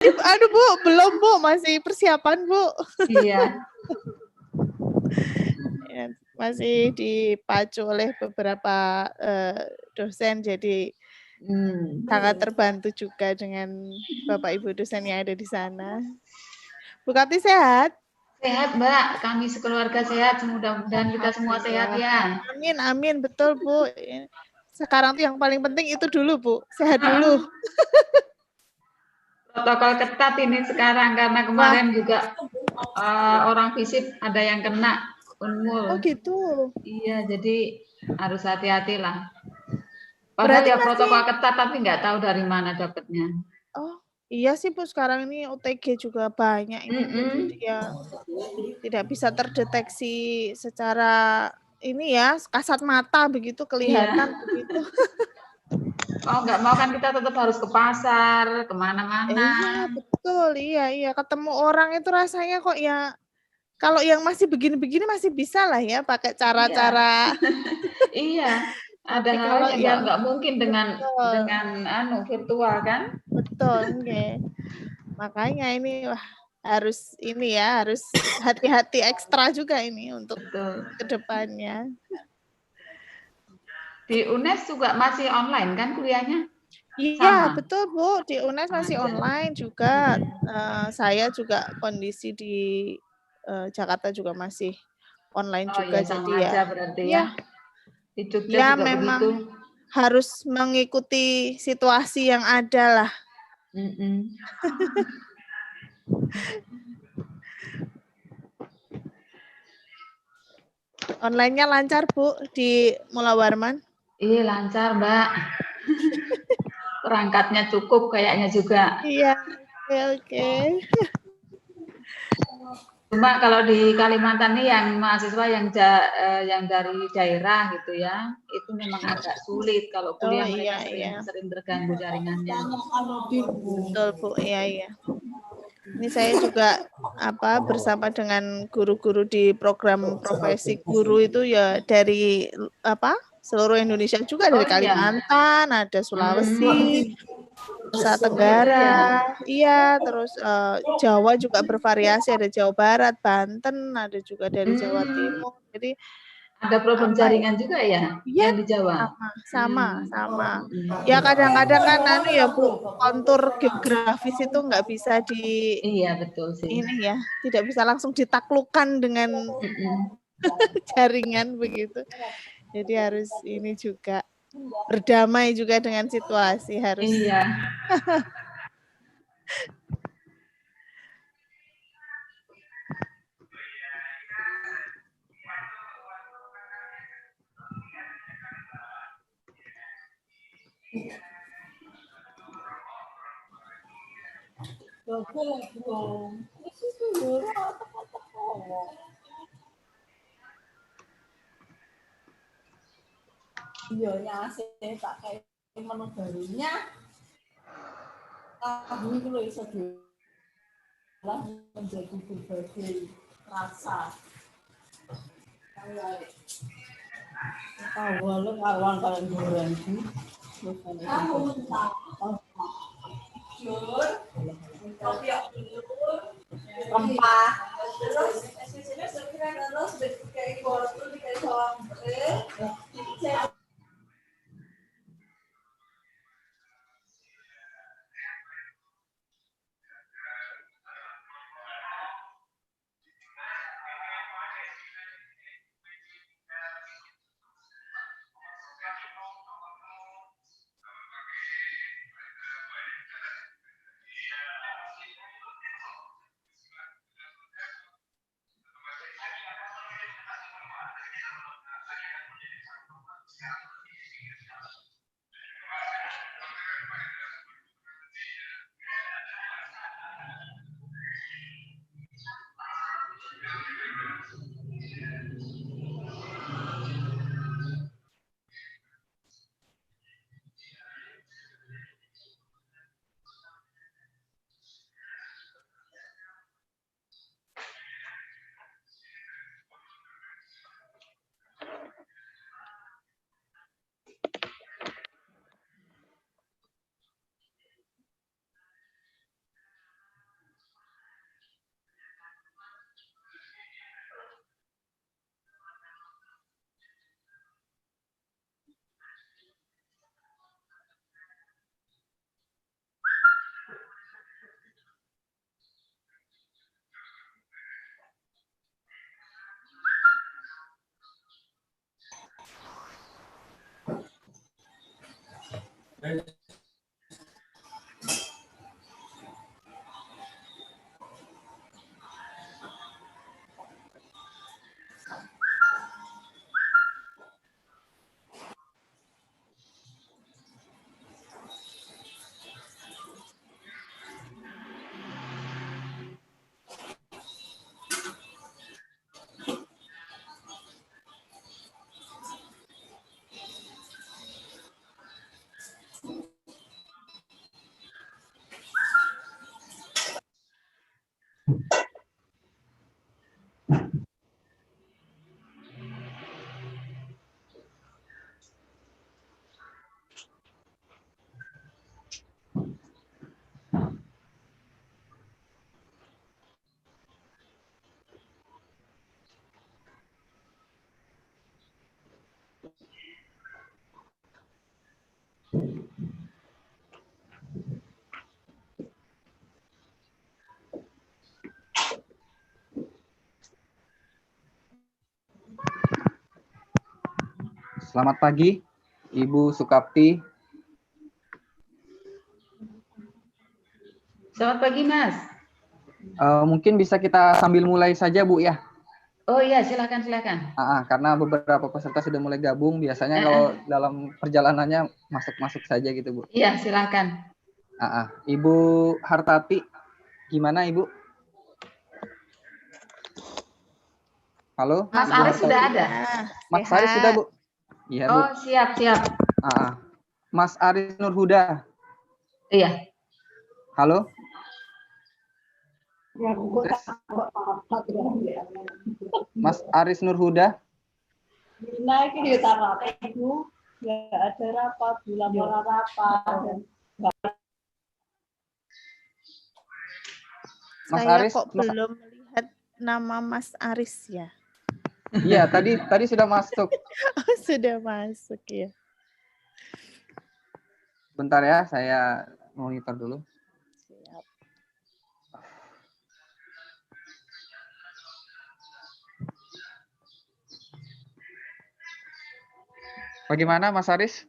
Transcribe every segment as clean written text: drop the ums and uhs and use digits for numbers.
Aduh Bu, belum Bu, masih persiapan Bu. Iya. Ya, masih dipacu oleh beberapa dosen, jadi sangat terbantu juga dengan Bapak Ibu dosen yang ada di sana. Bu Kapti sehat? Sehat Mbak, kami sekeluarga sehat, mudah-mudahan kita semua sehat ya. Amin, amin, betul Bu. Sekarang tuh yang paling penting itu dulu Bu, sehat dulu. Protokol ketat ini sekarang karena kemarin juga orang visit ada yang kena Unmul. Oh gitu. Iya, jadi harus hati-hati lah. Padahal ya protokol ketat tapi nggak tahu dari mana dapatnya. Oh iya sih Bu, sekarang ini OTG juga banyak ini Bu, jadi ya tidak bisa terdeteksi secara ini ya, kasat mata begitu kelihatan begitu. Oh nggak mau kan kita tetap harus ke pasar, kemana-mana. Iya betul, iya ketemu orang itu rasanya kok ya, kalau yang masih begini-begini masih bisa lah ya pakai cara-cara. Iya, ada Tapi hal kalau yang nggak mungkin dengan virtual kan? Betul, okay. Makanya ini wah harus ini ya, harus hati-hati ekstra juga ini untuk kedepannya. Di UNES juga masih online kan kuliahnya? Iya betul Bu, di UNES masih online juga. Saya juga kondisi di Jakarta juga masih online juga, sama jadi aja berarti ya. Di Jogja ya juga memang begitu. harus mengikuti situasi yang ada lah. Online-nya lancar Bu di Mula Warman? Iya lancar Mbak. Perangkatnya cukup kayaknya juga. Iya, oke. Cuma kalau di Kalimantan nih yang mahasiswa yang dari daerah gitu ya, itu memang agak sulit kalau kuliah mereka sering terganggu jaringannya. Betul Bu, iya. Ini saya juga bersama dengan guru-guru di program profesi guru itu ya dari seluruh Indonesia juga, dari Kalimantan, ada Sulawesi, Nusa Tenggara, iya, terus Jawa juga bervariasi, ada Jawa Barat, Banten, ada juga dari Jawa Timur. Jadi ada problem jaringan juga ya yang di Jawa? Sama. Ya kadang-kadang kan ya Bu, kontur geografis itu nggak bisa betul sih. Ini ya, tidak bisa langsung ditaklukkan dengan jaringan begitu. Jadi harus ini juga berdamai juga dengan situasi harus. Iya. Iya, nyase tak kayak menu barunya. Tahu itu loh bisa diolah menjadi berbagai rasa. Tahu lo kawan kalian goreng sih. Kamu tahu. Jur, kopi rempah. Terus kayak goreng kayak bawang putih. Selamat pagi, Ibu Sukapti. Selamat pagi, Mas. Mungkin bisa kita sambil mulai saja, Bu, ya? Oh iya, silakan. Karena beberapa peserta sudah mulai gabung, biasanya kalau dalam perjalanannya masuk-masuk saja gitu, Bu. Iya, silakan. Ibu Hartati, gimana, Ibu? Halo? Mas Ibu Aris Hartati. sudah ada? Mas Aris sudah, Bu? Iya, Bu. Oh, siap. Mas Aris Nurhuda. Iya. Halo? Mas Aris Nurhuda. Naik di utara Ibu, nggak ada rapat, bulan rapat. Mas Saya Aris, kok belum melihat nama Mas Aris ya? Iya, tadi sudah masuk. Oh, sudah masuk ya. Bentar ya, saya monitor dulu. Siap. Bagaimana, Mas Aris?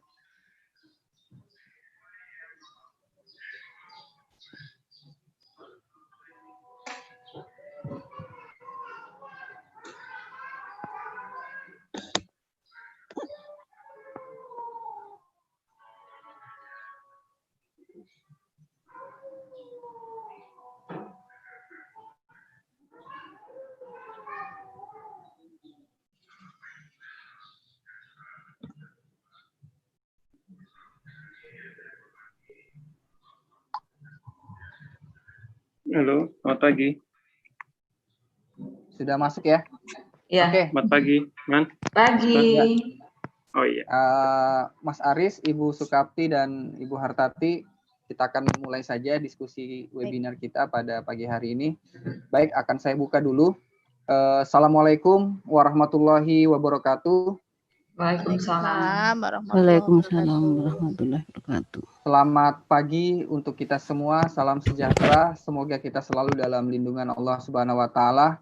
Halo, selamat pagi. Sudah masuk ya? Iya. Oke. Selamat pagi, Man. Pagi. Oh iya. Mas Aris, Ibu Sukapti, dan Ibu Hartati, kita akan mulai saja diskusi webinar kita pada pagi hari ini. Baik, akan saya buka dulu. Assalamualaikum warahmatullahi wabarakatuh. Waalaikumsalam. Waalaikumsalam warahmatullahi wabarakatuh. Selamat pagi untuk kita semua. Salam sejahtera. Semoga kita selalu dalam lindungan Allah Subhanahu wa taala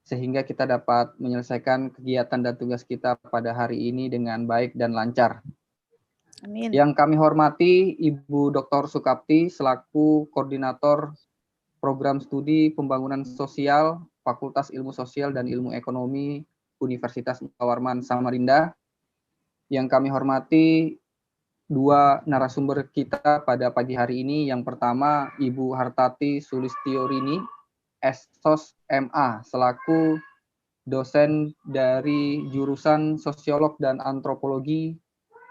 sehingga kita dapat menyelesaikan kegiatan dan tugas kita pada hari ini dengan baik dan lancar. Amin. Yang kami hormati Ibu Dr. Sukapti selaku Koordinator Program Studi Pembangunan Sosial Fakultas Ilmu Sosial dan Ilmu Ekonomi Universitas Mulla Warman Samarinda. Yang kami hormati dua narasumber kita pada pagi hari ini. Yang pertama Ibu Hartati Sulistiorini, Essos MA, selaku dosen dari jurusan Sosiolog dan Antropologi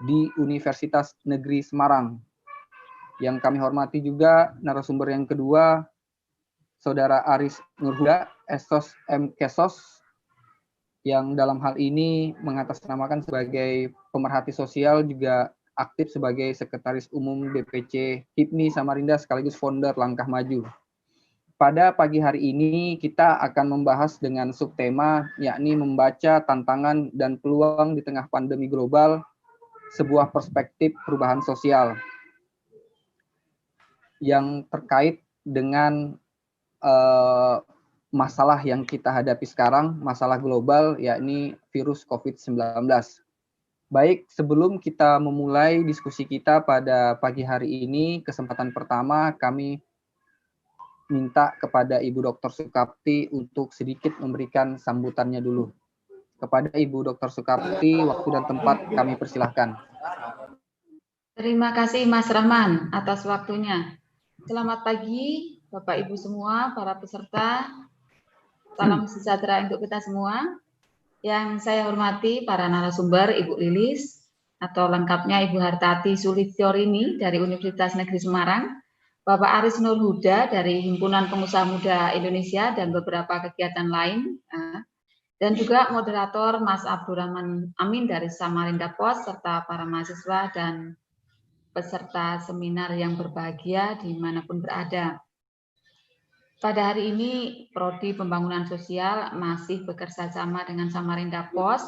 di Universitas Negeri Semarang. Yang kami hormati juga narasumber yang kedua, Saudara Aris Nurhuda, Essos M. Kesos, yang dalam hal ini mengatasnamakan sebagai pemerhati sosial, juga aktif sebagai Sekretaris Umum DPC HIPMI Samarinda sekaligus founder Langkah Maju. Pada pagi hari ini kita akan membahas dengan subtema yakni membaca tantangan dan peluang di tengah pandemi global, sebuah perspektif perubahan sosial yang terkait dengan masalah yang kita hadapi sekarang, masalah global yakni virus COVID-19. Baik, sebelum kita memulai diskusi kita pada pagi hari ini, kesempatan pertama kami minta kepada Ibu Dr. Sukapti untuk sedikit memberikan sambutannya dulu. Kepada Ibu Dr. Sukapti, waktu dan tempat kami persilahkan. Terima kasih Mas Rahman atas waktunya. Selamat pagi Bapak Ibu semua, para peserta. Salam sejahtera untuk kita semua. Yang saya hormati para narasumber, Ibu Lilis, atau lengkapnya Ibu Hartati Sulistyorini dari Universitas Negeri Semarang, Bapak Aris Nur Huda dari Himpunan Pengusaha Muda Indonesia dan beberapa kegiatan lain, dan juga moderator Mas Abdurrahman Amin dari Samarinda Pos, serta para mahasiswa dan peserta seminar yang berbahagia dimanapun berada. Pada hari ini, Prodi Pembangunan Sosial masih bekerja sama dengan Samarinda Pos,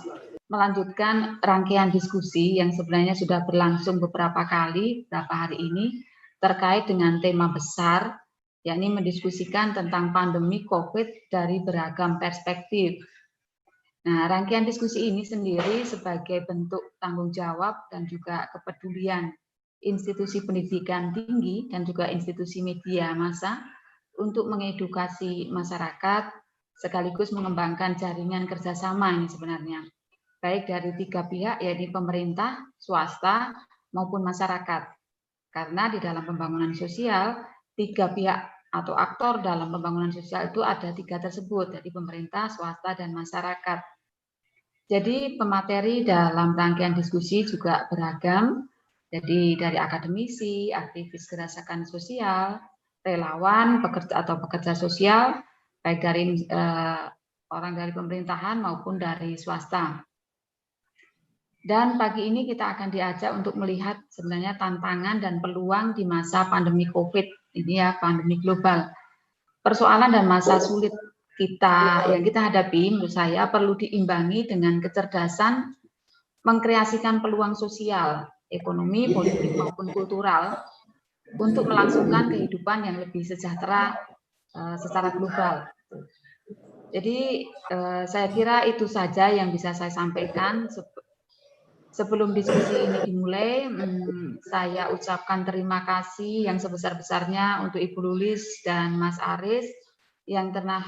melanjutkan rangkaian diskusi yang sebenarnya sudah berlangsung beberapa hari ini, terkait dengan tema besar, yakni mendiskusikan tentang pandemi COVID dari beragam perspektif. Nah, rangkaian diskusi ini sendiri sebagai bentuk tanggung jawab dan juga kepedulian institusi pendidikan tinggi dan juga institusi media massa untuk mengedukasi masyarakat sekaligus mengembangkan jaringan kerjasama ini sebenarnya, baik dari 3 pihak, yaitu pemerintah, swasta, maupun masyarakat. Karena di dalam pembangunan sosial, 3 pihak atau aktor dalam pembangunan sosial itu ada 3 tersebut, jadi pemerintah, swasta, dan masyarakat. Jadi pemateri dalam rangkaian diskusi juga beragam, jadi dari akademisi, aktivis gerakan sosial, relawan, pekerja sosial, baik dari orang dari pemerintahan maupun dari swasta. Dan pagi ini kita akan diajak untuk melihat sebenarnya tantangan dan peluang di masa pandemi COVID, ini ya pandemi global. Persoalan dan masa sulit yang kita hadapi menurut saya perlu diimbangi dengan kecerdasan mengkreasikan peluang sosial, ekonomi, politik maupun kultural untuk melangsungkan kehidupan yang lebih sejahtera secara global. Jadi saya kira itu saja yang bisa saya sampaikan. Sebelum diskusi ini dimulai, saya ucapkan terima kasih yang sebesar-besarnya untuk Ibu Lilis dan Mas Aris yang pernah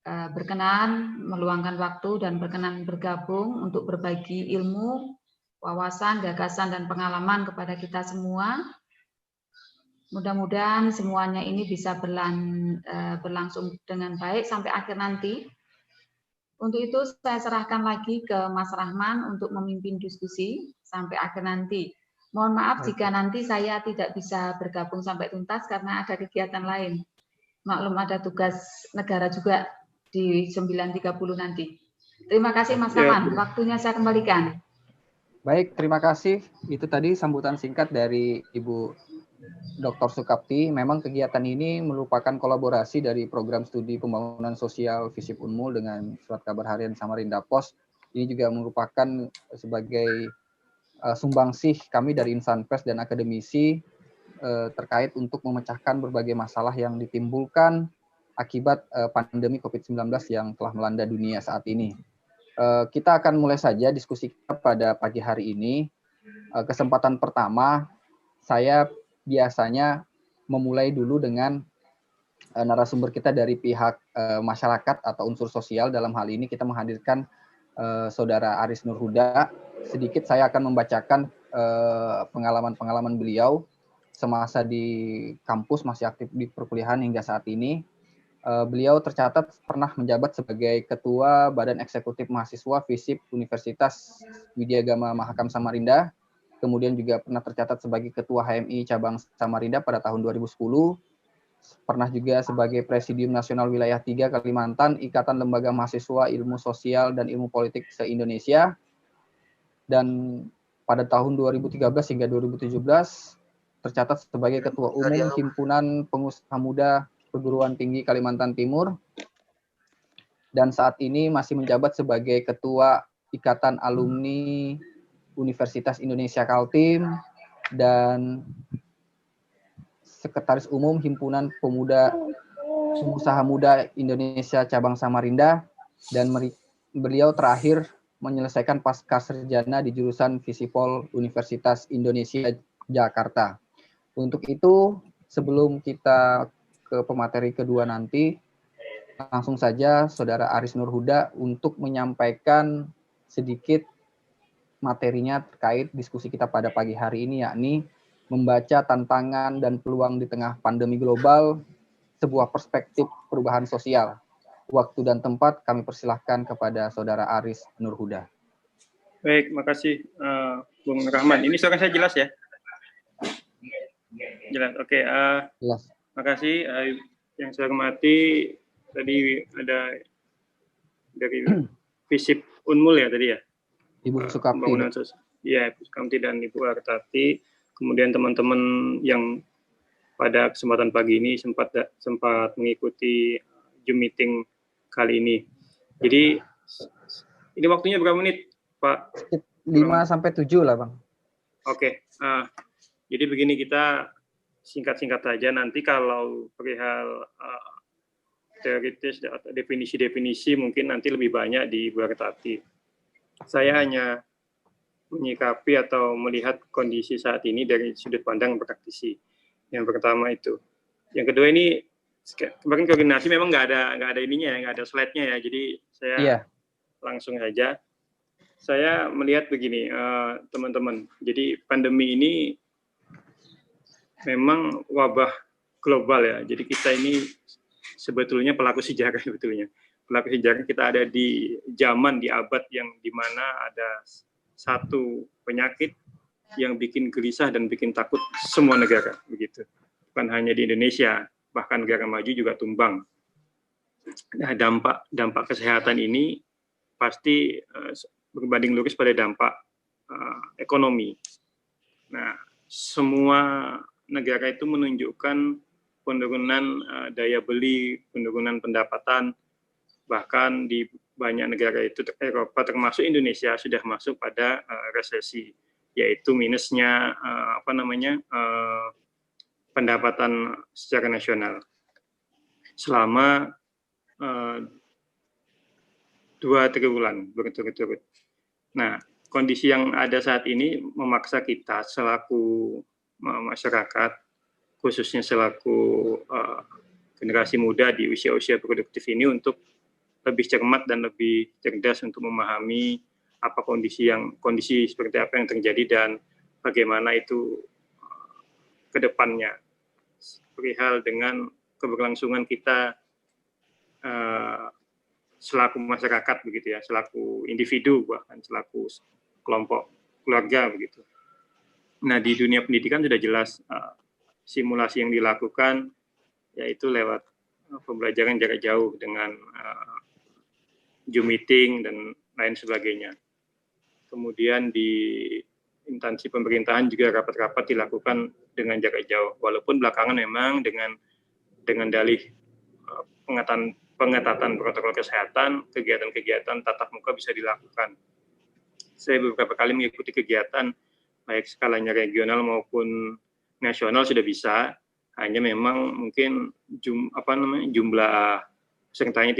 berkenan meluangkan waktu dan berkenan bergabung untuk berbagi ilmu, wawasan, gagasan, dan pengalaman kepada kita semua. Mudah-mudahan semuanya ini bisa berlangsung dengan baik sampai akhir nanti. Untuk itu saya serahkan lagi ke Mas Rahman untuk memimpin diskusi sampai akhir nanti. Mohon maaf jika nanti saya tidak bisa bergabung sampai tuntas karena ada kegiatan lain. Maklum ada tugas negara juga di 9.30 nanti. Terima kasih Mas Rahman, waktunya saya kembalikan. Baik, terima kasih. Itu tadi sambutan singkat dari Ibu Dr. Sukapti. Memang kegiatan ini merupakan kolaborasi dari program studi pembangunan sosial FISIP Unmul dengan Surat Kabar Harian Samarinda Pos. Ini juga merupakan sebagai sumbangsih kami dari insan pers dan akademisi terkait untuk memecahkan berbagai masalah yang ditimbulkan akibat pandemi COVID-19 yang telah melanda dunia saat ini. Kita akan mulai saja diskusi kita pada pagi hari ini. Kesempatan pertama, saya biasanya memulai dulu dengan narasumber kita dari pihak masyarakat atau unsur sosial. Dalam hal ini kita menghadirkan Saudara Aris Nur Huda. Sedikit saya akan membacakan pengalaman-pengalaman beliau semasa di kampus, masih aktif di perkuliahan hingga saat ini. Beliau tercatat pernah menjabat sebagai Ketua Badan Eksekutif Mahasiswa FISIP Universitas Widyagama Mahakam Samarinda. Kemudian juga pernah tercatat sebagai Ketua HMI Cabang Samarinda pada tahun 2010. Pernah juga sebagai Presidium Nasional Wilayah 3 Kalimantan, Ikatan Lembaga Mahasiswa Ilmu Sosial dan Ilmu Politik se-Indonesia. Dan pada tahun 2013 hingga 2017 tercatat sebagai Ketua Umum Himpunan Pengusaha Muda Perguruan Tinggi Kalimantan Timur. Dan saat ini masih menjabat sebagai Ketua Ikatan Alumni Universitas Indonesia Kaltim dan Sekretaris Umum Himpunan Pengusaha Muda Indonesia Cabang Samarinda, dan beliau terakhir menyelesaikan pasca sarjana di jurusan Visipol Universitas Indonesia Jakarta. Untuk itu, sebelum kita ke pemateri kedua nanti, langsung saja Saudara Aris Nurhuda untuk menyampaikan sedikit materinya terkait diskusi kita pada pagi hari ini, yakni membaca tantangan dan peluang di tengah pandemi global, sebuah perspektif perubahan sosial. Waktu dan tempat kami persilahkan kepada Saudara Aris Nurhuda. Baik, makasih Bung Rahman. Ini suara saya jelas ya? Jelas, oke. Jelas. Makasih yang saya hormati, tadi ada dari Visip Unmul ya tadi ya? Ibu Sukapti. Iya, Ibu Sukapti dan Ibu Artati. Kemudian teman-teman yang pada kesempatan pagi ini sempat mengikuti Zoom meeting kali ini. Jadi ini waktunya berapa menit, Pak? 5-7 lah, Bang. Oke. Jadi begini, kita singkat-singkat saja. Nanti kalau perihal teoritis atau definisi-definisi mungkin nanti lebih banyak di Bu Artati. Saya hanya menyikapi atau melihat kondisi saat ini dari sudut pandang praktisi. Yang pertama itu. Yang kedua ini kemarin koordinasi memang nggak ada ininya ya, nggak ada slide-nya ya. Jadi saya langsung saja. Saya melihat begini, teman-teman. Jadi pandemi ini memang wabah global ya. Jadi kita ini sebetulnya pelaku sejarah sebetulnya. Pelaku sejarah, kita ada di zaman, di abad yang dimana ada satu penyakit yang bikin gelisah dan bikin takut semua negara, begitu. Bukan hanya di Indonesia, bahkan negara maju juga tumbang. Nah, dampak kesehatan ini pasti berbanding lurus pada dampak ekonomi. Nah, semua negara itu menunjukkan penurunan daya beli, penurunan pendapatan, bahkan di banyak negara itu Eropa termasuk Indonesia sudah masuk pada resesi, yaitu minusnya pendapatan secara nasional selama 2-3 bulan berturut-turut. Nah, kondisi yang ada saat ini memaksa kita selaku masyarakat, khususnya selaku generasi muda di usia-usia produktif ini untuk lebih cermat dan lebih cerdas untuk memahami apa kondisi seperti apa yang terjadi dan bagaimana itu ke depannya perihal dengan keberlangsungan kita selaku masyarakat begitu ya, selaku individu bahkan selaku kelompok keluarga begitu. Nah, di dunia pendidikan sudah jelas simulasi yang dilakukan yaitu lewat pembelajaran jarak jauh dengan Zoom meeting dan lain sebagainya. Kemudian di instansi pemerintahan juga rapat-rapat dilakukan dengan jarak jauh. Walaupun belakangan memang dengan dalih pengetatan protokol kesehatan, kegiatan-kegiatan tatap muka bisa dilakukan. Saya beberapa kali mengikuti kegiatan baik skalanya regional maupun nasional sudah bisa. Hanya memang mungkin jumlah pesertanya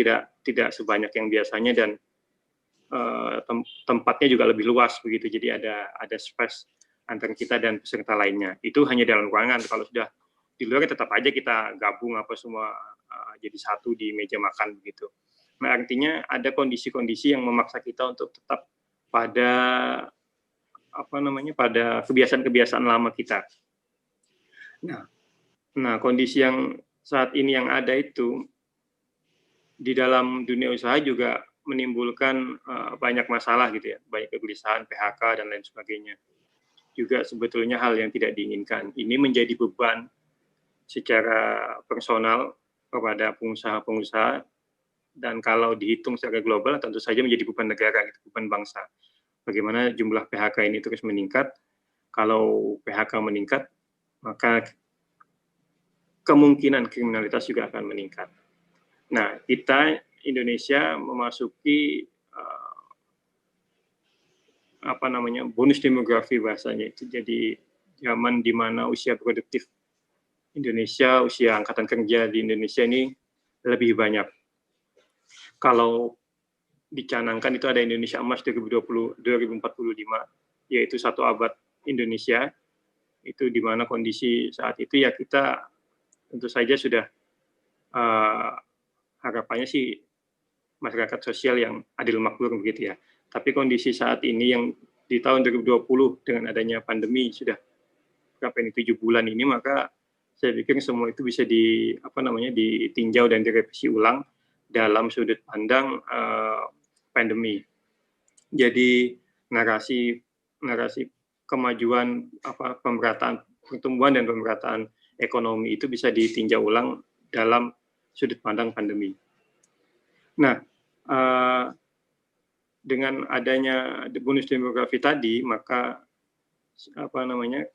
tidak sebanyak yang biasanya dan tempatnya juga lebih luas begitu. Jadi ada space antara kita dan peserta lainnya. Itu hanya dalam ruangan. Kalau sudah di luar tetap aja kita gabung apa semua jadi satu di meja makan begitu. Nah, artinya ada kondisi-kondisi yang memaksa kita untuk tetap pada pada kebiasaan-kebiasaan lama kita. Nah, kondisi yang saat ini yang ada itu di dalam dunia usaha juga menimbulkan banyak masalah gitu ya, banyak kegelisahan, PHK dan lain sebagainya. Juga sebetulnya hal yang tidak diinginkan. Ini menjadi beban secara personal kepada pengusaha-pengusaha dan kalau dihitung secara global tentu saja menjadi beban negara, gitu, beban bangsa. Bagaimana jumlah PHK ini terus meningkat? Kalau PHK meningkat, maka kemungkinan kriminalitas juga akan meningkat. Nah, kita Indonesia memasuki bonus demografi bahasanya itu. Jadi zaman di mana usia produktif Indonesia, usia angkatan kerja di Indonesia ini lebih banyak. Kalau dicanangkan itu ada Indonesia Emas 2045, yaitu 1 abad Indonesia. Itu di mana kondisi saat itu ya kita tentu saja sudah harapannya sih masyarakat sosial yang adil makmur begitu ya. Tapi kondisi saat ini yang di tahun 2020 dengan adanya pandemi sudah berapa ini 7 bulan ini, maka saya pikir semua itu bisa ditinjau dan direvisi ulang dalam sudut pandang pandemi. Jadi narasi kemajuan pemerataan pertumbuhan dan pemerataan ekonomi itu bisa ditinjau ulang dalam sudut pandang pandemi. Nah, dengan adanya bonus demografi tadi, maka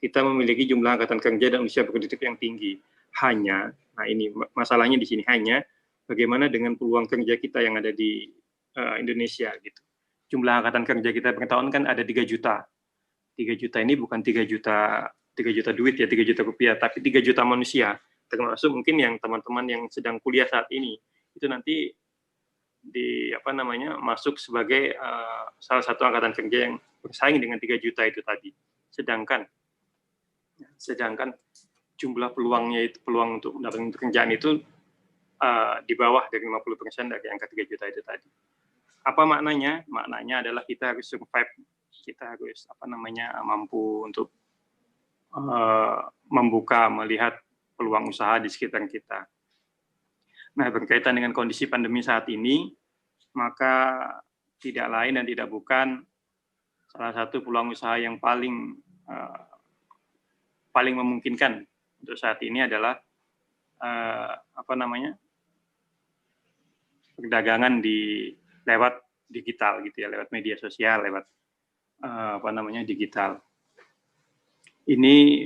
kita memiliki jumlah angkatan kerja dan usia produktif yang tinggi. Hanya, nah ini masalahnya di sini, hanya bagaimana dengan peluang kerja kita yang ada di Indonesia gitu. Jumlah angkatan kerja kita per tahun kan ada 3 juta. 3 juta ini bukan 3 juta duit ya, 3 juta rupiah, tapi 3 juta manusia. Termasuk mungkin yang teman-teman yang sedang kuliah saat ini, itu nanti masuk sebagai salah satu angkatan kerja yang bersaing dengan 3 juta itu tadi. Sedangkan jumlah peluangnya itu, peluang untuk mendapatkan pekerjaan itu di bawah dari 50% dari angka 3 juta itu tadi. Apa maknanya? Maknanya adalah kita harus survive, kita harus mampu untuk membuka, melihat peluang usaha di sekitar kita. Nah, berkaitan dengan kondisi pandemi saat ini, maka tidak lain dan tidak bukan salah satu peluang usaha yang paling memungkinkan untuk saat ini adalah perdagangan lewat digital gitu ya, lewat media sosial, lewat digital. Ini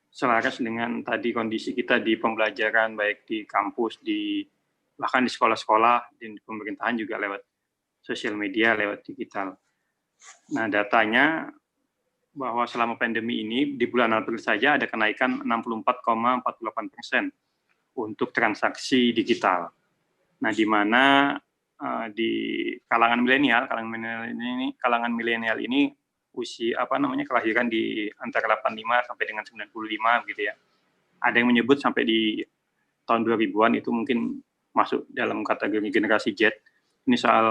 selaras dengan tadi kondisi kita di pembelajaran, baik di kampus, bahkan di sekolah-sekolah, di pemerintahan juga lewat sosial media, lewat digital. Nah, datanya bahwa selama pandemi ini, di bulan April saja ada kenaikan 64,48% untuk transaksi digital. Nah, di mana di kalangan milenial ini usia kelahiran di antara 85 sampai dengan 95 gitu ya. Ada yang menyebut sampai di tahun 2000-an itu mungkin masuk dalam kategori generasi Z. Ini soal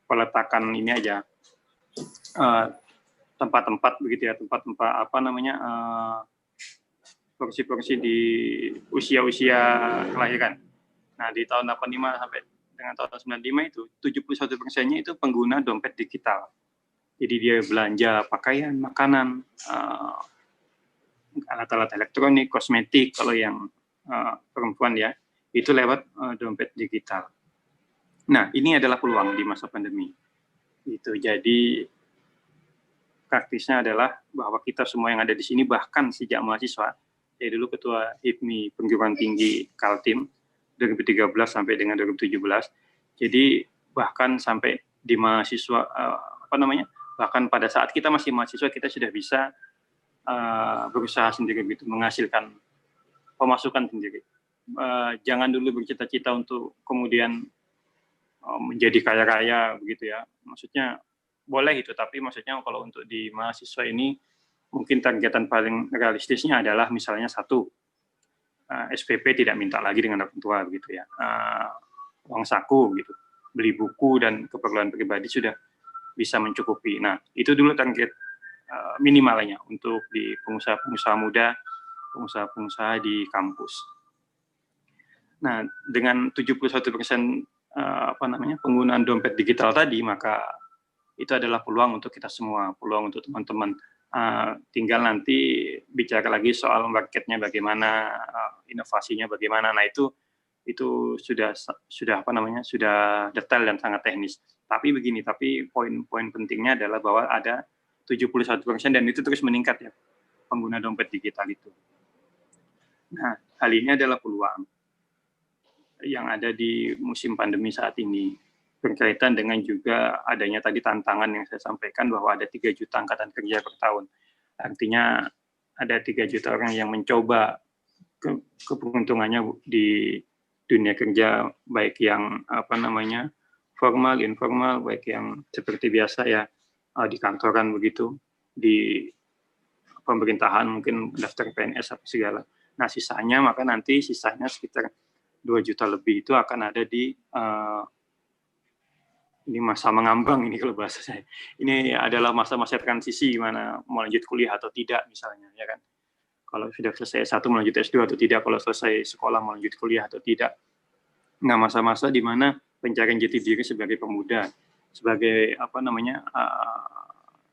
peletakan ini aja tempat-tempat begitu ya, tempat-tempat porsi-porsi di usia-usia kelahiran. Nah, di tahun 85 sampai dengan tahun 95 itu 71%-nya itu pengguna dompet digital. Jadi dia belanja pakaian, makanan, alat-alat elektronik, kosmetik, kalau yang perempuan ya, itu lewat dompet digital. Nah, ini adalah peluang di masa pandemi. Itu jadi praktisnya adalah bahwa kita semua yang ada di sini, bahkan sejak mahasiswa, saya dulu ketua HIPMI Perguruan Tinggi Kaltim 2013 sampai dengan 2017. Jadi bahkan sampai di mahasiswa bahkan pada saat kita masih mahasiswa kita sudah bisa berusaha sendiri gitu, menghasilkan pemasukan sendiri. Jangan dulu bercita-cita untuk kemudian menjadi kaya raya begitu ya. Maksudnya boleh itu, tapi maksudnya kalau untuk di mahasiswa ini mungkin targetan paling realistisnya adalah misalnya satu, SPP tidak minta lagi dengan orang tua begitu ya, uang saku gitu, beli buku dan keperluan pribadi sudah bisa mencukupi. Nah, itu dulu target minimalnya untuk di pengusaha-pengusaha muda, pengusaha-pengusaha di kampus. Nah, dengan 71% penggunaan dompet digital tadi, maka itu adalah peluang untuk kita semua, peluang untuk teman-teman. Tinggal nanti bicara lagi soal marketnya bagaimana, inovasinya bagaimana. Nah, itu sudah detail dan sangat teknis. Tapi begini, tapi poin pentingnya adalah bahwa ada 71% dan itu terus meningkat ya, pengguna dompet digital itu. Nah, hal ini adalah peluang yang ada di musim pandemi saat ini, berkaitan dengan juga adanya tadi tantangan yang saya sampaikan bahwa ada 3 juta angkatan kerja per tahun. Artinya ada 3 juta orang yang mencoba keberuntungannya di dunia kerja, baik yang formal, informal, baik yang seperti biasa ya di kantoran begitu, di pemerintahan mungkin daftar PNS apa segala. Nah sisanya sekitar 2 juta lebih itu akan ada di ini masa mengambang ini kalau bahasa saya. Ini adalah masa-masa transisi mana mau lanjut kuliah atau tidak misalnya, ya kan. Kalau sudah selesai S1 mau lanjut S2 atau tidak, kalau selesai sekolah mau lanjut kuliah atau tidak. Nah, masa-masa di mana pencarian jati diri sebagai pemuda, sebagai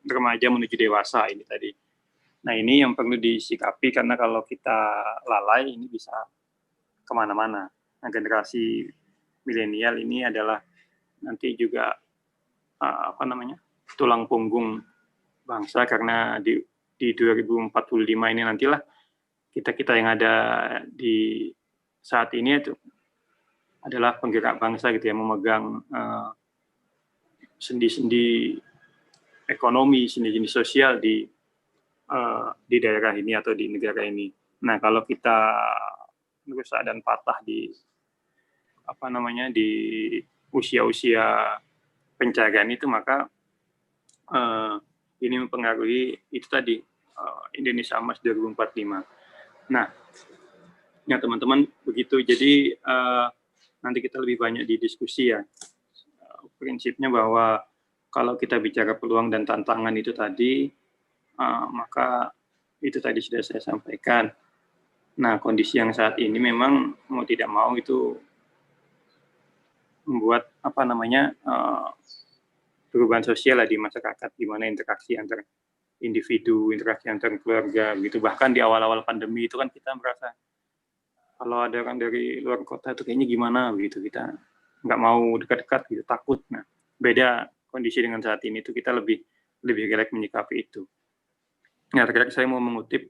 remaja menuju dewasa ini tadi. Nah, ini yang perlu disikapi karena kalau kita lalai ini bisa kemana-mana. Nah, generasi milenial ini adalah nanti juga tulang punggung bangsa karena di 2045 ini nantilah kita yang ada di saat ini itu adalah penggerak bangsa gitu ya, memegang sendi-sendi ekonomi, sendi-sendi sosial di daerah ini atau di negara ini. Nah, kalau kita rusak dan patah di di usia-usia pencarian itu, maka ini mempengaruhi itu tadi Indonesia Emas 2045. Nah, ya teman-teman begitu. Jadi nanti kita lebih banyak di diskusi ya. Prinsipnya bahwa kalau kita bicara peluang dan tantangan itu tadi, maka itu tadi sudah saya sampaikan. Nah, kondisi yang saat ini memang mau tidak mau itu membuat perubahan sosial di masyarakat, di mana interaksi antar individu, interaksi antar keluarga gitu. Bahkan di awal-awal pandemi itu kan kita merasa kalau ada orang dari luar kota itu kayaknya gimana gitu, kita nggak mau dekat-dekat gitu, takut. Nah, beda kondisi dengan saat ini itu kita lebih relaks menyikapi itu. Nah, terakhir saya mau mengutip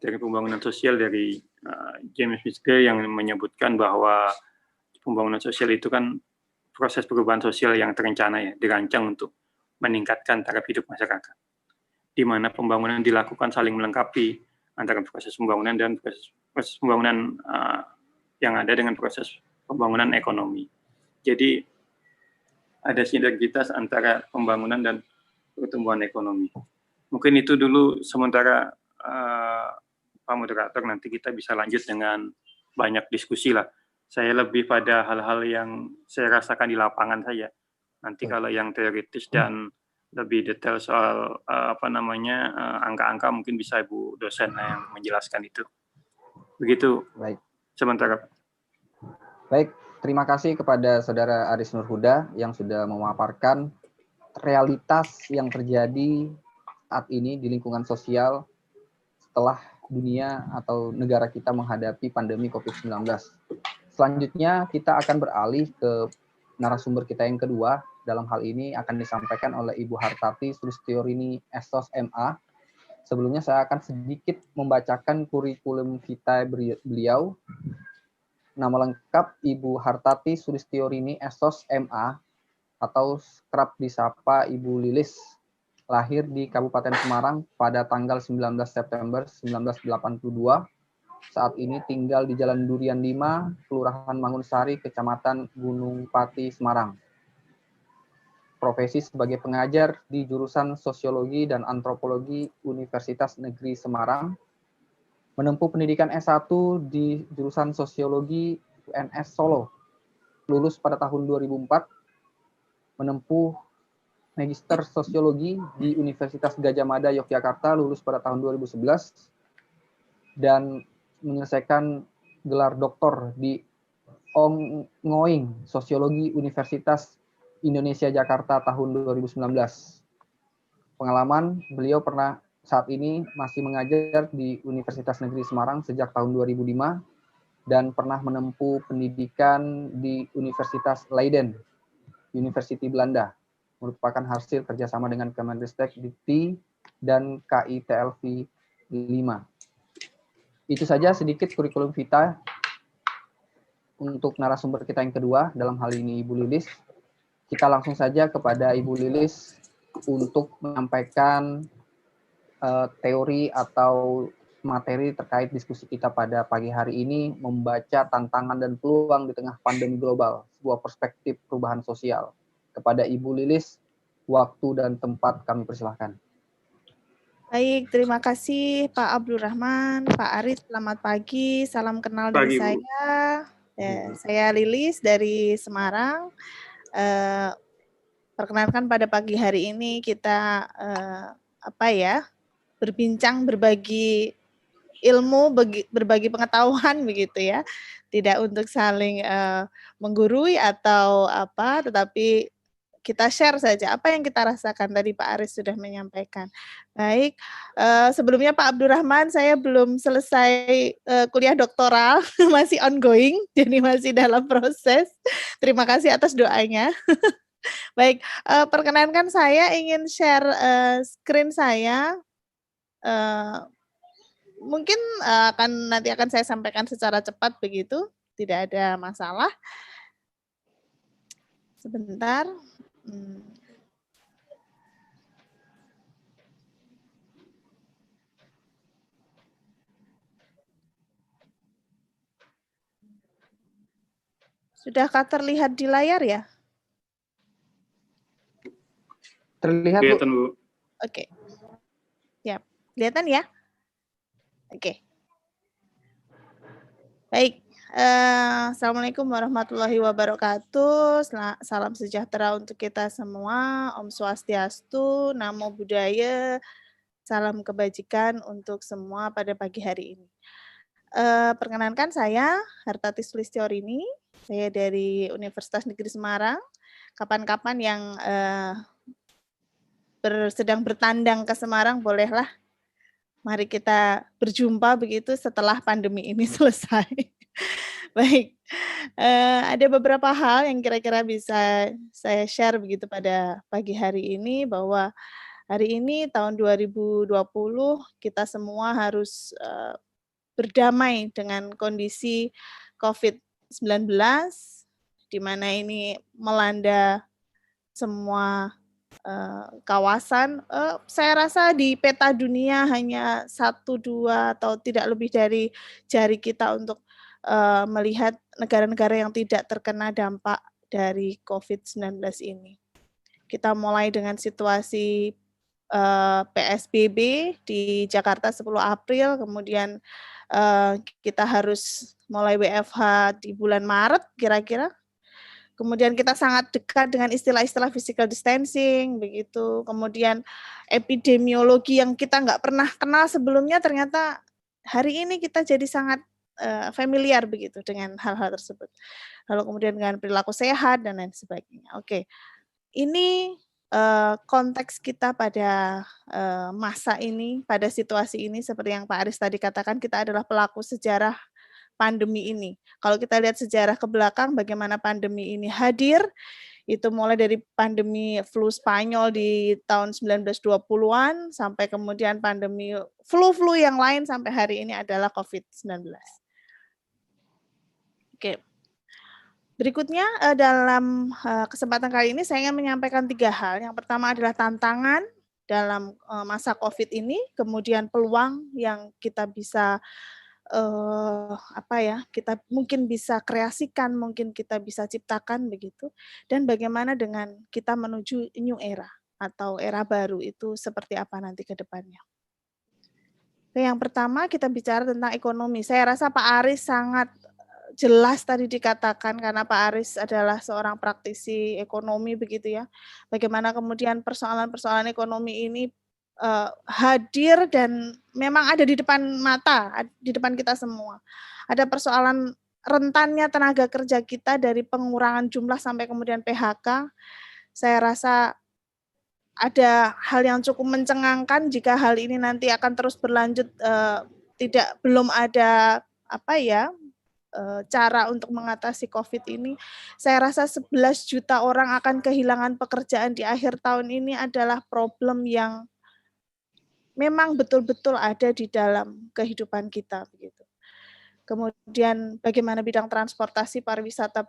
dari pembangunan sosial dari James Miske yang menyebutkan bahwa pembangunan sosial itu kan proses perubahan sosial yang terencana ya, dirancang untuk meningkatkan taraf hidup masyarakat. Di mana pembangunan dilakukan saling melengkapi antara proses pembangunan dan proses pembangunan yang ada dengan proses pembangunan ekonomi. Jadi ada sinergitas antara pembangunan dan pertumbuhan ekonomi. Mungkin itu dulu sementara Pak Moderator, nanti kita bisa lanjut dengan banyak diskusi lah. Saya lebih pada hal-hal yang saya rasakan di lapangan saja. Nanti kalau yang teoritis dan lebih detail soal angka-angka mungkin bisa Ibu dosen yang menjelaskan itu. Begitu. Baik. Sementara. Baik, terima kasih kepada Saudara Aris Nurhuda yang sudah memaparkan realitas yang terjadi saat ini di lingkungan sosial setelah dunia atau negara kita menghadapi pandemi COVID-19. Selanjutnya kita akan beralih ke narasumber kita yang kedua. Dalam hal ini akan disampaikan oleh Ibu Hartati Sulistiorini Esos MA. Sebelumnya saya akan sedikit membacakan kurikulum vitae beliau. Nama lengkap Ibu Hartati Sulistiorini Esos MA atau kerap disapa Ibu Lilis. Lahir di Kabupaten Semarang pada tanggal 19 September 1982. Saat ini tinggal di Jalan Durian 5, Kelurahan Mangunsari, Kecamatan Gunung Pati, Semarang. Profesi sebagai pengajar di jurusan Sosiologi dan Antropologi Universitas Negeri Semarang. Menempuh pendidikan S1 di jurusan Sosiologi UNS Solo. Lulus pada tahun 2004. Menempuh Magister Sosiologi di Universitas Gadjah Mada, Yogyakarta, lulus pada tahun 2011. Dan menyelesaikan gelar doktor di Ongoing Sosiologi Universitas Indonesia Jakarta tahun 2019. Pengalaman beliau pernah saat ini masih mengajar di Universitas Negeri Semarang sejak tahun 2005 dan pernah menempuh pendidikan di Universitas Leiden, University Belanda, merupakan hasil kerjasama dengan Kemendikbud Dikti dan KITLV 5. Itu saja sedikit kurikulum vitae untuk narasumber kita yang kedua, dalam hal ini Ibu Lilis. Kita langsung saja kepada Ibu Lilis untuk menyampaikan teori atau materi terkait diskusi kita pada pagi hari ini, membaca tantangan dan peluang di tengah pandemi global, sebuah perspektif perubahan sosial. Kepada Ibu Lilis, waktu dan tempat kami persilahkan. Baik, terima kasih Pak Abdul Rahman, Pak Aris, selamat pagi, salam kenal dari Pagi, Bu. saya. Saya Lilis dari Semarang. Perkenalkan pada pagi hari ini kita berbincang, berbagi ilmu, berbagi pengetahuan begitu ya. Tidak untuk saling menggurui atau apa, tetapi kita share saja apa yang kita rasakan. Tadi Pak Aris sudah menyampaikan. Baik, sebelumnya Pak Abdurrahman, saya belum selesai kuliah doktoral, masih ongoing, jadi masih dalam proses. Terima kasih atas doanya. Baik, perkenankan saya ingin share screen saya. Mungkin nanti akan saya sampaikan secara cepat begitu, tidak ada masalah. Sebentar. Sudahkah terlihat di layar ya? Terlihat, Bu. Kelihatan, Bu. Oke. Siap. Kelihatan ya? Oke. Baik. Assalamualaikum warahmatullahi wabarakatuh. Salam sejahtera untuk kita semua. Om Swastiastu, Namo Buddhaya, salam kebajikan untuk semua pada pagi hari ini. Perkenankan saya Hartati Sulistyorini, saya dari Universitas Negeri Semarang. Kapan-kapan yang sedang bertandang ke Semarang, bolehlah mari kita berjumpa begitu setelah pandemi ini selesai. Baik, ada beberapa hal yang kira-kira bisa saya share begitu pada pagi hari ini, bahwa hari ini tahun 2020 kita semua harus berdamai dengan kondisi COVID-19, di mana ini melanda semua kawasan. Saya rasa di peta dunia hanya 1, 2 atau tidak lebih dari jari kita untuk melihat negara-negara yang tidak terkena dampak dari COVID-19 ini. Kita mulai dengan situasi PSBB di Jakarta 10 April, kemudian kita harus mulai WFH di bulan Maret kira-kira. Kemudian kita sangat dekat dengan istilah-istilah physical distancing, begitu. Kemudian epidemiologi yang kita nggak pernah kenal sebelumnya, ternyata hari ini kita jadi sangat familiar begitu dengan hal-hal tersebut. Lalu kemudian dengan perilaku sehat dan lain sebagainya. Oke, ini konteks kita pada masa ini, pada situasi ini, seperti yang Pak Aris tadi katakan, kita adalah pelaku sejarah pandemi ini. Kalau kita lihat sejarah ke belakang bagaimana pandemi ini hadir, itu mulai dari pandemi flu Spanyol di tahun 1920-an sampai kemudian pandemi flu-flu yang lain sampai hari ini adalah COVID-19. Oke. Berikutnya dalam kesempatan kali ini saya ingin menyampaikan 3 hal. Yang pertama adalah tantangan dalam masa COVID ini, kemudian peluang yang kita bisa kita mungkin bisa kreasikan, mungkin kita bisa ciptakan begitu, dan bagaimana dengan kita menuju new era atau era baru itu seperti apa nanti ke depannya. Yang pertama kita bicara tentang ekonomi. Saya rasa Pak Aris sangat jelas tadi dikatakan, karena Pak Aris adalah seorang praktisi ekonomi begitu ya. Bagaimana kemudian persoalan-persoalan ekonomi ini hadir dan memang ada di depan mata, di depan kita semua. Ada persoalan rentannya tenaga kerja kita dari pengurangan jumlah sampai kemudian PHK. Saya rasa ada hal yang cukup mencengangkan jika hal ini nanti akan terus berlanjut, belum ada cara untuk mengatasi COVID ini. Saya rasa 11 juta orang akan kehilangan pekerjaan di akhir tahun ini adalah problem yang memang betul-betul ada di dalam kehidupan kita begitu. Kemudian bagaimana bidang transportasi, pariwisata,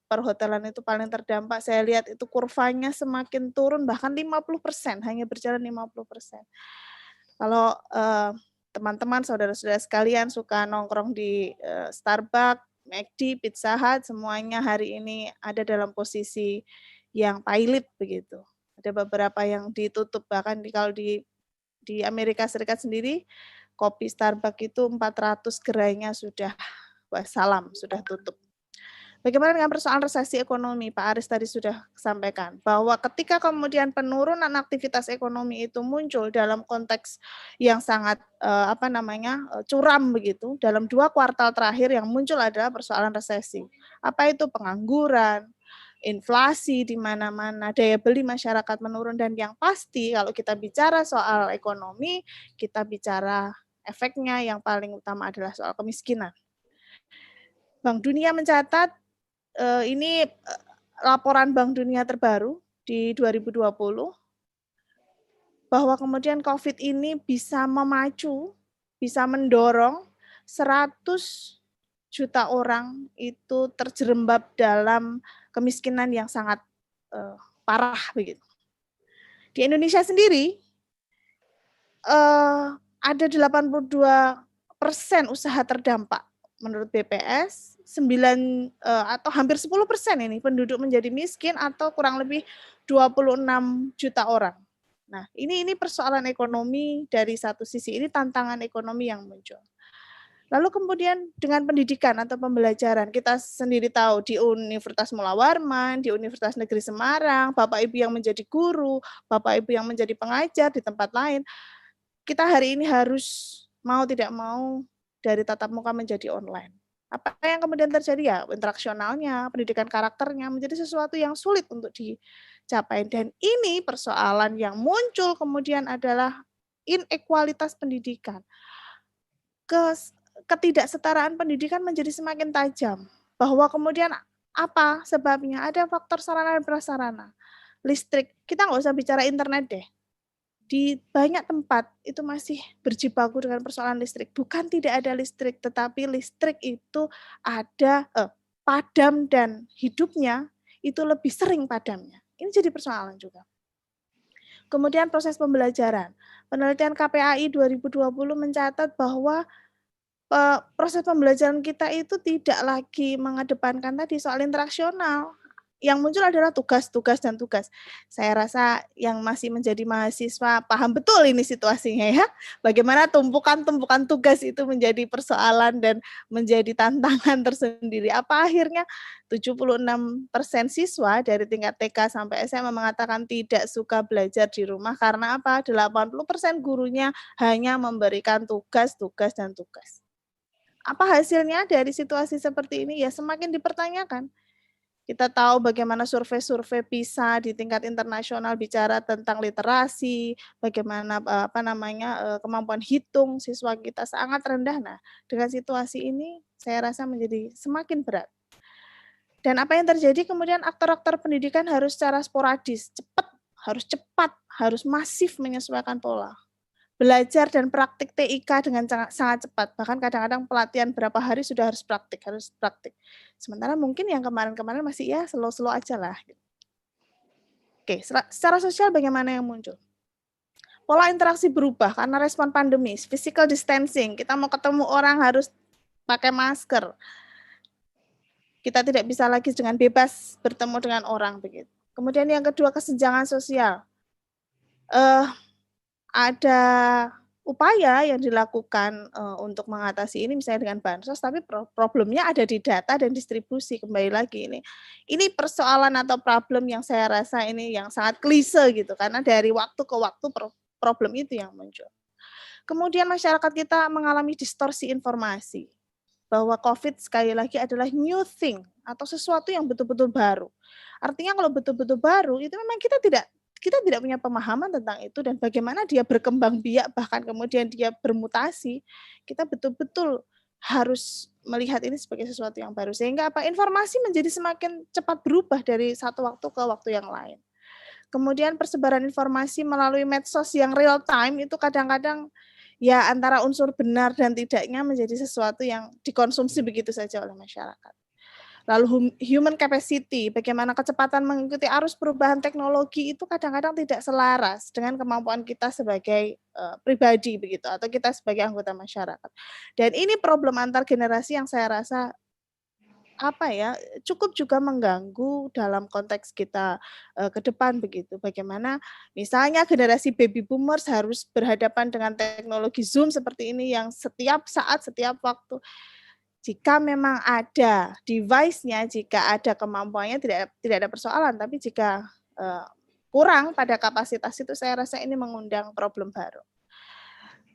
perhotelan itu paling terdampak. Saya lihat itu kurvanya semakin turun, bahkan 50%, hanya berjalan 50%. Kalau teman-teman, saudara-saudara sekalian suka nongkrong di Starbucks, McD, Pizza Hut, semuanya hari ini ada dalam posisi yang pailit begitu. Ada beberapa yang ditutup, bahkan kalau di Amerika Serikat sendiri, kopi Starbucks itu 400 gerainya sudah wassalam, sudah tutup. Bagaimana dengan persoalan resesi ekonomi? Pak Aris tadi sudah sampaikan bahwa ketika kemudian penurunan aktivitas ekonomi itu muncul dalam konteks yang sangat curam begitu, dalam 2 kuartal terakhir yang muncul adalah persoalan resesi. Apa itu? Pengangguran, inflasi di mana-mana, daya beli masyarakat menurun, dan yang pasti kalau kita bicara soal ekonomi, kita bicara efeknya yang paling utama adalah soal kemiskinan. Bank Dunia mencatat ini laporan Bank Dunia terbaru di 2020 bahwa kemudian COVID ini bisa memacu, bisa mendorong 100 juta orang itu terjerembab dalam kemiskinan yang sangat parah begitu. Di Indonesia sendiri ada 82% usaha terdampak menurut BPS. 9 atau hampir 10% ini penduduk menjadi miskin atau kurang lebih 26 juta orang. Nah, ini persoalan ekonomi dari satu sisi, ini tantangan ekonomi yang muncul. Lalu kemudian dengan pendidikan atau pembelajaran, kita sendiri tahu di Universitas Mula Warman, di Universitas Negeri Semarang, Bapak Ibu yang menjadi guru, Bapak Ibu yang menjadi pengajar di tempat lain, kita hari ini harus mau tidak mau dari tatap muka menjadi online. Apa yang kemudian terjadi? Ya, interaksionalnya, pendidikan karakternya menjadi sesuatu yang sulit untuk dicapai. Dan ini persoalan yang muncul kemudian adalah inekualitas pendidikan. Ketidaksetaraan pendidikan menjadi semakin tajam. Bahwa kemudian apa sebabnya? Ada faktor sarana dan prasarana. Listrik, kita nggak usah bicara internet deh. Di banyak tempat itu masih berjibaku dengan persoalan listrik. Bukan tidak ada listrik, tetapi listrik itu ada padam dan hidupnya itu lebih sering padamnya. Ini jadi persoalan juga. Kemudian proses pembelajaran. Penelitian KPAI 2020 mencatat bahwa proses pembelajaran kita itu tidak lagi mengedepankan tadi soal interaksional. Yang muncul adalah tugas. Saya rasa yang masih menjadi mahasiswa paham betul ini situasinya ya. Bagaimana tumpukan tugas itu menjadi persoalan dan menjadi tantangan tersendiri. Apa akhirnya 76% siswa dari tingkat TK sampai SMA mengatakan tidak suka belajar di rumah karena apa? 80% gurunya hanya memberikan tugas. Apa hasilnya dari situasi seperti ini? Ya semakin dipertanyakan. Kita tahu bagaimana survei-survei PISA di tingkat internasional bicara tentang literasi, bagaimana kemampuan hitung siswa kita sangat rendah. Nah, dengan situasi ini saya rasa menjadi semakin berat. Dan apa yang terjadi kemudian aktor-aktor pendidikan harus secara sporadis, cepat, harus masif menyesuaikan pola. Belajar dan praktik TIK dengan sangat cepat, bahkan kadang-kadang pelatihan berapa hari sudah harus praktik. Sementara mungkin yang kemarin-kemarin masih ya slow-slow aja lah. Oke, secara sosial bagaimana yang muncul? Pola interaksi berubah karena respon pandemi, physical distancing, kita mau ketemu orang harus pakai masker. Kita tidak bisa lagi dengan bebas bertemu dengan orang begitu. Kemudian yang kedua, kesenjangan sosial. Ada upaya yang dilakukan untuk mengatasi ini misalnya dengan bansos, tapi problemnya ada di data dan distribusi. Kembali lagi ini persoalan atau problem yang saya rasa ini yang sangat klise gitu, karena dari waktu ke waktu problem itu yang muncul. Kemudian masyarakat kita mengalami distorsi informasi bahwa COVID sekali lagi adalah new thing atau sesuatu yang betul-betul baru. Artinya kalau betul-betul baru itu memang kita tidak punya pemahaman tentang itu dan bagaimana dia berkembang biak bahkan kemudian dia bermutasi. Kita betul-betul harus melihat ini sebagai sesuatu yang baru sehingga informasi menjadi semakin cepat berubah dari satu waktu ke waktu yang lain. Kemudian persebaran informasi melalui medsos yang real time itu kadang-kadang ya antara unsur benar dan tidaknya menjadi sesuatu yang dikonsumsi begitu saja oleh masyarakat. Lalu human capacity, bagaimana kecepatan mengikuti arus perubahan teknologi itu kadang-kadang tidak selaras dengan kemampuan kita sebagai pribadi begitu, atau kita sebagai anggota masyarakat. Dan ini problem antar generasi yang saya rasa cukup juga mengganggu dalam konteks kita ke depan begitu. Bagaimana misalnya generasi baby boomers harus berhadapan dengan teknologi Zoom seperti ini yang setiap saat, setiap waktu. Jika memang ada device-nya, jika ada kemampuannya tidak ada persoalan, tapi jika kurang pada kapasitas itu saya rasa ini mengundang problem baru.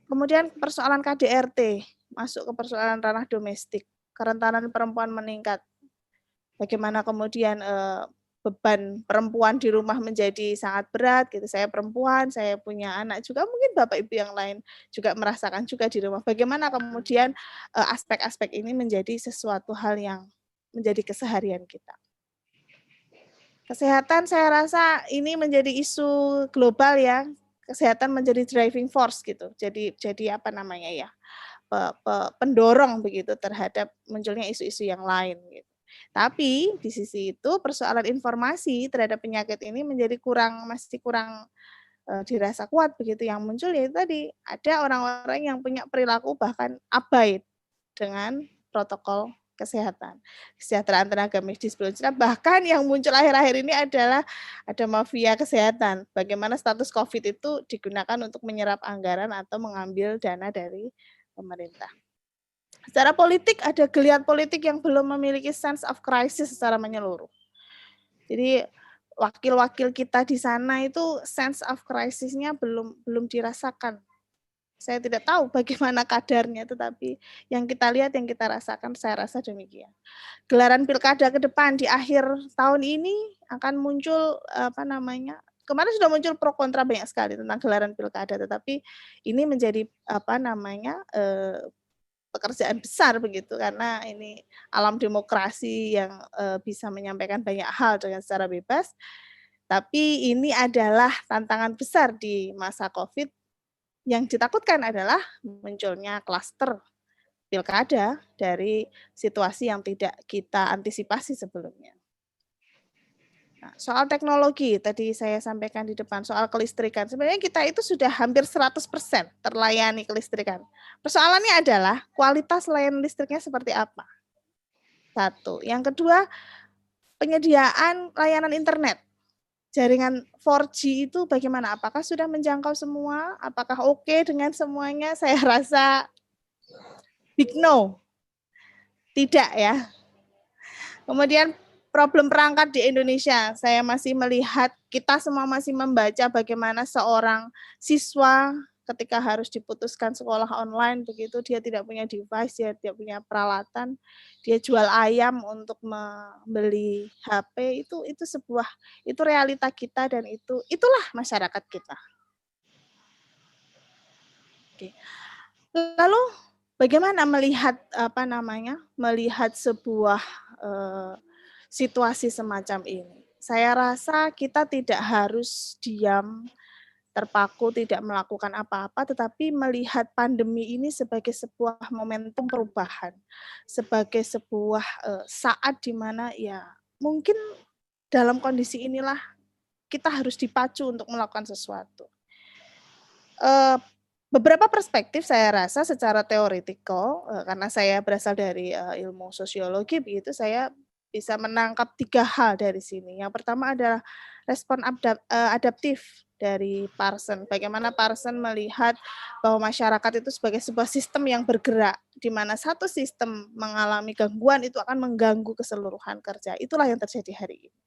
Kemudian persoalan KDRT, masuk ke persoalan ranah domestik. Kerentanan perempuan meningkat. Bagaimana kemudian beban perempuan di rumah menjadi sangat berat gitu. Saya perempuan, saya punya anak juga, mungkin Bapak Ibu yang lain juga merasakan juga di rumah. Bagaimana kemudian aspek-aspek ini menjadi sesuatu hal yang menjadi keseharian kita. Kesehatan saya rasa ini menjadi isu global ya. Kesehatan menjadi driving force gitu. Jadi pendorong begitu terhadap munculnya isu-isu yang lain gitu. Tapi di sisi itu persoalan informasi terhadap penyakit ini masih kurang dirasa kuat begitu. Yang muncul yaitu tadi ada orang-orang yang punya perilaku bahkan abai dengan protokol kesejahteraan tenaga medis belum jelas. Bahkan yang muncul akhir-akhir ini adalah ada mafia kesehatan. Bagaimana status COVID itu digunakan untuk menyerap anggaran atau mengambil dana dari pemerintah. Secara politik ada geliat politik yang belum memiliki sense of crisis secara menyeluruh. Jadi wakil-wakil kita di sana itu sense of crisis-nya belum dirasakan. Saya tidak tahu bagaimana kadarnya, tetapi yang kita lihat, yang kita rasakan, saya rasa demikian. Gelaran pilkada ke depan di akhir tahun ini akan muncul kemarin sudah muncul pro kontra banyak sekali tentang gelaran pilkada, tetapi ini menjadi pekerjaan besar begitu, karena ini alam demokrasi yang bisa menyampaikan banyak hal dengan secara bebas. Tapi ini adalah tantangan besar di masa COVID. Yang ditakutkan adalah munculnya klaster pilkada dari situasi yang tidak kita antisipasi sebelumnya. Nah, soal teknologi, tadi saya sampaikan di depan, soal kelistrikan. Sebenarnya kita itu sudah hampir 100% terlayani kelistrikan. Persoalannya adalah kualitas layanan listriknya seperti apa. Satu. Yang kedua, penyediaan layanan internet. Jaringan 4G itu bagaimana? Apakah sudah menjangkau semua? Apakah oke dengan semuanya? Saya rasa big no. Tidak ya. Kemudian problem perangkat di Indonesia, saya masih melihat, kita semua masih membaca bagaimana seorang siswa ketika harus diputuskan sekolah online, begitu dia tidak punya device, dia tidak punya peralatan, dia jual ayam untuk membeli HP, itu realita kita dan itulah masyarakat kita. Oke. Lalu bagaimana melihat sebuah situasi semacam ini? Saya rasa kita tidak harus diam, terpaku, tidak melakukan apa-apa, tetapi melihat pandemi ini sebagai sebuah momentum perubahan, sebagai sebuah saat di mana ya mungkin dalam kondisi inilah kita harus dipacu untuk melakukan sesuatu. Beberapa perspektif saya rasa secara teoretikal, karena saya berasal dari ilmu sosiologi, begitu saya bisa menangkap 3 hal dari sini. Yang pertama adalah respon adaptif dari Parson. Bagaimana Parson melihat bahwa masyarakat itu sebagai sebuah sistem yang bergerak, di mana satu sistem mengalami gangguan itu akan mengganggu keseluruhan kerja. Itulah yang terjadi hari ini.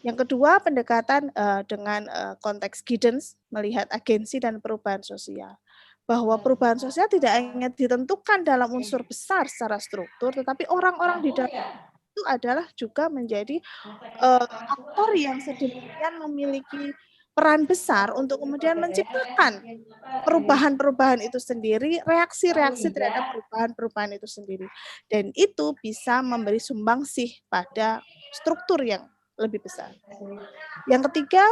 Yang kedua, pendekatan dengan konteks guidance, melihat agensi dan perubahan sosial. Bahwa perubahan sosial tidak hanya ditentukan dalam unsur besar secara struktur, tetapi orang-orang di dalam itu adalah juga menjadi aktor yang sedemikian memiliki peran besar untuk kemudian menciptakan perubahan-perubahan itu sendiri, reaksi-reaksi terhadap perubahan-perubahan itu sendiri. Dan itu bisa memberi sumbangsih pada struktur yang lebih besar. Yang ketiga,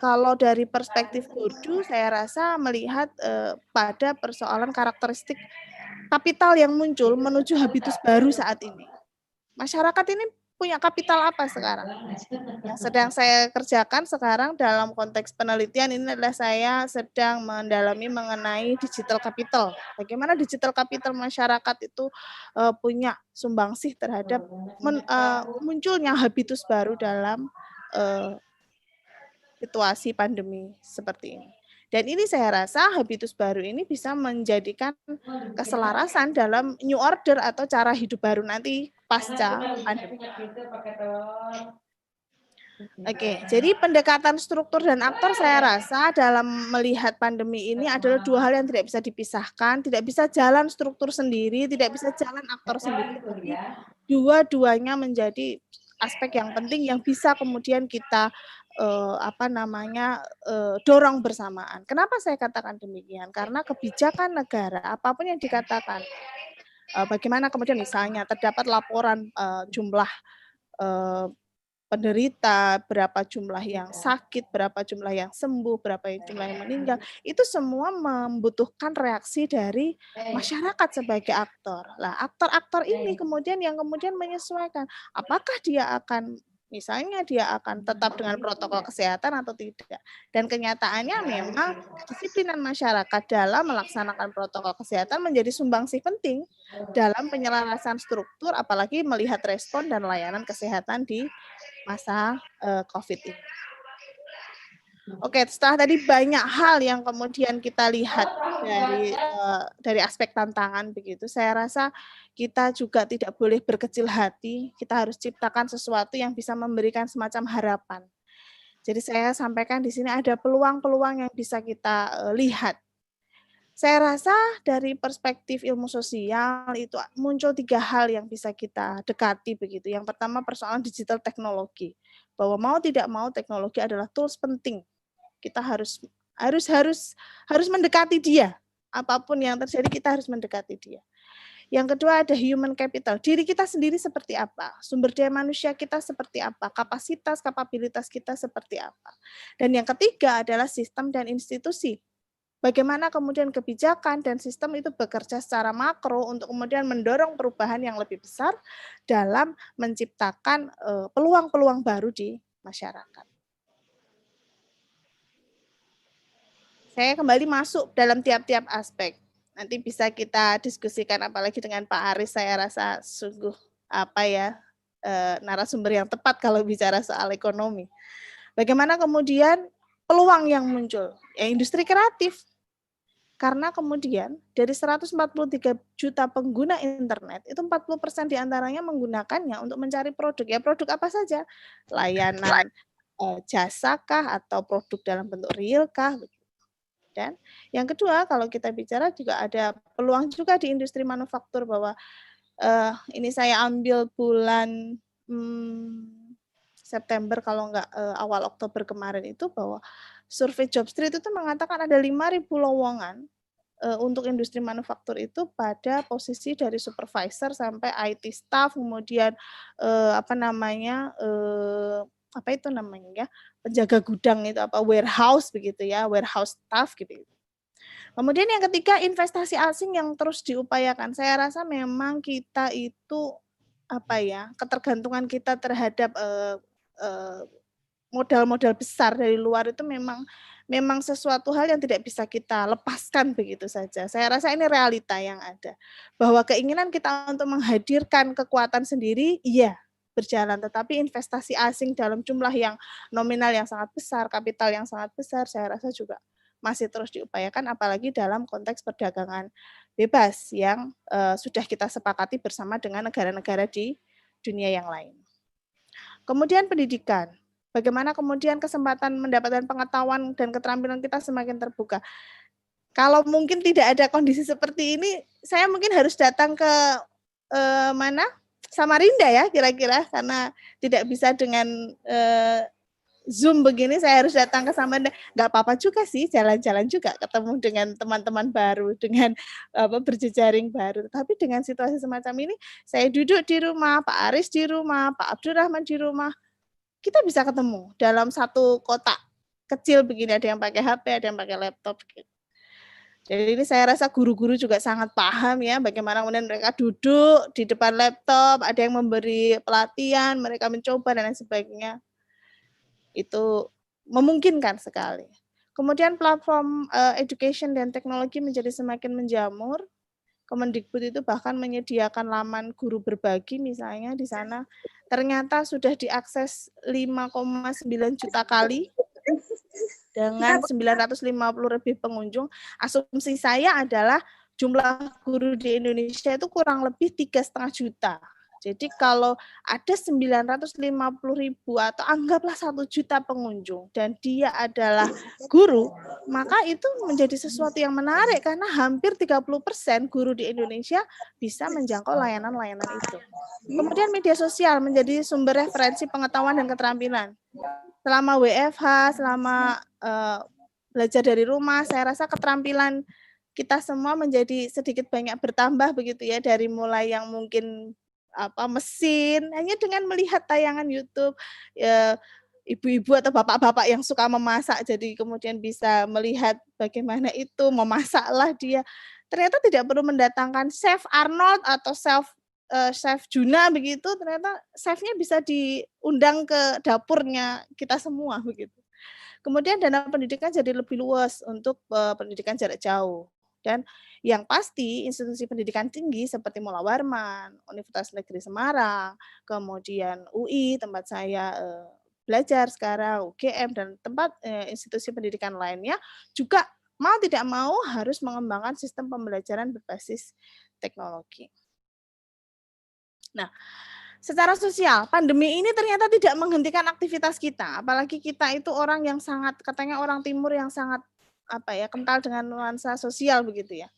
kalau dari perspektif Bourdieu, saya rasa melihat pada persoalan karakteristik kapital yang muncul menuju habitus baru saat ini. masyarakat ini punya kapital apa sekarang? Yang sedang saya kerjakan sekarang dalam konteks penelitian ini adalah saya sedang mendalami mengenai digital capital. Bagaimana digital capital masyarakat itu punya sumbangsih terhadap munculnya habitus baru dalam situasi pandemi seperti ini. Dan ini saya rasa habitus baru ini bisa menjadikan keselarasan dalam new order atau cara hidup baru nanti pasca pandemi. Oke, jadi pendekatan struktur dan aktor saya rasa dalam melihat pandemi ini adalah dua hal yang tidak bisa dipisahkan, tidak bisa jalan struktur sendiri, tidak bisa jalan aktor sendiri. Tapi dua-duanya menjadi aspek yang penting yang bisa kemudian kita dorong bersamaan. Kenapa saya katakan demikian? Karena kebijakan negara apapun yang dikatakan, bagaimana kemudian misalnya terdapat laporan jumlah penderita, berapa jumlah yang sakit, berapa jumlah yang sembuh, berapa jumlah yang meninggal, itu semua membutuhkan reaksi dari masyarakat sebagai aktor. Lah, aktor-aktor ini kemudian yang kemudian menyesuaikan apakah dia akan misalnya dia akan tetap dengan protokol kesehatan atau tidak. Dan kenyataannya memang kedisiplinan masyarakat dalam melaksanakan protokol kesehatan menjadi sumbangsih penting dalam penyelarasan struktur, apalagi melihat respon dan layanan kesehatan di masa COVID ini. Oke, setelah tadi banyak hal yang kemudian kita lihat dari aspek tantangan begitu, saya rasa kita juga tidak boleh berkecil hati, kita harus ciptakan sesuatu yang bisa memberikan semacam harapan. Jadi saya sampaikan di sini ada peluang-peluang yang bisa kita lihat. Saya rasa dari perspektif ilmu sosial itu muncul 3 hal yang bisa kita dekati begitu. Yang pertama persoalan digital teknologi. Bahwa mau tidak mau teknologi adalah tools penting. Kita harus mendekati dia. Apapun yang terjadi kita harus mendekati dia. Yang kedua ada human capital. Diri kita sendiri seperti apa? Sumber daya manusia kita seperti apa? Kapasitas, kapabilitas kita seperti apa? Dan yang ketiga adalah sistem dan institusi. Bagaimana kemudian kebijakan dan sistem itu bekerja secara makro untuk kemudian mendorong perubahan yang lebih besar dalam menciptakan peluang-peluang baru di masyarakat. Saya kembali masuk dalam tiap-tiap aspek. Nanti bisa kita diskusikan apalagi dengan Pak Aris, saya rasa sungguh narasumber yang tepat kalau bicara soal ekonomi. Bagaimana kemudian peluang yang muncul? Ya, industri kreatif. Karena kemudian dari 143 juta pengguna internet, itu 40% diantaranya menggunakannya untuk mencari produk. Ya produk apa saja? Layanan, jasakah, atau produk dalam bentuk real kah? Dan yang kedua, kalau kita bicara juga ada peluang juga di industri manufaktur bahwa ini saya ambil bulan September kalau enggak awal Oktober kemarin itu bahwa survei Jobstreet itu mengatakan ada 5.000 lowongan untuk industri manufaktur itu pada posisi dari supervisor sampai IT staff, kemudian penjaga gudang itu warehouse begitu ya, warehouse staff gitu. Kemudian yang ketiga investasi asing yang terus diupayakan. Saya rasa memang kita itu ketergantungan kita terhadap modal-modal besar dari luar itu memang sesuatu hal yang tidak bisa kita lepaskan begitu saja. Saya rasa ini realita yang ada. Bahwa keinginan kita untuk menghadirkan kekuatan sendiri, iya berjalan, tetapi investasi asing dalam jumlah yang nominal yang sangat besar, kapital yang sangat besar, saya rasa juga masih terus diupayakan, apalagi dalam konteks perdagangan bebas yang sudah kita sepakati bersama dengan negara-negara di dunia yang lain. Kemudian pendidikan. Bagaimana kemudian kesempatan mendapatkan pengetahuan dan keterampilan kita semakin terbuka. Kalau mungkin tidak ada kondisi seperti ini, saya mungkin harus datang ke Samarinda ya kira-kira, karena tidak bisa dengan Zoom begini, saya harus datang ke Samarinda. Nggak apa-apa juga sih, jalan-jalan juga, ketemu dengan teman-teman baru, dengan berjejaring baru. Tapi dengan situasi semacam ini, saya duduk di rumah, Pak Aris di rumah, Pak Abdurrahman di rumah, kita bisa ketemu dalam satu kotak kecil begini, ada yang pakai HP, ada yang pakai laptop. Gitu. Jadi ini saya rasa guru-guru juga sangat paham ya bagaimana kemudian mereka duduk di depan laptop, ada yang memberi pelatihan, mereka mencoba dan lain sebagainya. Itu memungkinkan sekali. Kemudian platform education dan teknologi menjadi semakin menjamur. Kemendikbud itu bahkan menyediakan laman guru berbagi misalnya di sana ternyata sudah diakses 5,9 juta kali dengan 950 lebih pengunjung. Asumsi saya adalah jumlah guru di Indonesia itu kurang lebih 3,5 juta. Jadi kalau ada 950.000 atau anggaplah 1 juta pengunjung dan dia adalah guru, maka itu menjadi sesuatu yang menarik karena hampir 30% guru di Indonesia bisa menjangkau layanan-layanan itu. Kemudian media sosial menjadi sumber referensi pengetahuan dan keterampilan. Selama WFH, selama belajar dari rumah, saya rasa keterampilan kita semua menjadi sedikit banyak bertambah begitu ya, dari mulai yang mungkin mesin hanya dengan melihat tayangan YouTube ibu-ibu atau bapak-bapak yang suka memasak jadi kemudian bisa melihat bagaimana itu memasaklah dia. Ternyata tidak perlu mendatangkan chef Arnold atau chef Juna begitu, ternyata chefnya bisa diundang ke dapurnya kita semua begitu. Kemudian dana pendidikan jadi lebih luas untuk pendidikan jarak jauh. Dan yang pasti institusi pendidikan tinggi seperti Mula Warman, Universitas Negeri Semarang, kemudian UI tempat saya belajar sekarang, UGM dan tempat institusi pendidikan lainnya juga mau tidak mau harus mengembangkan sistem pembelajaran berbasis teknologi. Nah, secara sosial, pandemi ini ternyata tidak menghentikan aktivitas kita, apalagi kita itu orang yang sangat, katanya orang timur yang sangat kental dengan nuansa sosial begitu ya.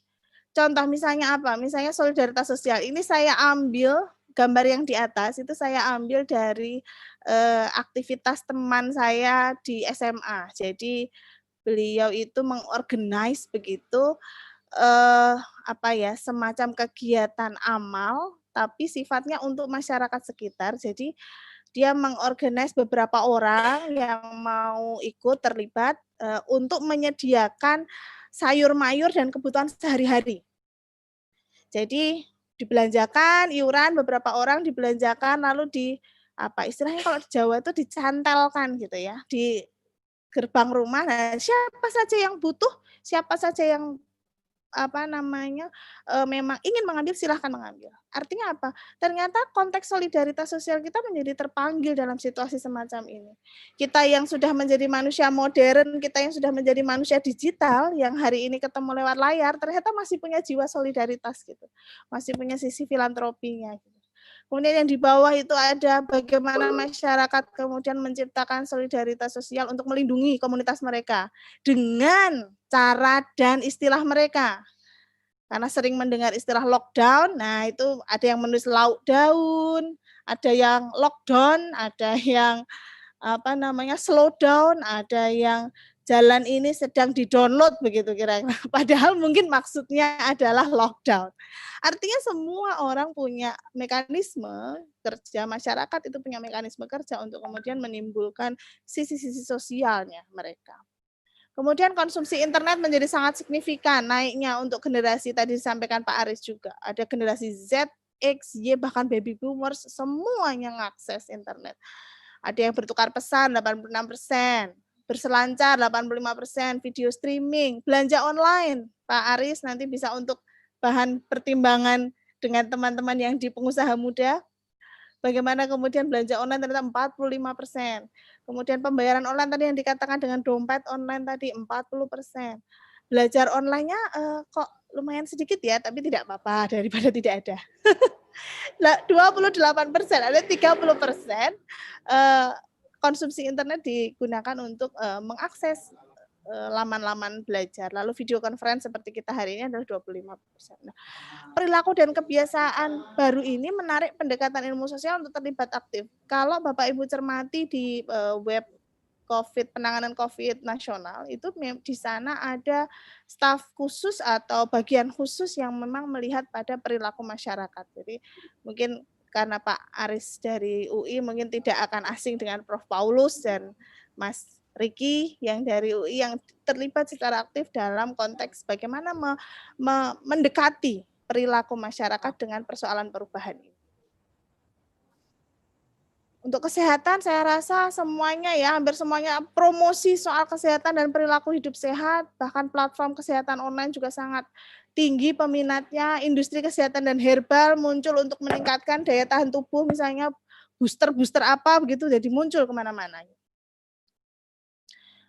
Contoh misalnya apa? Misalnya solidaritas sosial. Ini saya ambil gambar yang di atas itu saya ambil dari aktivitas teman saya di SMA. Jadi beliau itu mengorganize begitu semacam kegiatan amal tapi sifatnya untuk masyarakat sekitar. Jadi dia mengorganize beberapa orang yang mau ikut terlibat untuk menyediakan sayur mayur dan kebutuhan sehari-hari. Jadi dibelanjakan iuran beberapa orang dibelanjakan lalu istilahnya kalau di Jawa itu dicantelkan gitu ya di gerbang rumah. Nah, siapa saja yang butuh, siapa saja yang memang ingin mengambil silahkan mengambil. Artinya apa? Ternyata konteks solidaritas sosial kita menjadi terpanggil dalam situasi semacam ini. Kita yang sudah menjadi manusia modern, kita yang sudah menjadi manusia digital, yang hari ini ketemu lewat layar, ternyata masih punya jiwa solidaritas gitu. Masih punya sisi filantropinya gitu. Kemudian yang di bawah itu ada bagaimana masyarakat kemudian menciptakan solidaritas sosial untuk melindungi komunitas mereka dengan cara dan istilah mereka. Karena sering mendengar istilah lockdown, nah itu ada yang menulis lockdown, ada yang lockdown, ada yang slow down, ada yang jalan ini sedang di-download begitu kira-kira. Padahal mungkin maksudnya adalah lockdown. Artinya semua orang punya mekanisme kerja, masyarakat itu punya mekanisme kerja untuk kemudian menimbulkan sisi-sisi sosialnya mereka. Kemudian konsumsi internet menjadi sangat signifikan naiknya untuk generasi tadi disampaikan Pak Aris juga. Ada generasi Z, X, Y, bahkan baby boomers semuanya mengakses internet. Ada yang bertukar pesan 86%, berselancar 85%, video streaming, belanja online. Pak Aris nanti bisa untuk bahan pertimbangan dengan teman-teman yang di pengusaha muda. Bagaimana kemudian belanja online ternyata 45%. Kemudian pembayaran online tadi yang dikatakan dengan dompet online tadi 40%. Belajar online-nya kok lumayan sedikit ya, tapi tidak apa-apa daripada tidak ada. 28%, ada 30% konsumsi internet digunakan untuk mengakses laman-laman belajar. Lalu video conference seperti kita hari ini adalah 25%. Nah, perilaku dan kebiasaan baru ini menarik pendekatan ilmu sosial untuk terlibat aktif. Kalau Bapak Ibu cermati di web penanganan COVID nasional, itu di sana ada staf khusus atau bagian khusus yang memang melihat pada perilaku masyarakat. Jadi mungkin karena Pak Aris dari UI mungkin tidak akan asing dengan Prof. Paulus dan Mas Ricky yang dari UI yang terlibat secara aktif dalam konteks bagaimana mendekati perilaku masyarakat dengan persoalan perubahan ini. Untuk kesehatan saya rasa semuanya ya, hampir semuanya promosi soal kesehatan dan perilaku hidup sehat, bahkan platform kesehatan online juga sangat tinggi peminatnya. Industri kesehatan dan herbal muncul untuk meningkatkan daya tahan tubuh, misalnya booster apa begitu, jadi muncul kemana-mana.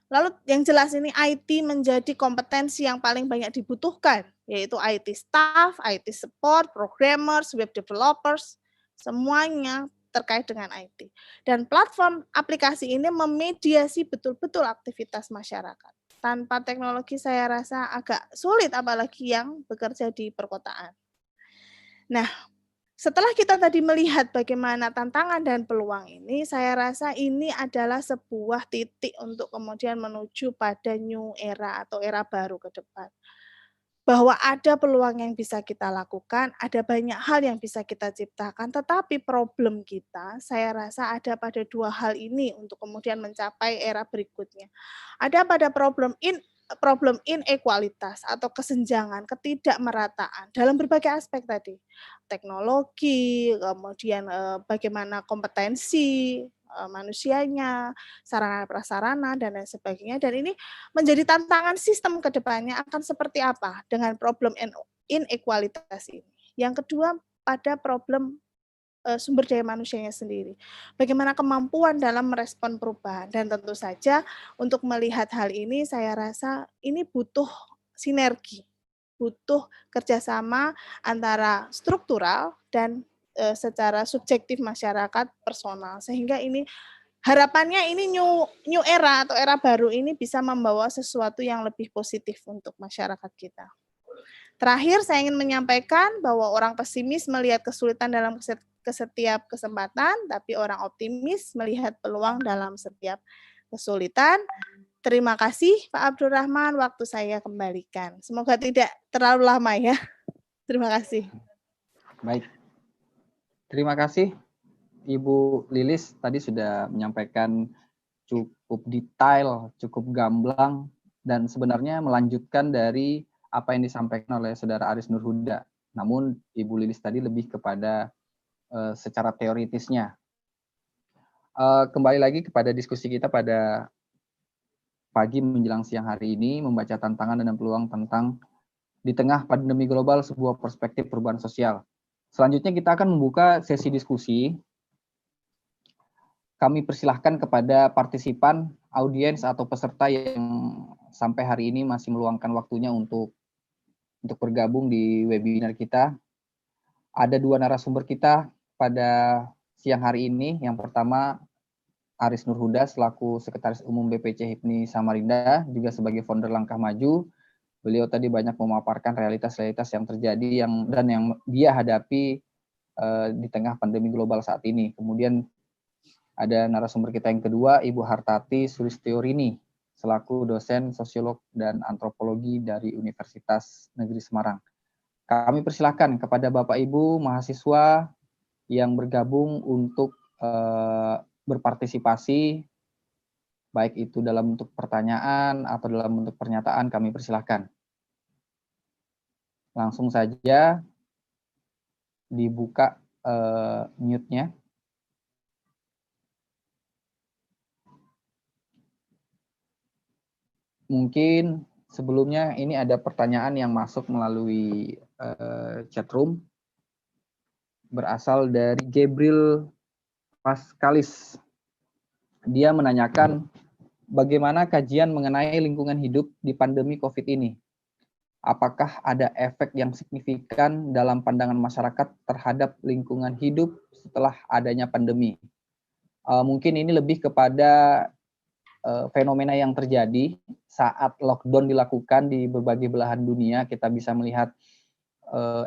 Lalu yang jelas ini IT menjadi kompetensi yang paling banyak dibutuhkan, yaitu IT staff, IT support, programmers, web developers, semuanya terkait dengan IT. Dan platform aplikasi ini memediasi betul-betul aktivitas masyarakat. Tanpa teknologi saya rasa agak sulit, apalagi yang bekerja di perkotaan. Nah, setelah kita tadi melihat bagaimana tantangan dan peluang ini, saya rasa ini adalah sebuah titik untuk kemudian menuju pada new era atau era baru ke depan. Bahwa ada peluang yang bisa kita lakukan, ada banyak hal yang bisa kita ciptakan, tetapi problem kita, saya rasa ada pada dua hal ini untuk kemudian mencapai era berikutnya. Ada pada problem inequalitas atau kesenjangan, ketidakmerataan dalam berbagai aspek tadi. Teknologi, kemudian bagaimana kompetensi manusianya, sarana prasarana dan lain sebagainya, dan ini menjadi tantangan sistem ke depannya akan seperti apa dengan problem inequalitas ini. Yang kedua pada problem sumber daya manusianya sendiri. Bagaimana kemampuan dalam merespon perubahan, dan tentu saja untuk melihat hal ini saya rasa ini butuh sinergi, butuh kerjasama antara struktural dan secara subjektif masyarakat personal, sehingga ini harapannya ini new era atau era baru ini bisa membawa sesuatu yang lebih positif untuk masyarakat kita. Terakhir saya ingin menyampaikan bahwa orang pesimis melihat kesulitan dalam setiap kesempatan, tapi orang optimis melihat peluang dalam setiap kesulitan. Terima kasih Pak Abdurrahman, waktu saya kembalikan. Semoga tidak terlalu lama ya. Terima kasih. Baik. Terima kasih Ibu Lilis, tadi sudah menyampaikan cukup detail, cukup gamblang, dan sebenarnya melanjutkan dari apa yang disampaikan oleh Saudara Aris Nurhuda. Namun Ibu Lilis tadi lebih kepada secara teoritisnya. Kembali lagi kepada diskusi kita pada pagi menjelang siang hari ini, membaca tantangan dan peluang tentang di tengah pandemi global sebuah perspektif perubahan sosial. Selanjutnya kita akan membuka sesi diskusi. Kami persilahkan kepada partisipan, audiens atau peserta yang sampai hari ini masih meluangkan waktunya untuk bergabung di webinar kita. Ada dua narasumber kita pada siang hari ini. Yang pertama Aris Nurhuda selaku Sekretaris Umum BPC HIPMI Samarinda, juga sebagai founder Langkah Maju. Beliau tadi banyak memaparkan realitas-realitas yang terjadi dan yang dia hadapi di tengah pandemi global saat ini. Kemudian ada narasumber kita yang kedua, Ibu Hartati Sulistyorini, selaku dosen sosiolog dan antropologi dari Universitas Negeri Semarang. Kami persilahkan kepada Bapak Ibu mahasiswa yang bergabung untuk berpartisipasi, baik itu dalam bentuk pertanyaan atau dalam bentuk pernyataan, kami persilahkan. Langsung saja dibuka mute-nya. Mungkin sebelumnya ini ada pertanyaan yang masuk melalui chat room, berasal dari Gabriel Pascalis. Dia menanyakan bagaimana kajian mengenai lingkungan hidup di pandemi COVID ini. Apakah ada efek yang signifikan dalam pandangan masyarakat terhadap lingkungan hidup setelah adanya pandemi? Mungkin ini lebih kepada fenomena yang terjadi saat lockdown dilakukan di berbagai belahan dunia. Kita bisa melihat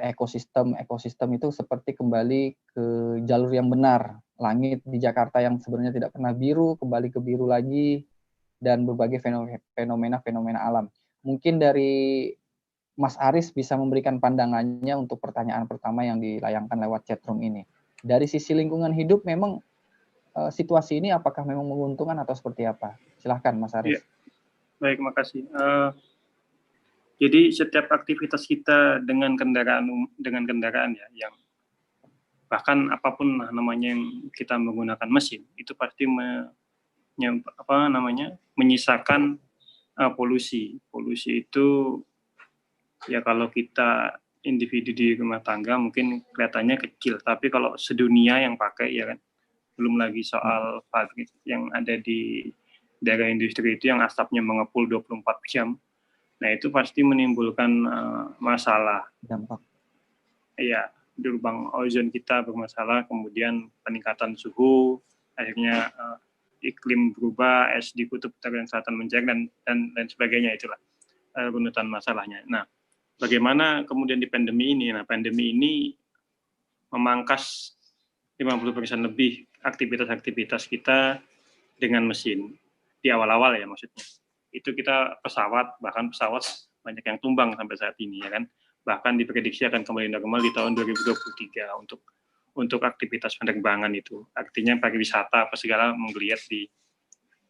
ekosistem itu seperti kembali ke jalur yang benar. Langit di Jakarta yang sebenarnya tidak pernah biru, kembali ke biru lagi, dan berbagai fenomena alam. Mungkin dari Mas Aris bisa memberikan pandangannya untuk pertanyaan pertama yang dilayangkan lewat chatroom ini. Dari sisi lingkungan hidup memang situasi ini apakah memang menguntungkan atau seperti apa? Silahkan Mas Aris. Ya, baik, makasih. Jadi setiap aktivitas kita dengan kendaraan ya, yang bahkan apapun namanya yang kita menggunakan mesin, itu pasti menyisakan polusi. Polusi itu ya kalau kita individu di rumah tangga mungkin kelihatannya kecil, tapi kalau sedunia yang pakai ya kan, belum lagi soal pabrik yang ada di daerah industri itu yang asapnya mengepul 24 jam. Nah, itu pasti menimbulkan masalah. Dampak. Iya, lubang ozon kita bermasalah, kemudian peningkatan suhu, akhirnya iklim berubah, es di kutub utara dan selatan mencair, dan sebagainya, itulah runutan masalahnya. Nah, bagaimana kemudian di pandemi ini? Nah, pandemi ini memangkas 50% lebih aktivitas-aktivitas kita dengan mesin. Di awal-awal ya maksudnya. Itu kita pesawat, bahkan pesawat banyak yang tumbang sampai saat ini ya kan. Bahkan diprediksi akan kembali normal di tahun 2023 untuk aktivitas penerbangan itu. Artinya pariwisata apa segala menggeliat di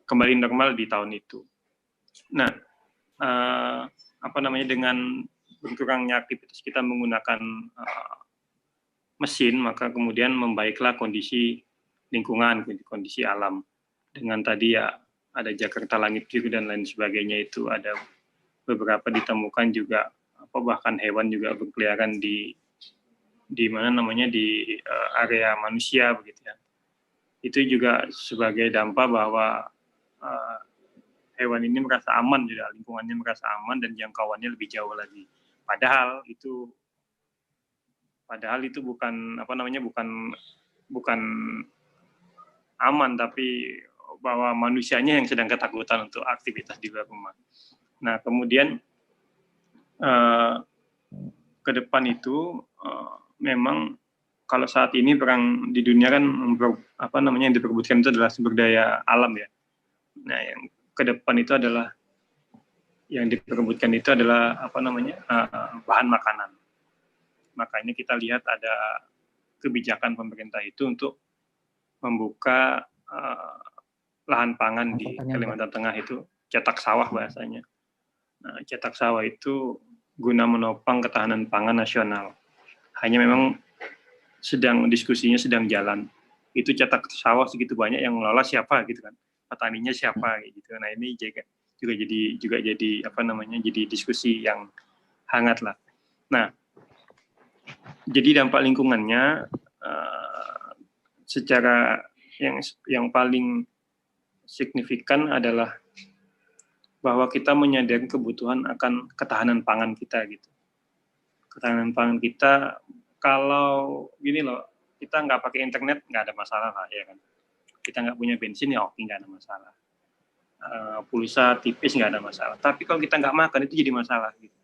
kembali normal di tahun itu. Nah, dengan berkurangnya aktivitas kita menggunakan mesin, maka kemudian membaiklah kondisi lingkungan, kondisi alam. Dengan tadi ya ada Jakarta Langit Biru dan lain sebagainya, itu ada beberapa ditemukan juga bahkan hewan juga berkeliaran di area manusia begitu ya. Itu juga sebagai dampak bahwa hewan ini merasa aman juga, lingkungannya merasa aman dan jangkauannya lebih jauh lagi. Padahal itu bukan bukan aman, tapi bahwa manusianya yang sedang ketakutan untuk aktivitas di luar rumah. Nah, kemudian ke depan itu memang kalau saat ini perang di dunia kan yang diperebutkan itu adalah sumber daya alam ya. Nah, yang ke depan itu adalah yang diperebutkan itu adalah bahan makanan. Makanya kita lihat ada kebijakan pemerintah itu untuk membuka lahan pangan di Kalimantan Tengah, itu cetak sawah bahasanya. Nah, cetak sawah itu guna menopang ketahanan pangan nasional. Hanya memang diskusinya sedang jalan. Itu cetak sawah segitu banyak yang mengelola siapa gitu kan? Petaninya siapa gitu. Nah, ini juga jadi jadi diskusi yang hangat lah. Nah, jadi dampak lingkungannya secara yang paling signifikan adalah bahwa kita menyadari kebutuhan akan ketahanan pangan kita gitu. Ketahanan pangan kita, kalau gini loh, kita nggak pakai internet nggak ada masalah lah ya kan. Kita nggak punya bensin ya oke, nggak ada masalah. Pulsa tipis nggak ada masalah. Tapi kalau kita nggak makan itu jadi masalah gitu.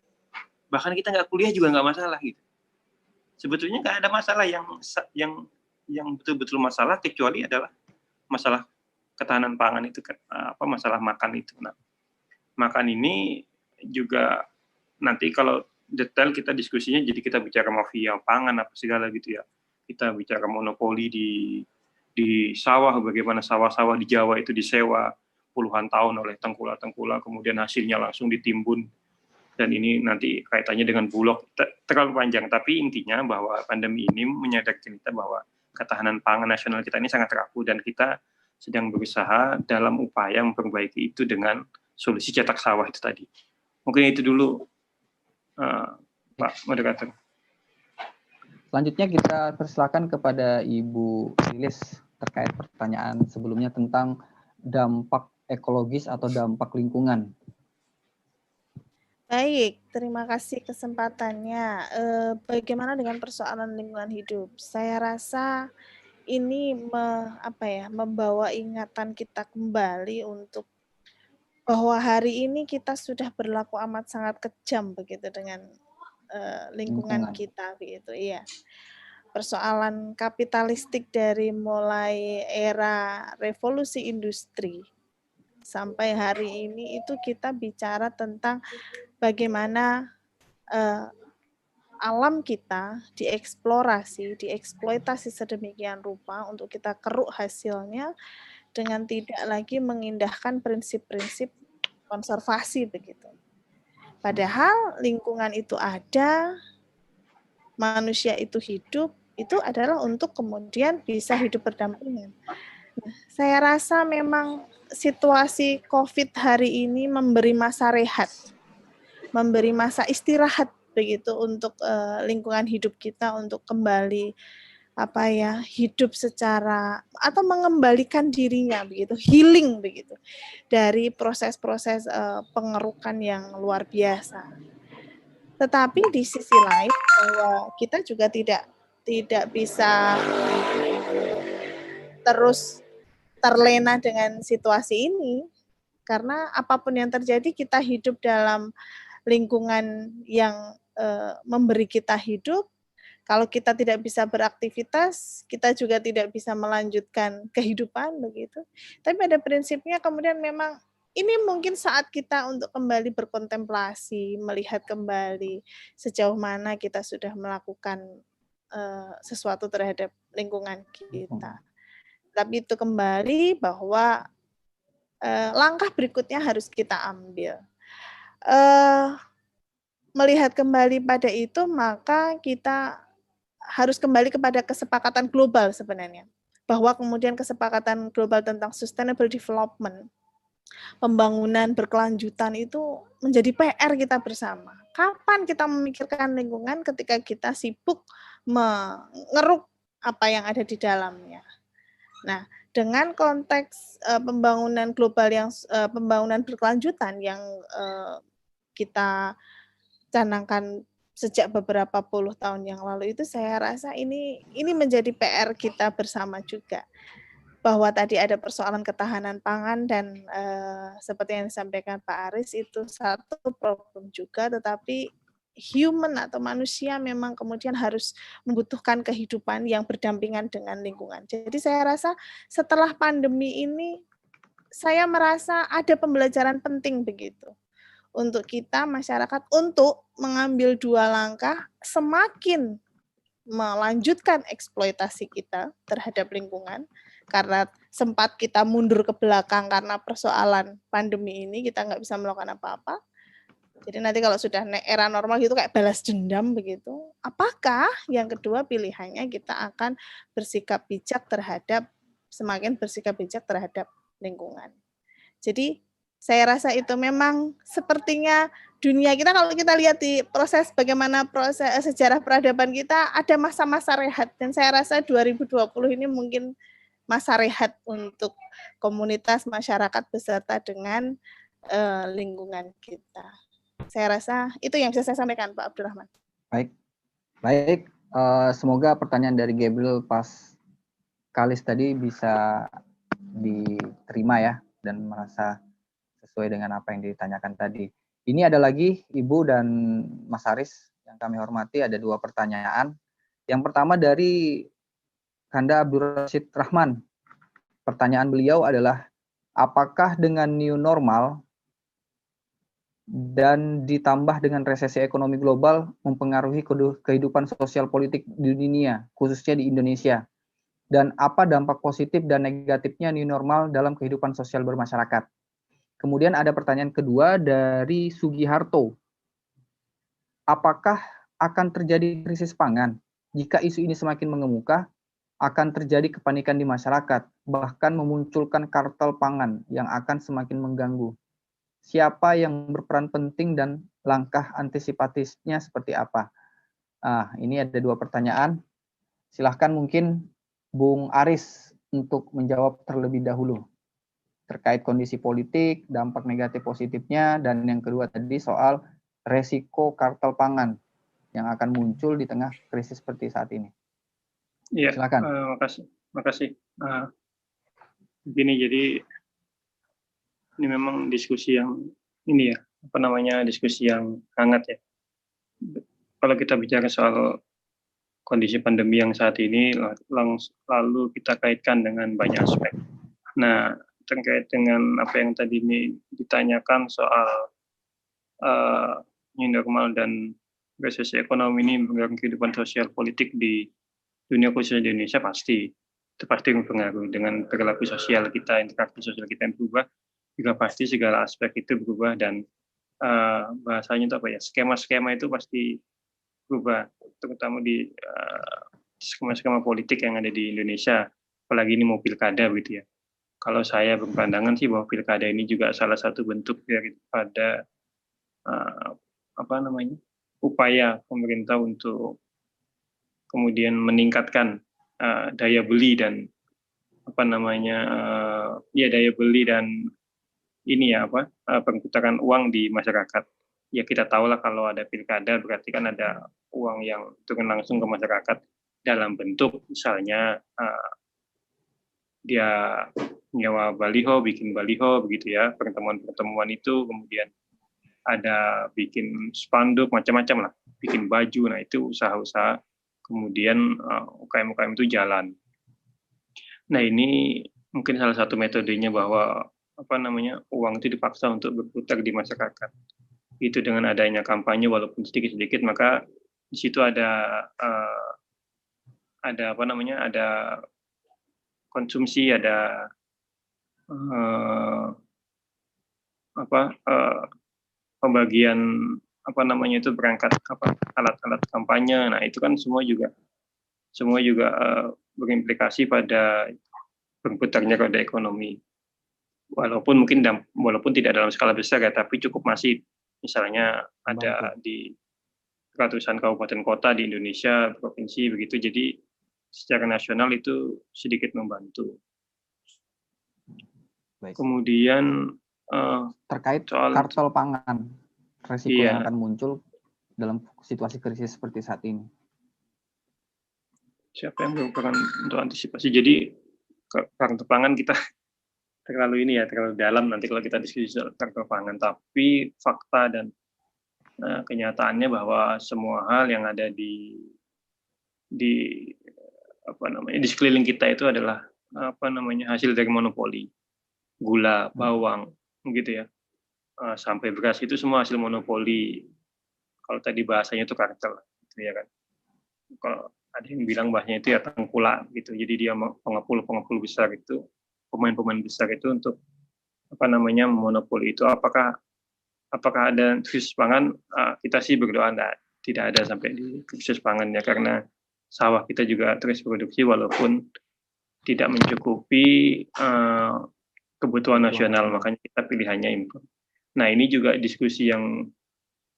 Bahkan kita nggak kuliah juga nggak masalah gitu. Sebetulnya nggak ada masalah yang betul-betul masalah, kecuali adalah masalah ketahanan pangan itu, masalah makan itu. Nah, makan ini juga nanti kalau detail kita diskusinya, jadi kita bicara mafia pangan apa segala gitu ya. Kita bicara monopoli di sawah, bagaimana sawah-sawah di Jawa itu disewa puluhan tahun oleh tengkulak-tengkulak, kemudian hasilnya langsung ditimbun. Dan ini nanti kaitannya dengan Bulog, terlalu panjang. Tapi intinya bahwa pandemi ini menyadarkan kita bahwa ketahanan pangan nasional kita ini sangat rapuh, dan kita sedang berusaha dalam upaya memperbaiki itu dengan solusi cetak sawah itu tadi. Mungkin itu dulu, Pak Moderator. Selanjutnya kita persilakan kepada Ibu Lilis terkait pertanyaan sebelumnya tentang dampak ekologis atau dampak lingkungan. Baik, terima kasih kesempatannya. Bagaimana dengan persoalan lingkungan hidup? Saya rasa ini membawa ingatan kita kembali untuk bahwa hari ini kita sudah berlaku amat sangat kejam begitu dengan lingkungan kita begitu, iya. Persoalan kapitalistik dari mulai era revolusi industri sampai hari ini itu kita bicara tentang bagaimana alam kita dieksplorasi, dieksploitasi sedemikian rupa untuk kita keruk hasilnya dengan tidak lagi mengindahkan prinsip-prinsip konservasi begitu. Padahal lingkungan itu ada, manusia itu hidup, itu adalah untuk kemudian bisa hidup berdampingan. Nah, saya rasa memang situasi COVID hari ini memberi masa rehat, memberi masa istirahat begitu untuk lingkungan hidup kita untuk kembali hidup secara atau mengembalikan dirinya begitu, healing begitu dari proses-proses pengerukan yang luar biasa. Tetapi di sisi lain bahwa kita juga tidak bisa terus terlena dengan situasi ini, karena apapun yang terjadi kita hidup dalam lingkungan yang memberi kita hidup. Kalau kita tidak bisa beraktivitas, kita juga tidak bisa melanjutkan kehidupan begitu. Tapi pada prinsipnya kemudian memang ini mungkin saat kita untuk kembali berkontemplasi, melihat kembali sejauh mana kita sudah melakukan sesuatu terhadap lingkungan kita. Tapi itu kembali bahwa langkah berikutnya harus kita ambil. Melihat kembali pada itu, maka kita harus kembali kepada kesepakatan global sebenarnya. Bahwa kemudian kesepakatan global tentang sustainable development, pembangunan berkelanjutan itu menjadi PR kita bersama. Kapan kita memikirkan lingkungan ketika kita sibuk mengeruk apa yang ada di dalamnya. Nah, dengan konteks pembangunan global yang pembangunan berkelanjutan yang kita canangkan sejak beberapa puluh tahun yang lalu itu, saya rasa ini menjadi PR kita bersama juga, bahwa tadi ada persoalan ketahanan pangan dan seperti yang disampaikan Pak Aris itu satu problem juga, tetapi human atau manusia memang kemudian harus membutuhkan kehidupan yang berdampingan dengan lingkungan. Jadi saya rasa setelah pandemi ini saya merasa ada pembelajaran penting begitu untuk kita masyarakat untuk mengambil dua langkah, semakin melanjutkan eksploitasi kita terhadap lingkungan, karena sempat kita mundur ke belakang karena persoalan pandemi ini, kita nggak bisa melakukan apa-apa. Jadi nanti kalau sudah era normal gitu kayak balas dendam begitu. Apakah yang kedua pilihannya kita akan bersikap bijak terhadap, semakin bersikap bijak terhadap lingkungan. Jadi saya rasa itu memang sepertinya dunia kita, kalau kita lihat di proses bagaimana proses sejarah peradaban kita, ada masa-masa rehat. Dan saya rasa 2020 ini mungkin masa rehat untuk komunitas masyarakat beserta dengan lingkungan kita. Saya rasa itu yang bisa saya sampaikan, Pak Abdurrahman. Baik. Semoga pertanyaan dari Gabriel pas Kalis tadi bisa diterima ya, dan merasa sesuai dengan apa yang ditanyakan tadi. Ini ada lagi Ibu dan Mas Haris yang kami hormati, ada dua pertanyaan. Yang pertama dari Kanda Abdul Rashid Rahman. Pertanyaan beliau adalah, apakah dengan new normal dan ditambah dengan resesi ekonomi global mempengaruhi kehidupan sosial politik di dunia, khususnya di Indonesia? Dan apa dampak positif dan negatifnya new normal dalam kehidupan sosial bermasyarakat? Kemudian ada pertanyaan kedua dari Sugiharto. Apakah akan terjadi krisis pangan? Jika isu ini semakin mengemuka, akan terjadi kepanikan di masyarakat, bahkan memunculkan kartel pangan yang akan semakin mengganggu. Siapa yang berperan penting dan langkah antisipatifnya seperti apa? Ini ada dua pertanyaan. Silahkan mungkin Bung Aris untuk menjawab terlebih dahulu terkait kondisi politik, dampak negatif positifnya, dan yang kedua tadi soal resiko kartel pangan yang akan muncul di tengah krisis seperti saat ini. Iya, silakan. Makasih. Begini, jadi ini memang diskusi yang diskusi yang hangat ya. Kalau kita bicara soal kondisi pandemi yang saat ini, lalu kita kaitkan dengan banyak aspek. Nah, terkait dengan apa yang tadi ini ditanyakan soal new normal dan bergerak sosioekonomi ini, bergerak kehidupan sosial politik di dunia khususnya di Indonesia pasti. Itu pasti berpengaruh dengan perilaku sosial kita, interaksi sosial kita yang berubah, juga pasti segala aspek itu berubah dan bahasanya itu apa ya, skema-skema itu pasti berubah, terutama di skema-skema politik yang ada di Indonesia, apalagi ini mau pilkada gitu ya. Kalau saya berpandangan sih bahwa pilkada ini juga salah satu bentuk daripada upaya pemerintah untuk kemudian meningkatkan daya beli dan daya beli dan ini ya perputaran uang di masyarakat. Ya kita tahulah kalau ada pilkada berarti kan ada uang yang turun langsung ke masyarakat dalam bentuk misalnya dia nyewa baliho, bikin baliho begitu ya, pertemuan-pertemuan itu, kemudian ada bikin spanduk macam-macam lah, bikin baju, nah itu usaha-usaha, kemudian UKM-UKM itu jalan. Nah ini mungkin salah satu metodenya bahwa uang itu dipaksa untuk berputar di masyarakat. Itu dengan adanya kampanye walaupun sedikit-sedikit, maka di situ ada konsumsi, ada pembagian itu berangkat alat-alat kampanye. Nah itu kan semua juga berimplikasi pada berputarnya roda ekonomi. Walaupun tidak dalam skala besar ya, tapi cukup masif. Misalnya ada di ratusan kabupaten kota di Indonesia, provinsi begitu, jadi secara nasional itu sedikit membantu. Baik. Kemudian terkait soal kartel pangan, resiko iya, yang akan muncul dalam situasi krisis seperti saat ini. Siapa yang berperan untuk antisipasi? Jadi kartel pangan kita terlalu dalam nanti kalau kita diskusi soal kartel pangan. Tapi fakta dan kenyataannya bahwa semua hal yang ada di sekeliling kita itu adalah hasil dari monopoli. Gula, bawang, gitu ya. Sampai beras itu semua hasil monopoli. Kalau tadi bahasanya itu kartel, gitu ya kan. Kalau ada yang bilang bahasanya itu ya tengkulak gitu. Jadi dia pengepul besar itu, pemain-pemain besar itu untuk monopoli itu. Apakah ada krisis pangan? Kita sih berdoa tidak ada sampai di krisis pangan ya, karena sawah kita juga terus produksi walaupun tidak mencukupi kebutuhan nasional, makanya kita pilihannya impor. Nah ini juga diskusi yang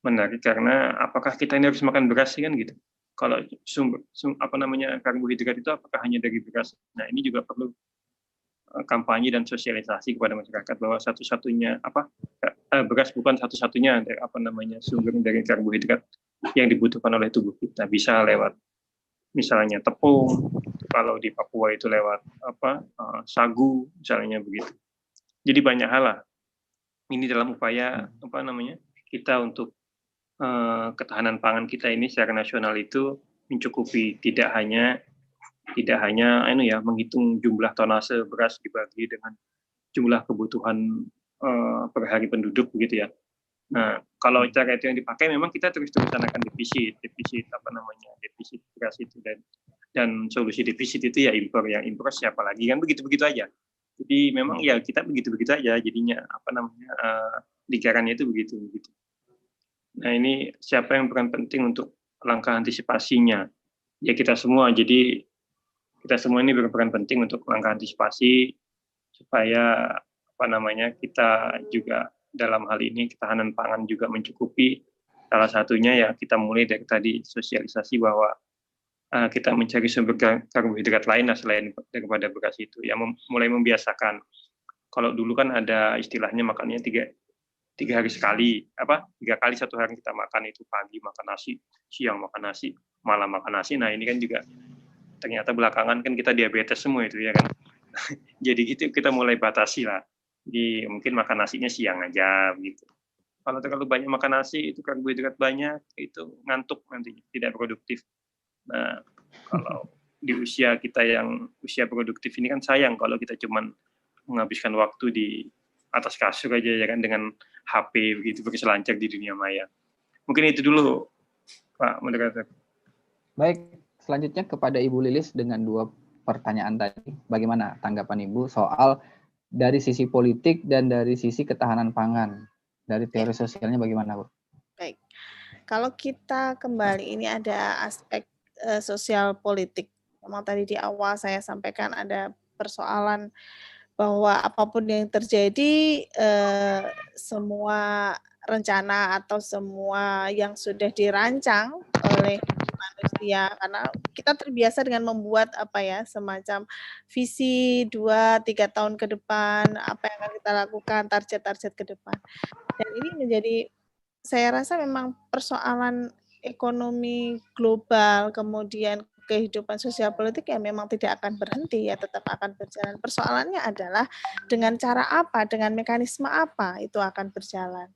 menarik karena apakah kita ini harus makan beras kan gitu? Kalau karbohidrat itu apakah hanya dari beras? Nah ini juga perlu kampanye dan sosialisasi kepada masyarakat bahwa satu-satunya beras bukan satu-satunya sumber dari karbohidrat yang dibutuhkan oleh tubuh kita. Bisa lewat misalnya tepung, kalau di Papua itu lewat sagu misalnya begitu. Jadi banyak hal lah. Ini dalam upaya kita untuk ketahanan pangan kita ini secara nasional itu mencukupi, tidak hanya menghitung jumlah tonase beras dibagi dengan jumlah kebutuhan per hari penduduk begitu ya. Nah, kalau cara itu yang dipakai memang kita terus-terusan akan defisit beras itu dan solusi defisit itu ya impor, yang impor siapa lagi kan begitu-begitu aja. Jadi memang ya kita begitu-begitu aja jadinya lingkarannya itu begitu. Nah, ini siapa yang peran penting untuk langkah antisipasinya? Ya kita semua. Jadi kita semua ini berperan penting untuk langkah antisipasi supaya kita juga dalam hal ini ketahanan pangan juga mencukupi. Salah satunya ya kita mulai dari tadi sosialisasi bahwa kita mencari sumber karbohidrat lain selain daripada beras itu. Ya mulai membiasakan. Kalau dulu kan ada istilahnya makannya tiga hari sekali, 3 kali satu hari kita makan, itu pagi makan nasi, siang makan nasi, malam makan nasi. Nah ini kan juga ternyata belakangan kan kita diabetes semua itu ya kan. Jadi gitu kita mulai batasi lah. Mungkin makan nasinya siang aja gitu. Kalau terlalu banyak makan nasi itu karbohidrat banyak, itu ngantuk nanti, tidak produktif. Nah, kalau di usia kita yang usia produktif ini kan sayang kalau kita cuman menghabiskan waktu di atas kasur aja ya kan, dengan HP begitu berselancar di dunia maya. Mungkin itu dulu Pak Moderator. Baik, selanjutnya kepada Ibu Lilis dengan 2 pertanyaan tadi. Bagaimana tanggapan Ibu soal dari sisi politik dan dari sisi ketahanan pangan? Dari teori sosialnya bagaimana, Bu? Baik. Kalau kita kembali, ini ada aspek sosial politik. Memang tadi di awal saya sampaikan ada persoalan bahwa apapun yang terjadi, semua rencana atau semua yang sudah dirancang oleh manusia, karena kita terbiasa dengan membuat semacam visi 2-3 tahun ke depan, apa yang akan kita lakukan, target-target ke depan. Dan ini menjadi, saya rasa memang persoalan ekonomi global, kemudian kehidupan sosial politik ya memang tidak akan berhenti, ya tetap akan berjalan. Persoalannya adalah dengan cara apa, dengan mekanisme apa itu akan berjalan.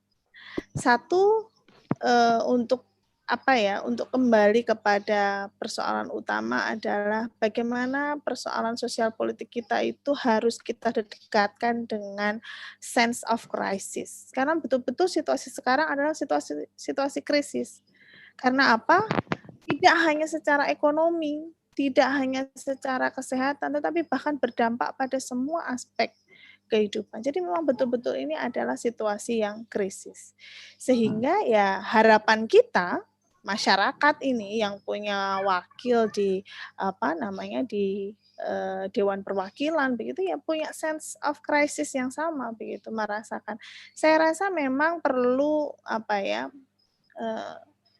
Satu, untuk untuk kembali kepada persoalan utama adalah bagaimana persoalan sosial politik kita itu harus kita dekatkan dengan sense of crisis. Karena betul-betul situasi sekarang adalah situasi krisis. Karena apa? Tidak hanya secara ekonomi, tidak hanya secara kesehatan, tetapi bahkan berdampak pada semua aspek kehidupan. Jadi memang betul-betul ini adalah situasi yang krisis. Sehingga ya harapan kita, masyarakat ini yang punya wakil di di Dewan Perwakilan begitu ya, punya sense of crisis yang sama begitu, merasakan. Saya rasa memang perlu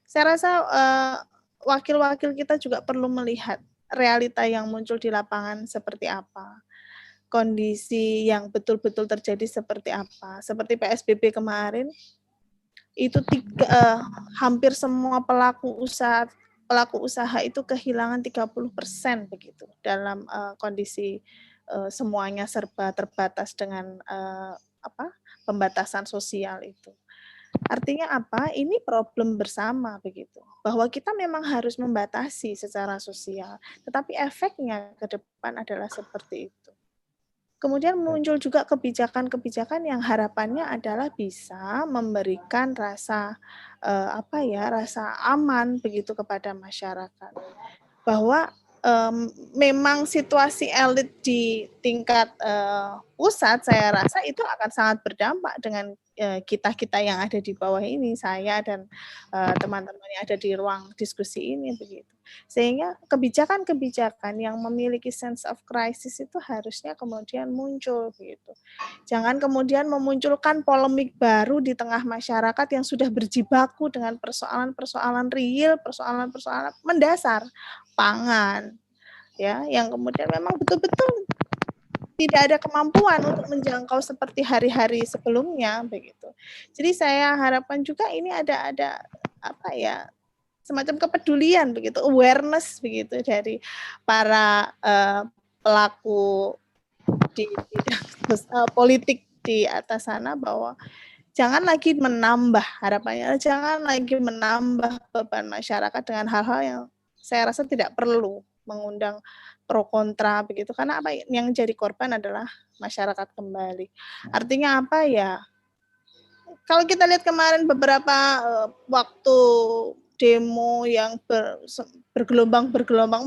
saya rasa wakil-wakil kita juga perlu melihat realita yang muncul di lapangan seperti apa, kondisi yang betul-betul terjadi seperti apa. Seperti PSBB kemarin, itu hampir semua pelaku usaha itu kehilangan 30% begitu dalam kondisi semuanya serba terbatas dengan pembatasan sosial itu. Artinya apa? Ini problem bersama begitu. Bahwa kita memang harus membatasi secara sosial, tetapi efeknya ke depan adalah seperti itu. Kemudian muncul juga kebijakan-kebijakan yang harapannya adalah bisa memberikan rasa rasa aman begitu kepada masyarakat. Bahwa memang situasi elit di tingkat pusat, saya rasa itu akan sangat berdampak dengan kita-kita yang ada di bawah ini, saya dan teman-teman yang ada di ruang diskusi ini begitu. Sehingga kebijakan-kebijakan yang memiliki sense of crisis itu harusnya kemudian muncul begitu. Jangan kemudian memunculkan polemik baru di tengah masyarakat yang sudah berjibaku dengan persoalan-persoalan real, persoalan-persoalan mendasar, pangan, ya, yang kemudian memang betul-betul tidak ada kemampuan untuk menjangkau seperti hari-hari sebelumnya begitu. Jadi saya harapkan juga ini ada semacam kepedulian begitu, awareness begitu dari para pelaku di bidang politik di atas sana, bahwa jangan lagi menambah, harapannya jangan lagi menambah beban masyarakat dengan hal-hal yang saya rasa tidak perlu, mengundang pro kontra begitu, karena apa yang jadi korban adalah masyarakat kembali. Artinya apa ya? Kalau kita lihat kemarin beberapa waktu demo yang bergelombang,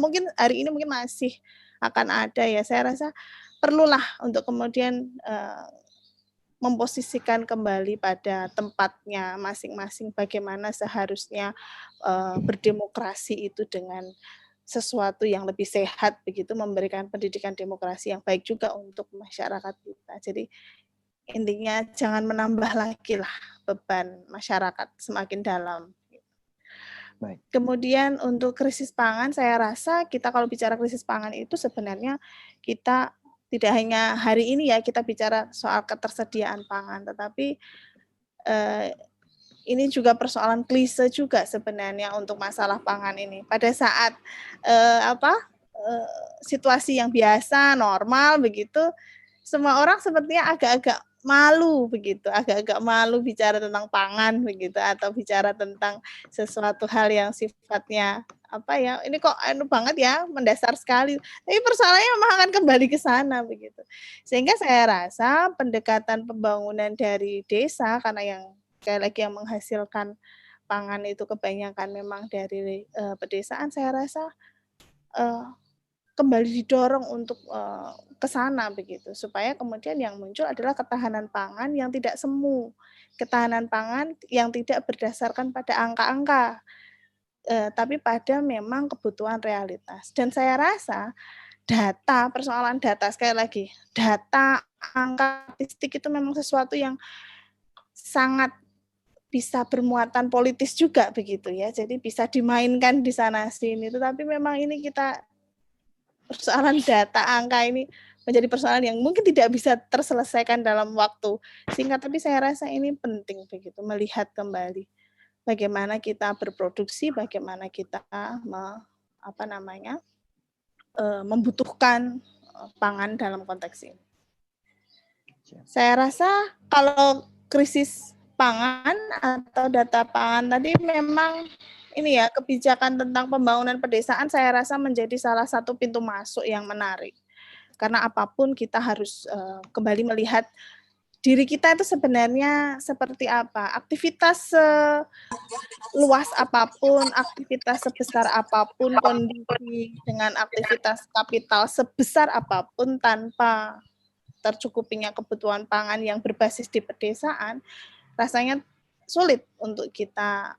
mungkin hari ini mungkin masih akan ada ya. Saya rasa perlulah untuk kemudian memposisikan kembali pada tempatnya masing-masing, bagaimana seharusnya berdemokrasi itu dengan sesuatu yang lebih sehat begitu, memberikan pendidikan demokrasi yang baik juga untuk masyarakat kita. Jadi intinya jangan menambah lagi lah beban masyarakat semakin dalam. Baik. Kemudian untuk krisis pangan, saya rasa kita kalau bicara krisis pangan itu sebenarnya kita tidak hanya hari ini ya kita bicara soal ketersediaan pangan, tetapi ini juga persoalan klise juga sebenarnya untuk masalah pangan ini. Pada saat situasi yang biasa, normal begitu, semua orang sepertinya agak-agak malu begitu, agak-agak malu bicara tentang pangan begitu, atau bicara tentang sesuatu hal yang sifatnya ini kok banget ya, mendasar sekali. Tapi persoalannya memang akan kembali ke sana begitu. Sehingga saya rasa pendekatan pembangunan dari desa, karena yang sekali lagi yang menghasilkan pangan itu kebanyakan memang dari pedesaan, saya rasa kembali didorong untuk ke sana begitu, supaya kemudian yang muncul adalah ketahanan pangan yang tidak semu, ketahanan pangan yang tidak berdasarkan pada angka-angka, tapi pada memang kebutuhan realitas. Dan saya rasa persoalan data, sekali lagi, data, angka, statistik itu memang sesuatu yang sangat bisa bermuatan politis juga begitu ya, jadi bisa dimainkan di sana sini, tetapi memang ini persoalan data, angka ini menjadi persoalan yang mungkin tidak bisa terselesaikan dalam waktu singkat, tapi saya rasa ini penting begitu, melihat kembali bagaimana kita berproduksi, bagaimana kita membutuhkan pangan dalam konteks ini. Saya rasa kalau krisis pangan atau data pangan tadi memang ini ya, kebijakan tentang pembangunan pedesaan saya rasa menjadi salah satu pintu masuk yang menarik. Karena apapun kita harus kembali melihat diri kita itu sebenarnya seperti apa. Aktivitas luas apapun, aktivitas sebesar apapun, kondisi dengan aktivitas kapital sebesar apapun tanpa tercukupinya kebutuhan pangan yang berbasis di pedesaan, rasanya sulit untuk kita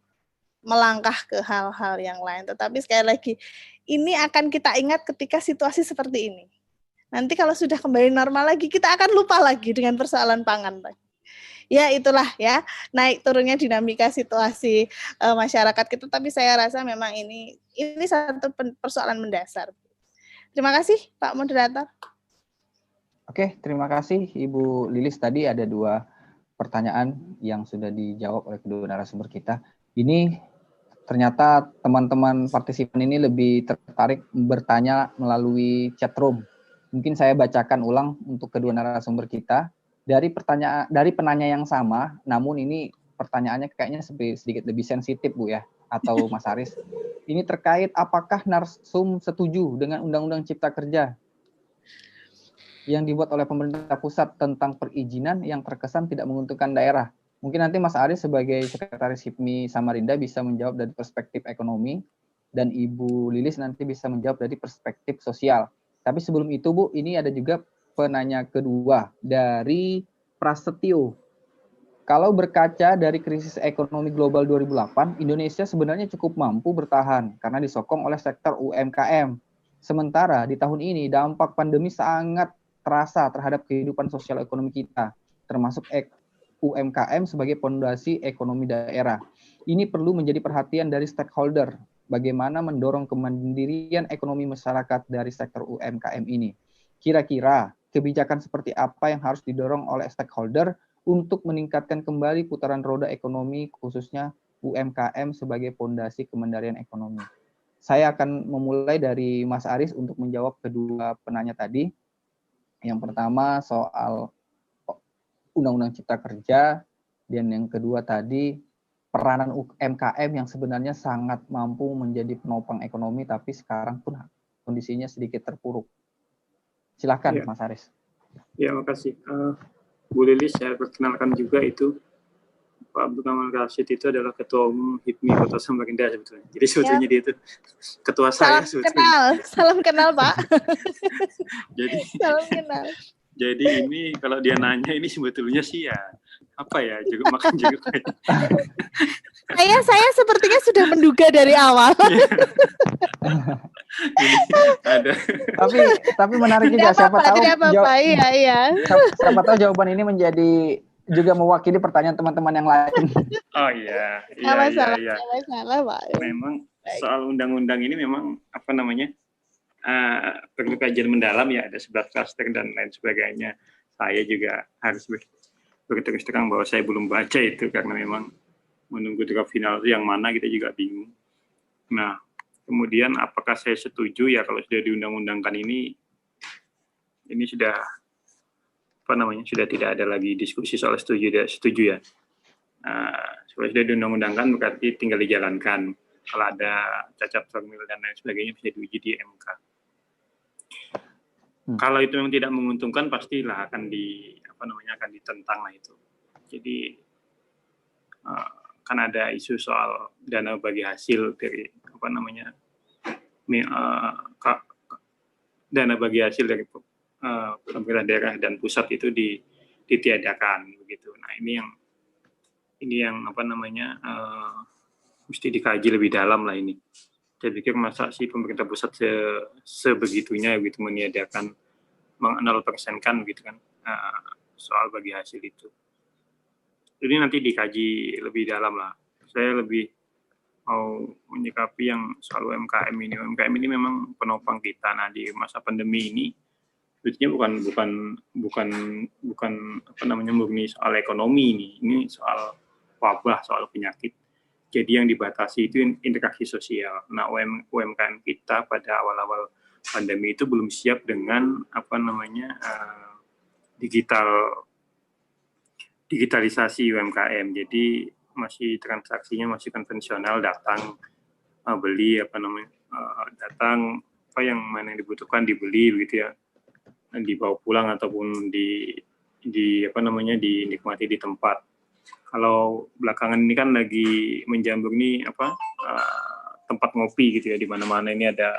melangkah ke hal-hal yang lain. Tetapi sekali lagi, ini akan kita ingat ketika situasi seperti ini. Nanti kalau sudah kembali normal lagi, kita akan lupa lagi dengan persoalan pangan. Ya itulah ya, naik turunnya dinamika situasi masyarakat kita. Tapi saya rasa memang ini satu persoalan mendasar. Terima kasih Pak Moderator. Oke, terima kasih Ibu Lilis. Tadi ada 2 pertanyaan yang sudah dijawab oleh kedua narasumber kita. Ini ternyata teman-teman partisipan ini lebih tertarik bertanya melalui chat room. Mungkin saya bacakan ulang untuk kedua narasumber kita. Dari penanya yang sama, namun ini pertanyaannya kayaknya sedikit lebih sensitif Bu ya, atau Mas Aris. Ini terkait apakah Narsum setuju dengan Undang-Undang Cipta Kerja yang dibuat oleh pemerintah pusat tentang perizinan yang terkesan tidak menguntungkan daerah. Mungkin nanti Mas Aris sebagai Sekretaris HIPMI Samarinda bisa menjawab dari perspektif ekonomi, dan Ibu Lilis nanti bisa menjawab dari perspektif sosial. Tapi sebelum itu Bu, ini ada juga penanya kedua dari Prasetyo. Kalau berkaca dari krisis ekonomi global 2008, Indonesia sebenarnya cukup mampu bertahan karena disokong oleh sektor UMKM. Sementara di tahun ini dampak pandemi sangat terasa terhadap kehidupan sosial ekonomi kita, termasuk UMKM sebagai fondasi ekonomi daerah. Ini perlu menjadi perhatian dari stakeholder, bagaimana mendorong kemandirian ekonomi masyarakat dari sektor UMKM ini. Kira-kira kebijakan seperti apa yang harus didorong oleh stakeholder untuk meningkatkan kembali putaran roda ekonomi, khususnya UMKM sebagai fondasi kemandirian ekonomi. Saya akan memulai dari Mas Aris untuk menjawab kedua penanya tadi. Yang pertama soal Undang-Undang Cipta Kerja, dan yang kedua tadi peranan UMKM yang sebenarnya sangat mampu menjadi penopang ekonomi, tapi sekarang pun kondisinya sedikit terpuruk. Silakan ya, Mas Aris. Ya, makasih. Bu Lilis, saya perkenalkan juga itu Pak Abdul Kamal Rashid itu adalah Ketua Umum HIPMI Kota Samarinda sebetulnya. Jadi sebetulnya dia itu ketua saya sebetulnya. Salam kenal Pak. Jadi salam kenal. Jadi ini kalau dia nanya ini sebetulnya sih ya apa ya, juga makan juga. Saya sepertinya sudah menduga dari awal. Ada. Tapi menarik juga, siapa tahu siapa tahu jawaban ini menjadi juga mewakili pertanyaan teman-teman yang lain. Oh iya. Masalah, Pak. Memang soal undang-undang ini memang apa namanya? Perlu kajian mendalam ya, ada 11 klaster dan lain sebagainya. Saya juga harus berterus terang bahwa saya belum baca itu karena memang menunggu draft final itu yang mana kita juga bingung. Nah, kemudian apakah saya setuju ya kalau sudah diundang-undangkan ini sudah apa namanya, sudah tidak ada lagi diskusi soal setuju tidak setuju ya. Kalau sudah diundang-undangkan berarti tinggal dijalankan. Kalau ada cacat formil dan lain sebagainya bisa diuji di MK. Kalau itu memang tidak menguntungkan, pastilah akan ditentang lah itu. Jadi kan ada isu soal dana bagi hasil dari apa namanya dana bagi hasil dari pemerintah daerah dan pusat itu ditiadakan begitu. Nah ini yang apa namanya mesti dikaji lebih dalam lah ini. Saya pikir masa sih pemerintah pusat sebegitunya gitu meniadakan meng-0%-kan gitu kan soal bagi hasil itu. Jadi nanti dikaji lebih dalam lah. Saya lebih mau menyikapi yang soal UMKM ini. UMKM ini memang penopang kita. Nah di masa pandemi ini sebetulnya bukan apa namanya murni soal ekonomi ini. Ini soal wabah, soal penyakit. Jadi yang dibatasi itu interaksi sosial. Nah UMKM kita pada awal-awal pandemi itu belum siap dengan apa namanya digitalisasi UMKM. Jadi masih transaksinya masih konvensional, datang beli apa namanya datang apa yang mana yang dibutuhkan dibeli gitu ya, dibawa pulang ataupun di apa namanya dinikmati di tempat. Kalau belakangan ini kan lagi menjamur nih apa tempat ngopi gitu ya, di mana-mana ini ada,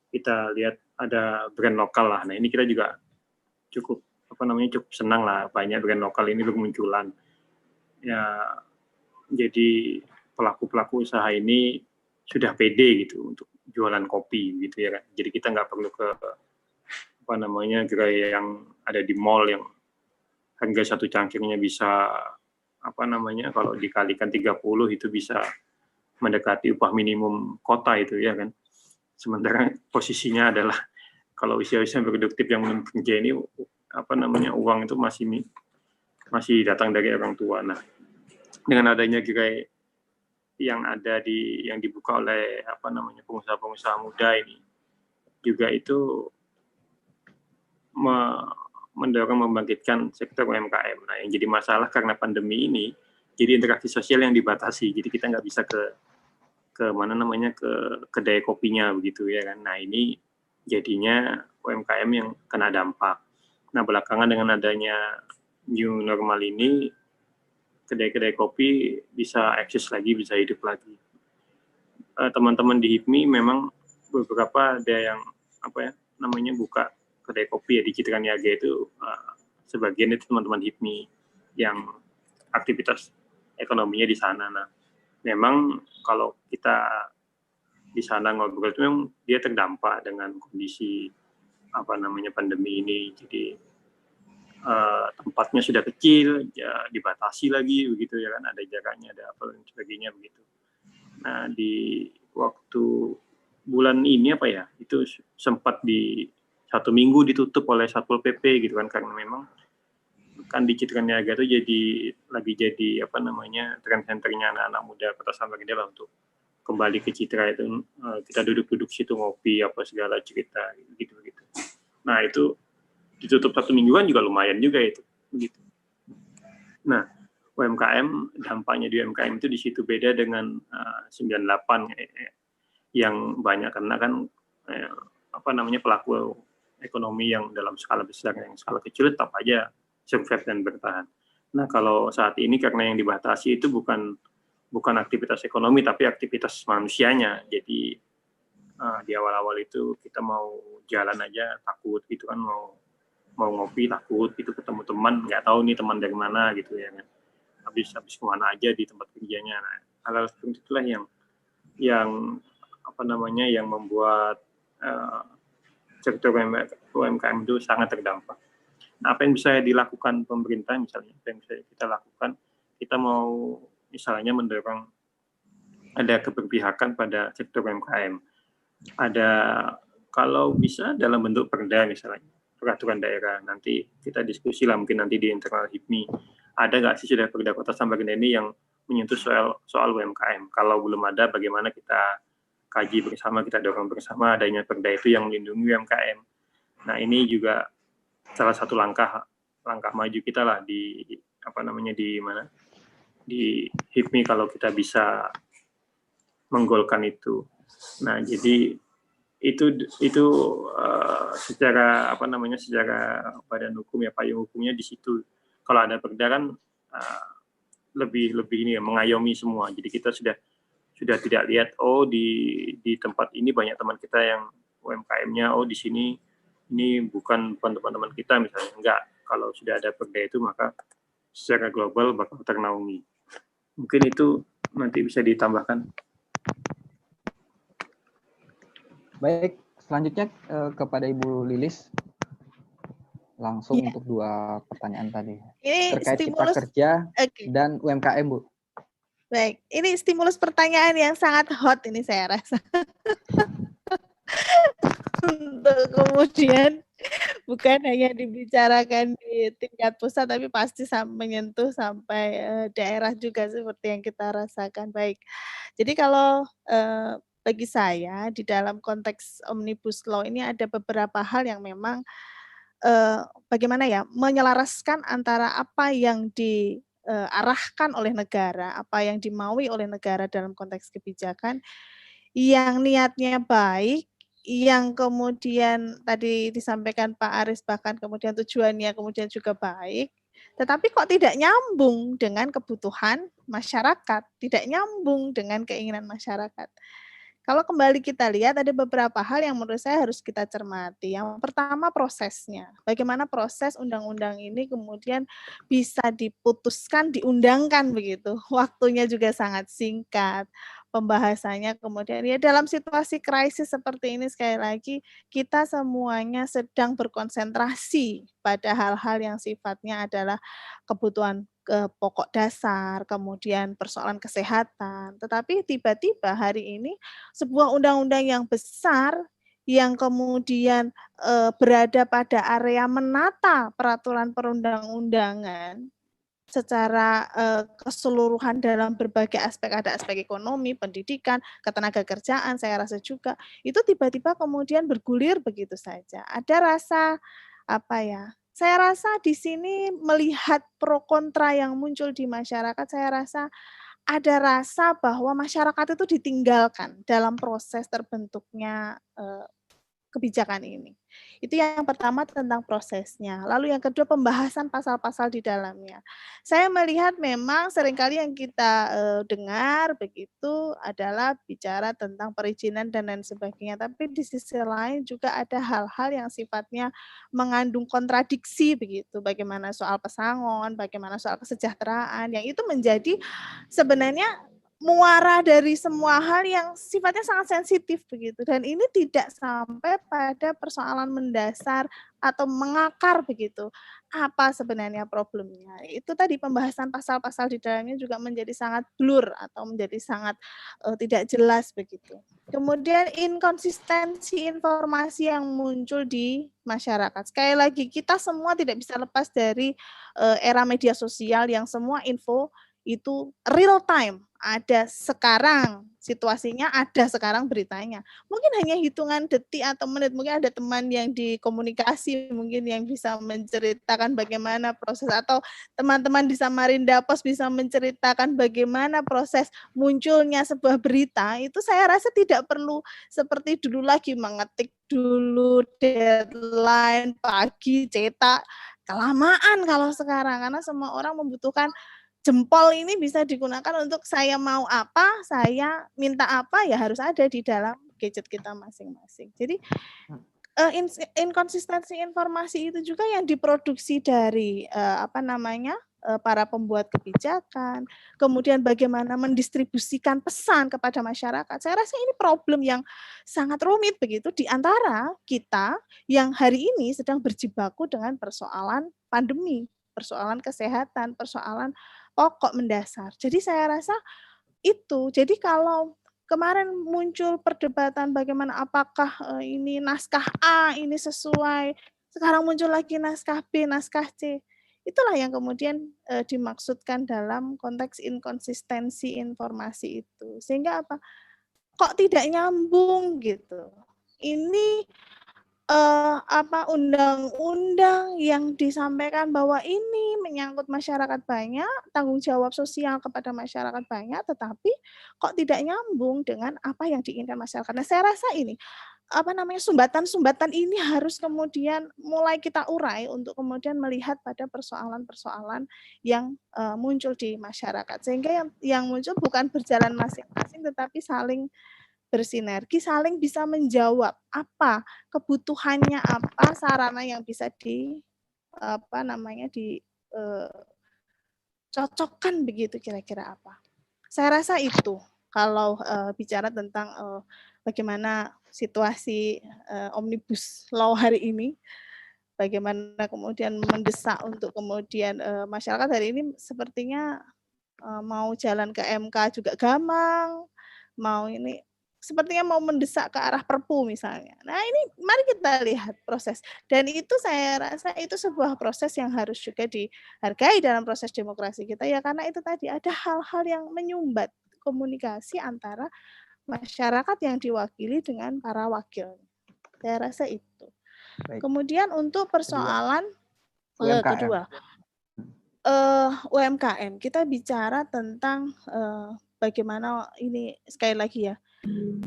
kita lihat ada brand lokal lah. Nah ini kita juga cukup apa namanya cukup senang lah, banyak brand lokal ini bermunculan ya. Jadi pelaku usaha ini sudah pede gitu untuk jualan kopi gitu ya kan. Jadi kita nggak perlu ke apa namanya gerai yang ada di mall yang harga satu cangkirnya bisa apa namanya kalau dikalikan 30 itu bisa mendekati upah minimum kota itu ya kan. Sementara posisinya adalah kalau usia-usia produktif yang belum kerja ini apa namanya uang itu masih datang dari orang tua. Nah dengan adanya gerai yang yang dibuka oleh apa namanya pengusaha-pengusaha muda ini juga itu mendorong membangkitkan sektor UMKM. Nah yang jadi masalah karena pandemi ini jadi interaksi sosial yang dibatasi. Jadi kita nggak bisa ke mana namanya ke kedai kopinya begitu ya kan. Nah ini jadinya UMKM yang kena dampak. Nah belakangan dengan adanya new normal ini kedai-kedai kopi bisa eksis lagi, bisa hidup lagi. Teman-teman di HIPMI memang beberapa ada yang apa ya namanya buka kedai kopi ya di Citra Niaga itu sebagian itu teman-teman HIPMI yang aktivitas ekonominya di sana. Nah, memang kalau kita di sana ngobrol itu memang dia terdampak dengan kondisi apa namanya pandemi ini. Jadi tempatnya sudah kecil, ya dibatasi lagi begitu ya kan, ada jaraknya, ada apa dan sebagainya begitu. Nah di waktu bulan ini apa ya, itu sempat di 1 minggu ditutup oleh Satpol PP gitu kan, karena memang kan di Citra Niaga itu lagi jadi apa namanya trend centernya anak-anak muda Kota Samarinda lah untuk kembali ke Citra itu. Kita duduk-duduk situ ngopi apa segala cerita gitu. Nah itu ditutup 1 mingguan juga lumayan juga itu begitu. Nah UMKM, dampaknya di UMKM itu di situ beda dengan 98 yang banyak karena kan apa namanya pelaku ekonomi yang dalam skala besar, yang skala kecil tetap aja survive dan bertahan. Nah kalau saat ini karena yang dibatasi itu bukan aktivitas ekonomi tapi aktivitas manusianya. Jadi di awal-awal itu kita mau jalan aja takut gitu kan, mau ngopi takut itu ketemu teman, nggak tahu nih teman dari mana gitu ya kan, habis kemana aja di tempat kerjanya. Nah, hal-hal seperti itulah yang apa namanya yang membuat sektor UMKM itu sangat terdampak. Nah, apa yang bisa dilakukan pemerintah misalnya, apa yang bisa kita lakukan, kita mau misalnya mendorong ada keberpihakan pada sektor UMKM, ada kalau bisa dalam bentuk perda misalnya, peraturan daerah. Nanti kita diskusi lah mungkin nanti di internal HIPMI. Ada nggak sih sudah perda Kota Samarinda ini yang menyentuh soal UMKM? Kalau belum ada, bagaimana kita kaji bersama, kita dorong bersama adanya perda itu yang melindungi UMKM. Nah ini juga salah satu langkah maju kita lah di apa namanya di HIPMI kalau kita bisa menggolkan itu. Nah jadi itu secara apa namanya secara badan hukum ya, payung hukumnya di situ. Kalau ada perda kan lebih ini ya, mengayomi semua. Jadi kita sudah tidak lihat di tempat ini banyak teman kita yang UMKM-nya, di sini ini bukan teman-teman kita misalnya. Enggak, kalau sudah ada perda itu maka secara global bakal ternaungi. Mungkin itu nanti bisa ditambahkan. Baik, selanjutnya kepada Ibu Lilis. Langsung untuk 2 pertanyaan tadi. Ini terkait stimulus, Cipta Kerja okay, dan UMKM, Bu. Baik, ini stimulus pertanyaan yang sangat hot ini saya rasa. Untuk kemudian bukan hanya dibicarakan di tingkat pusat, tapi pasti menyentuh sampai daerah juga seperti yang kita rasakan. Baik, jadi kalau bagi saya di dalam konteks Omnibus Law ini ada beberapa hal yang memang bagaimana ya, menyelaraskan antara apa yang diarahkan oleh negara, apa yang dimaui oleh negara dalam konteks kebijakan, yang niatnya baik, yang kemudian tadi disampaikan Pak Aris, bahkan kemudian tujuannya kemudian juga baik, tetapi kok tidak nyambung dengan kebutuhan masyarakat, tidak nyambung dengan keinginan masyarakat. Kalau kembali kita lihat ada beberapa hal yang menurut saya harus kita cermati. Yang pertama prosesnya. Bagaimana proses undang-undang ini kemudian bisa diputuskan, diundangkan begitu. Waktunya juga sangat singkat. Pembahasannya kemudian ya dalam situasi krisis seperti ini sekali lagi kita semuanya sedang berkonsentrasi pada hal-hal yang sifatnya adalah kebutuhan pokok dasar, kemudian persoalan kesehatan. Tetapi tiba-tiba hari ini sebuah undang-undang yang besar yang kemudian berada pada area menata peraturan perundang-undangan secara keseluruhan dalam berbagai aspek, ada aspek ekonomi, pendidikan, ketenaga kerjaan, saya rasa juga itu tiba-tiba kemudian bergulir begitu saja. Ada rasa apa ya? Saya rasa di sini melihat pro kontra yang muncul di masyarakat, saya rasa ada rasa bahwa masyarakat itu ditinggalkan dalam proses terbentuknya kebijakan ini. Itu yang pertama tentang prosesnya. Lalu yang kedua pembahasan pasal-pasal di dalamnya. Saya melihat memang seringkali yang kita dengar begitu adalah bicara tentang perizinan dan lain sebagainya. Tapi di sisi lain juga ada hal-hal yang sifatnya mengandung kontradiksi begitu. Bagaimana soal pesangon, bagaimana soal kesejahteraan, yang itu menjadi sebenarnya muara dari semua hal yang sifatnya sangat sensitif begitu, dan ini tidak sampai pada persoalan mendasar atau mengakar begitu. Apa sebenarnya problemnya? Itu tadi pembahasan pasal-pasal di dalamnya juga menjadi sangat blur atau menjadi sangat tidak jelas begitu. Kemudian inkonsistensi informasi yang muncul di masyarakat. Sekali lagi kita semua tidak bisa lepas dari era media sosial yang semua info itu real time, ada sekarang situasinya, ada sekarang beritanya. Mungkin hanya hitungan detik atau menit, mungkin ada teman yang di komunikasi mungkin yang bisa menceritakan bagaimana proses, atau teman-teman di Samarinda Pos bisa menceritakan bagaimana proses munculnya sebuah berita. Itu saya rasa tidak perlu seperti dulu lagi mengetik dulu, deadline, pagi, cetak, kelamaan kalau sekarang, karena semua orang membutuhkan jempol ini bisa digunakan untuk saya mau apa, saya minta apa, ya harus ada di dalam gadget kita masing-masing. Jadi inkonsistensi informasi itu juga yang diproduksi dari para pembuat kebijakan, kemudian bagaimana mendistribusikan pesan kepada masyarakat. Saya rasa ini problem yang sangat rumit begitu di antara kita yang hari ini sedang berjibaku dengan persoalan pandemi, persoalan kesehatan, persoalan pokok mendasar. Jadi saya rasa itu. Jadi kalau kemarin muncul perdebatan bagaimana apakah ini naskah A ini sesuai, sekarang muncul lagi naskah B, naskah C. Itulah yang kemudian dimaksudkan dalam konteks inkonsistensi informasi itu. Sehingga apa? Kok tidak nyambung gitu. Ini undang-undang yang disampaikan bahwa ini menyangkut masyarakat banyak, tanggung jawab sosial kepada masyarakat banyak, tetapi kok tidak nyambung dengan apa yang diinginkan masyarakat. Nah, saya rasa ini sumbatan-sumbatan ini harus kemudian mulai kita urai untuk kemudian melihat pada persoalan-persoalan yang muncul di masyarakat, sehingga yang muncul bukan berjalan masing-masing tetapi saling bersinergi, saling bisa menjawab apa kebutuhannya, apa sarana yang bisa cocokkan begitu, kira-kira apa. Saya rasa itu kalau bicara tentang bagaimana situasi Omnibus Law hari ini, bagaimana kemudian mendesak untuk kemudian masyarakat hari ini sepertinya mau jalan ke MK juga gampang, mau ini sepertinya mau mendesak ke arah Perpu misalnya. Nah ini mari kita lihat proses. Dan itu saya rasa itu sebuah proses yang harus juga dihargai dalam proses demokrasi kita ya, karena itu tadi ada hal-hal yang menyumbat komunikasi antara masyarakat yang diwakili dengan para wakilnya. Saya rasa itu. Baik. Kemudian untuk persoalan kedua, UMKM, kita bicara tentang bagaimana ini, sekali lagi ya,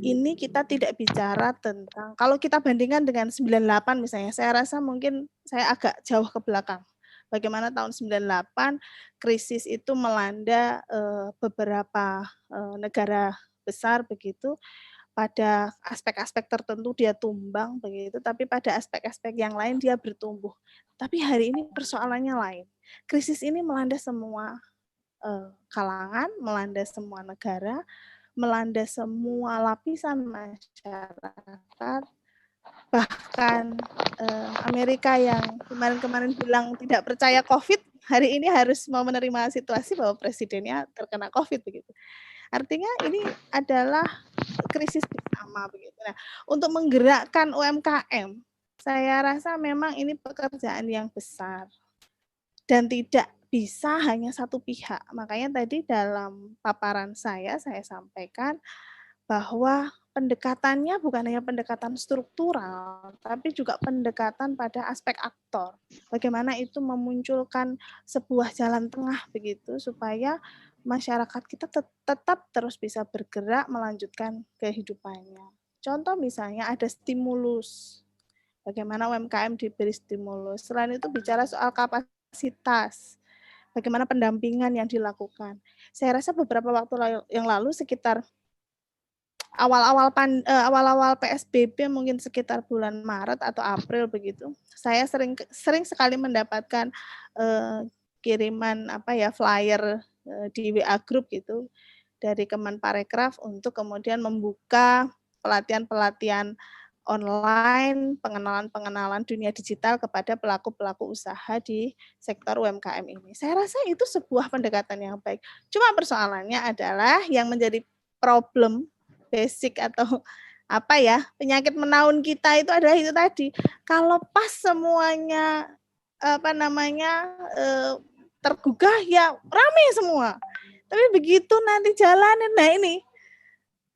ini kita tidak bicara tentang, kalau kita bandingkan dengan 98 misalnya, saya rasa mungkin saya agak jauh ke belakang. Bagaimana tahun 98 krisis itu melanda beberapa negara besar begitu, pada aspek-aspek tertentu dia tumbang begitu, tapi pada aspek-aspek yang lain dia bertumbuh. Tapi hari ini persoalannya lain. Krisis ini melanda semua kalangan, melanda semua negara, melanda semua lapisan masyarakat, bahkan Amerika yang kemarin-kemarin bilang tidak percaya COVID, hari ini harus mau menerima situasi bahwa presidennya terkena COVID begitu. Artinya ini adalah krisis bersama begitu. Nah, untuk menggerakkan UMKM, saya rasa memang ini pekerjaan yang besar dan tidak bisa hanya satu pihak. Makanya tadi dalam paparan saya sampaikan bahwa pendekatannya bukan hanya pendekatan struktural, tapi juga pendekatan pada aspek aktor. Bagaimana itu memunculkan sebuah jalan tengah begitu supaya masyarakat kita tetap terus bisa bergerak melanjutkan kehidupannya. Contoh misalnya ada stimulus. Bagaimana UMKM diberi stimulus. Selain itu bicara soal kapasitas. Bagaimana pendampingan yang dilakukan. Saya rasa beberapa waktu yang lalu sekitar awal-awal PSBB mungkin sekitar bulan Maret atau April begitu. Saya sering sekali mendapatkan kiriman flyer di WA group gitu dari Kemenparekraf untuk kemudian membuka pelatihan-pelatihan online, pengenalan dunia digital kepada pelaku-pelaku usaha di sektor UMKM ini. Saya rasa itu sebuah pendekatan yang baik. Cuma persoalannya adalah yang menjadi problem basic atau penyakit menaun kita itu adalah itu tadi. Kalau pas semuanya tergugah ya rame semua. Tapi begitu nanti jalanin, nah ini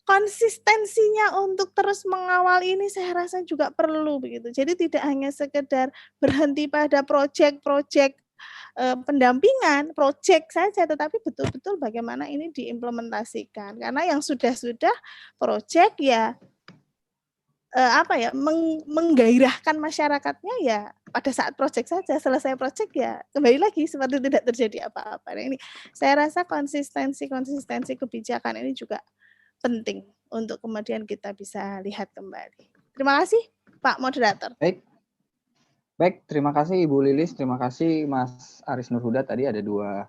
konsistensinya untuk terus mengawal ini saya rasa juga perlu begitu. Jadi tidak hanya sekedar berhenti pada proyek-proyek pendampingan, proyek saja, tetapi betul-betul bagaimana ini diimplementasikan. Karena yang sudah-sudah proyek ya menggairahkan masyarakatnya ya pada saat proyek saja, selesai proyek ya kembali lagi seperti tidak terjadi apa-apa. Nah, ini saya rasa konsistensi kebijakan ini juga penting untuk kemudian kita bisa lihat kembali. Terima kasih Pak Moderator. Baik, terima kasih Ibu Lilis, terima kasih Mas Aris Nurhuda. Tadi ada 2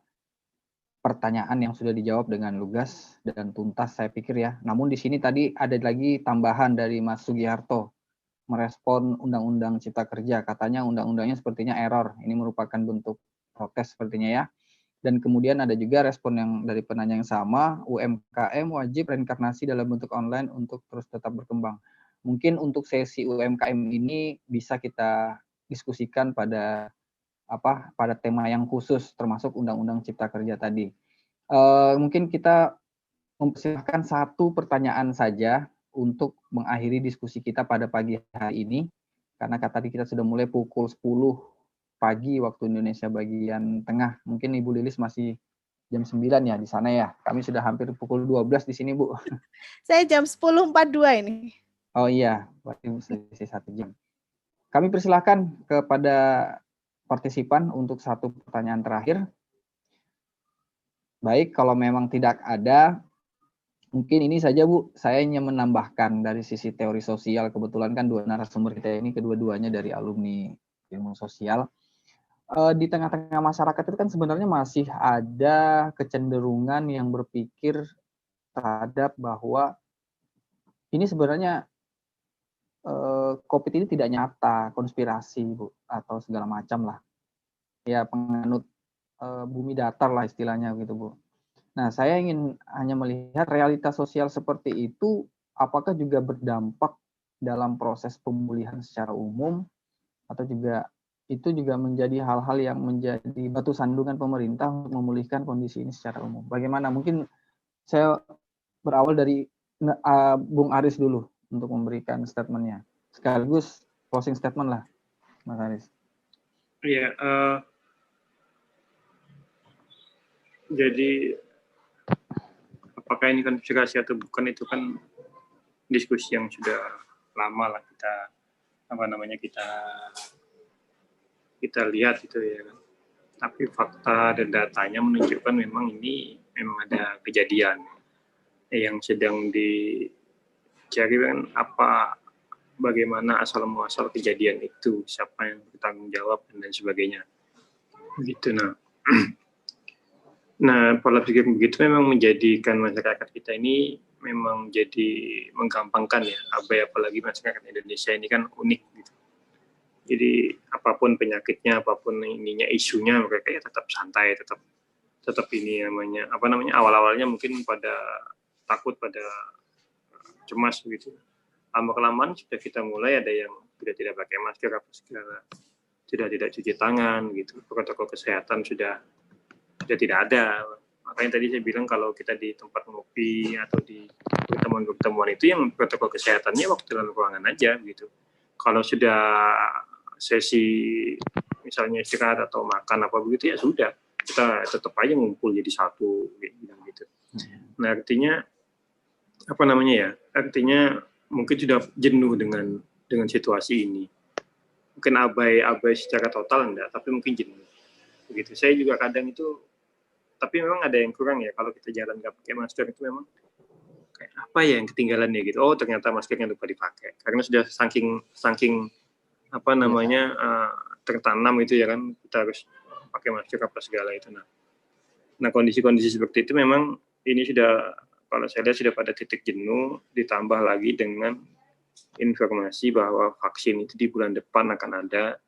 pertanyaan yang sudah dijawab dengan lugas dan tuntas saya pikir ya. Namun di sini tadi ada lagi tambahan dari Mas Sugiharto merespon Undang-Undang Cipta Kerja. Katanya undang-undangnya sepertinya error. Ini merupakan bentuk protes sepertinya ya. Dan kemudian ada juga respon yang dari penanya yang sama, UMKM wajib reinkarnasi dalam bentuk online untuk terus tetap berkembang. Mungkin untuk sesi UMKM ini bisa kita diskusikan pada tema yang khusus termasuk Undang-Undang Cipta Kerja tadi. Mungkin kita mempersilahkan 1 pertanyaan saja untuk mengakhiri diskusi kita pada pagi hari ini, karena tadi kita sudah mulai pukul 10 pagi waktu Indonesia bagian tengah. Mungkin Ibu Lilis masih jam 9 ya di sana ya. Kami sudah hampir pukul 12 di sini, Bu. Saya jam 10.42 ini. Oh iya, berarti selisih 1 jam. Kami persilahkan kepada partisipan untuk satu pertanyaan terakhir. Baik, kalau memang tidak ada, mungkin ini saja Bu, saya ingin menambahkan dari sisi teori sosial, kebetulan kan dua narasumber kita ini kedua-duanya dari alumni ilmu sosial. Di tengah-tengah masyarakat itu kan sebenarnya masih ada kecenderungan yang berpikir terhadap bahwa ini sebenarnya COVID ini tidak nyata, konspirasi Bu, atau segala macam lah. Ya penganut bumi datar lah istilahnya gitu Bu. Nah, saya ingin hanya melihat realitas sosial seperti itu, apakah juga berdampak dalam proses pemulihan secara umum, atau juga itu juga menjadi hal-hal yang menjadi batu sandungan pemerintah untuk memulihkan kondisi ini secara umum. Bagaimana? Mungkin saya berawal dari Bung Aris dulu untuk memberikan statementnya. Sekaligus closing statement lah, Mas Aris. Iya, jadi apakah ini konspirasi atau bukan itu kan diskusi yang sudah lama lah kita lihat itu ya kan. Tapi fakta dan datanya menunjukkan memang ada kejadian yang sedang dicari kan bagaimana asal muasal kejadian itu, siapa yang bertanggung jawab dan sebagainya. Begitu. Nah, pola pikir begitu memang menjadikan masyarakat kita ini memang jadi menggampangkan ya, apalagi masyarakat Indonesia ini kan unik gitu. Jadi apapun penyakitnya, apapun isunya, mereka ya tetap santai, tetap ini awal-awalnya mungkin pada takut, pada cemas begitu. Lama-kelamaan sudah kita mulai ada yang tidak pakai masker apa segala, tidak cuci tangan gitu, protokol kesehatan sudah tidak ada. Makanya tadi saya bilang kalau kita di tempat ngopi atau di pertemuan-pertemuan itu yang protokol kesehatannya waktu dalam ruangan aja gitu. Kalau sudah sesi misalnya istirahat atau makan apa begitu ya sudah, kita tetap aja ngumpul jadi satu gitu. Nah, artinya artinya mungkin sudah jenuh dengan situasi ini. Mungkin abai secara total enggak, tapi mungkin jenuh. Begitu. Saya juga kadang itu, tapi memang ada yang kurang ya kalau kita jalan nggak pakai masker itu memang kayak apa ya yang ketinggalan ya gitu. Oh, ternyata maskernya lupa dipakai. Karena sudah saking tertanam itu ya kan, kita harus pakai masker apa segala itu. Nah, kondisi-kondisi seperti itu memang ini sudah, kalau saya lihat sudah pada titik jenuh, ditambah lagi dengan informasi bahwa vaksin itu di bulan depan akan ada,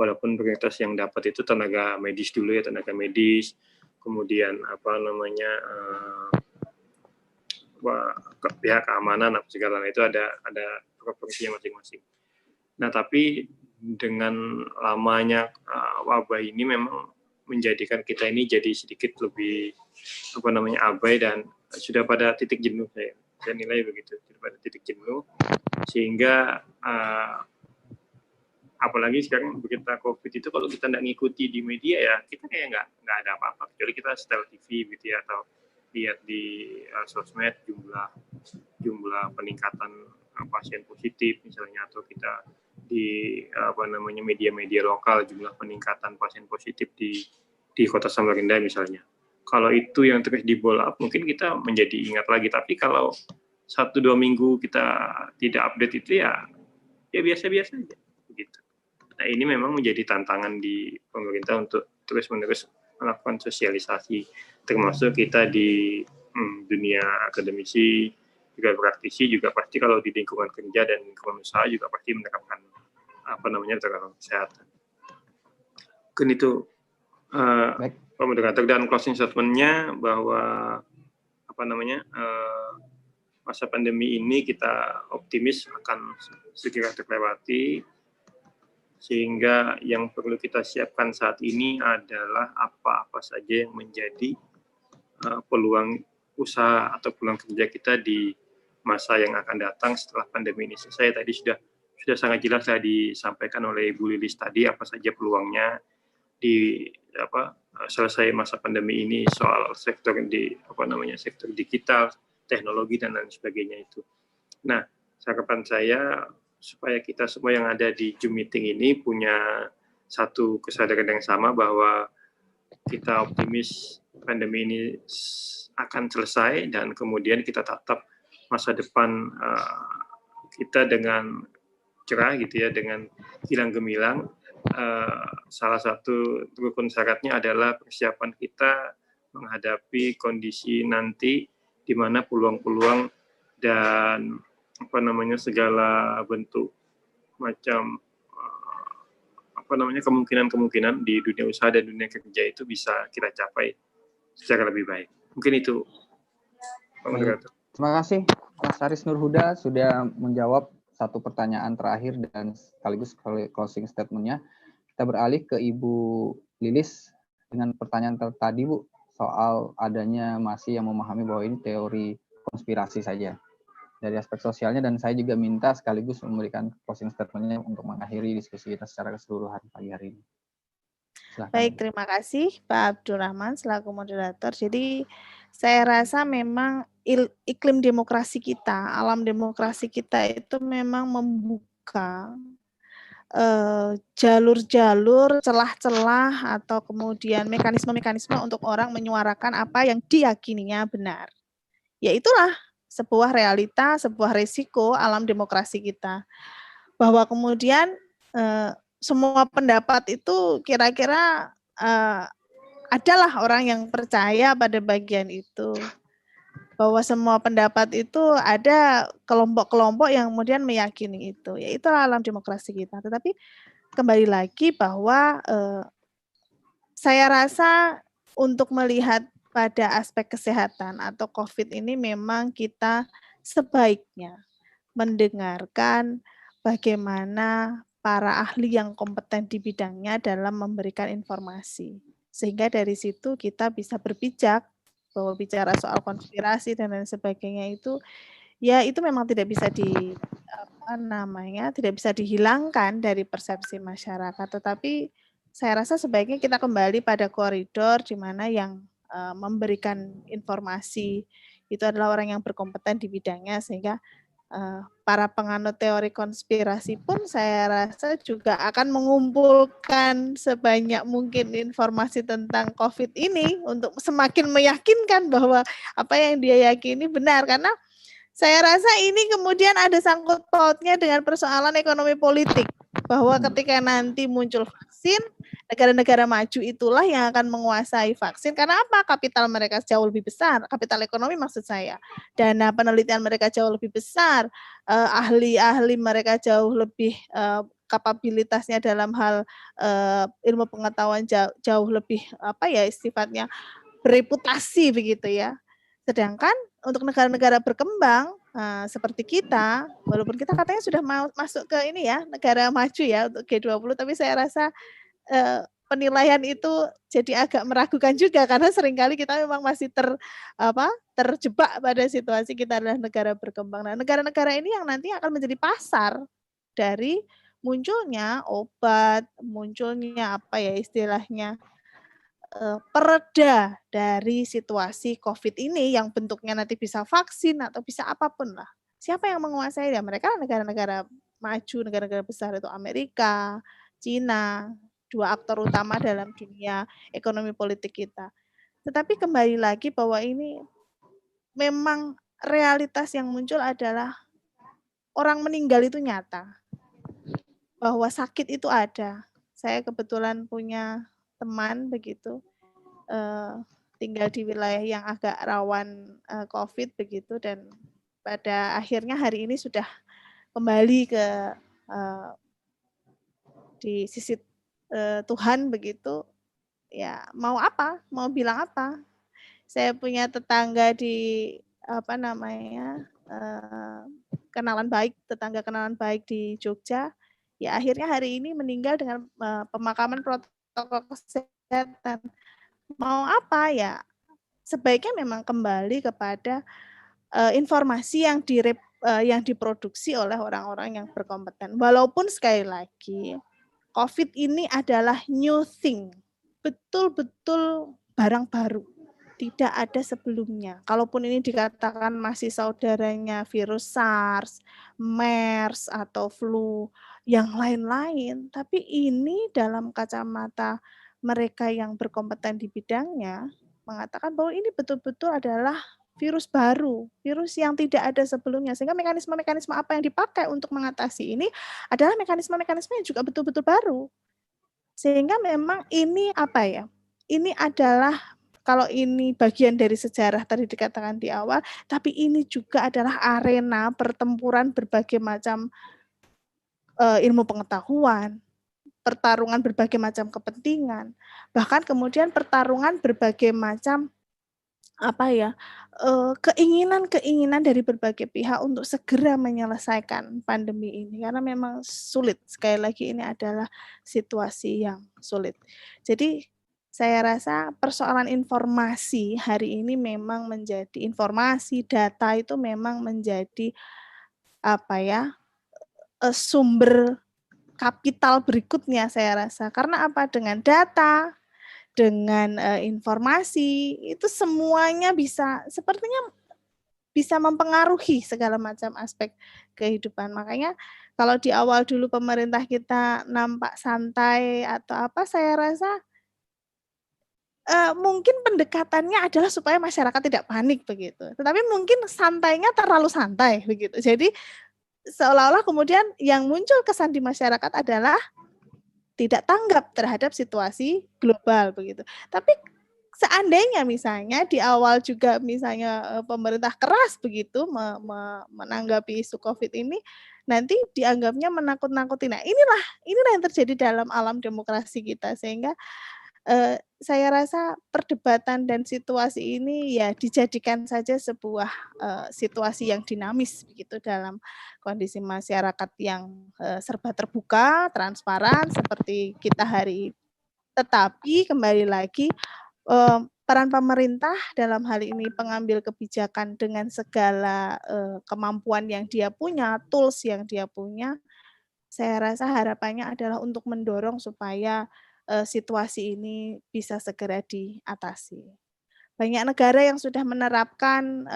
walaupun prioritas yang dapat itu tenaga medis dulu ya, tenaga medis, kemudian pihak keamanan apa segala itu ada proporsinya masing-masing. Nah, tapi dengan lamanya wabah ini memang menjadikan kita ini jadi sedikit lebih abai dan sudah pada titik jenuh, saya nilai begitu, sudah pada titik jenuh, sehingga apalagi sekarang berita COVID itu kalau kita nggak ngikuti di media ya kita kayak nggak ada apa-apa, kecuali kita setel TV gitu ya, atau lihat di sosmed jumlah peningkatan pasien positif misalnya, atau kita di media-media lokal jumlah peningkatan pasien positif di kota Samarinda misalnya. Kalau itu yang terus di blow up mungkin kita menjadi ingat lagi, tapi kalau 1-2 minggu kita tidak update itu ya biasa-biasa aja begitu. Nah, ini memang menjadi tantangan di pemerintah untuk terus-menerus melakukan sosialisasi, termasuk kita di dunia akademisi, juga praktisi, juga pasti kalau di lingkungan kerja dan lingkungan usaha juga pasti menerapkan protokol kesehatan. Mungkin itu Pak Moderator, dan closing statement-nya bahwa masa pandemi ini kita optimis akan segera terlewati, sehingga yang perlu kita siapkan saat ini adalah apa-apa saja yang menjadi peluang usaha atau peluang kerja kita di masa yang akan datang setelah pandemi ini selesai. Tadi sudah sangat jelas disampaikan oleh Ibu Lilis tadi apa saja peluangnya di selesai masa pandemi ini, soal sektor sektor digital, teknologi dan lain sebagainya itu. Nah, harapan saya supaya kita semua yang ada di Zoom meeting ini punya satu kesadaran yang sama bahwa kita optimis pandemi ini akan selesai dan kemudian kita tatap masa depan kita dengan cerah gitu ya, dengan hilang gemilang. Salah satu rukun syaratnya adalah persiapan kita menghadapi kondisi nanti di mana peluang-peluang dan segala bentuk macam kemungkinan-kemungkinan di dunia usaha dan dunia kerja itu bisa kita capai secara lebih baik. Mungkin itu, Pak Moderator. Terima kasih Mas Aris Nurhuda sudah menjawab satu pertanyaan terakhir dan sekaligus closing statement-nya. Kita beralih ke Ibu Lilis dengan pertanyaan tadi, Bu, soal adanya masih yang memahami bahwa ini teori konspirasi saja dari aspek sosialnya, dan saya juga minta sekaligus memberikan closing statement-nya untuk mengakhiri diskusi kita secara keseluruhan pagi hari ini. Silahkan. Baik, terima kasih Pak Abdurrahman selaku moderator. Jadi saya rasa memang iklim demokrasi kita, alam demokrasi kita itu memang membuka jalur-jalur, celah-celah atau kemudian mekanisme-mekanisme untuk orang menyuarakan apa yang diyakininya benar. Ya itulah sebuah realita, sebuah resiko alam demokrasi kita. Bahwa kemudian semua pendapat itu kira-kira adalah orang yang percaya pada bagian itu. Bahwa semua pendapat itu ada kelompok-kelompok yang kemudian meyakini itu. Ya itulah alam demokrasi kita. Tetapi kembali lagi bahwa saya rasa untuk melihat pada aspek kesehatan atau COVID ini memang kita sebaiknya mendengarkan bagaimana para ahli yang kompeten di bidangnya dalam memberikan informasi. Sehingga dari situ kita bisa berbijak bahwa bicara soal konspirasi dan lain sebagainya itu ya itu memang tidak bisa tidak bisa dihilangkan dari persepsi masyarakat, tetapi saya rasa sebaiknya kita kembali pada koridor di mana yang memberikan informasi itu adalah orang yang berkompeten di bidangnya, sehingga para penganut teori konspirasi pun saya rasa juga akan mengumpulkan sebanyak mungkin informasi tentang COVID ini untuk semakin meyakinkan bahwa apa yang dia yakini benar, karena saya rasa ini kemudian ada sangkut pautnya dengan persoalan ekonomi politik, bahwa ketika nanti muncul vaksin, negara-negara maju itulah yang akan menguasai vaksin. Karena apa? Kapital mereka jauh lebih besar, kapital ekonomi maksud saya. Dana penelitian mereka jauh lebih besar, ahli-ahli mereka jauh lebih kapabilitasnya dalam hal ilmu pengetahuan jauh lebih sifatnya bereputasi begitu ya. Sedangkan untuk negara-negara berkembang seperti kita, walaupun kita katanya sudah masuk ke ini ya, negara maju ya untuk G20, tapi saya rasa penilaian itu jadi agak meragukan juga, karena seringkali kita memang masih terjebak pada situasi kita adalah negara berkembang. Nah, negara-negara ini yang nanti akan menjadi pasar dari munculnya obat, munculnya istilahnya pereda dari situasi COVID ini yang bentuknya nanti bisa vaksin atau bisa apapun lah. Siapa yang menguasai ya? Mereka negara-negara maju, negara-negara besar itu Amerika, Cina, dua aktor utama dalam dunia ekonomi politik kita. Tetapi kembali lagi bahwa ini memang realitas yang muncul adalah orang meninggal itu nyata. Bahwa sakit itu ada. Saya kebetulan punya teman begitu, tinggal di wilayah yang agak rawan COVID begitu, dan pada akhirnya hari ini sudah kembali ke di sisi Tuhan begitu. Ya mau bilang apa? Saya punya tetangga di tetangga kenalan baik di Jogja. Ya akhirnya hari ini meninggal dengan pemakaman protokol kesehatan. Mau apa ya? Sebaiknya memang kembali kepada informasi yang diproduksi oleh orang-orang yang berkompeten. Walaupun sekali lagi COVID ini adalah new thing, betul-betul barang baru tidak ada sebelumnya. Kalaupun ini dikatakan masih saudaranya virus SARS, MERS, atau flu yang lain-lain, tapi ini dalam kacamata mereka yang berkompeten di bidangnya mengatakan bahwa ini betul-betul adalah virus baru, virus yang tidak ada sebelumnya, sehingga mekanisme-mekanisme apa yang dipakai untuk mengatasi ini adalah mekanisme-mekanisme yang juga betul-betul baru. Sehingga memang ini apa ya, ini adalah kalau ini bagian dari sejarah tadi dikatakan di awal, tapi ini juga adalah arena pertempuran berbagai macam ilmu pengetahuan, pertarungan berbagai macam kepentingan, bahkan kemudian pertarungan berbagai macam apa ya, keinginan-keinginan dari berbagai pihak untuk segera menyelesaikan pandemi ini, karena memang sulit, sekali lagi ini adalah situasi yang sulit. Jadi saya rasa persoalan informasi hari ini memang menjadi informasi, data itu memang menjadi apa ya, sumber kapital berikutnya saya rasa. Karena apa? Dengan data, dengan informasi, itu semuanya bisa sepertinya bisa mempengaruhi segala macam aspek kehidupan. Makanya kalau di awal dulu pemerintah kita nampak santai atau apa, saya rasa mungkin pendekatannya adalah supaya masyarakat tidak panik begitu. Tetapi mungkin santainya terlalu santai begitu. Jadi seolah-olah kemudian yang muncul kesan di masyarakat adalah tidak tanggap terhadap situasi global begitu. Tapi seandainya misalnya di awal juga misalnya pemerintah keras begitu menanggapi isu COVID ini, nanti dianggapnya menakut-nakuti. Nah, inilah yang terjadi dalam alam demokrasi kita, sehingga saya rasa perdebatan dan situasi ini ya dijadikan saja sebuah situasi yang dinamis begitu dalam kondisi masyarakat yang serba terbuka, transparan seperti kita hari ini. Tetapi kembali lagi peran pemerintah dalam hal ini pengambil kebijakan dengan segala kemampuan yang dia punya, tools yang dia punya, saya rasa harapannya adalah untuk mendorong supaya situasi ini bisa segera diatasi. Banyak negara yang sudah menerapkan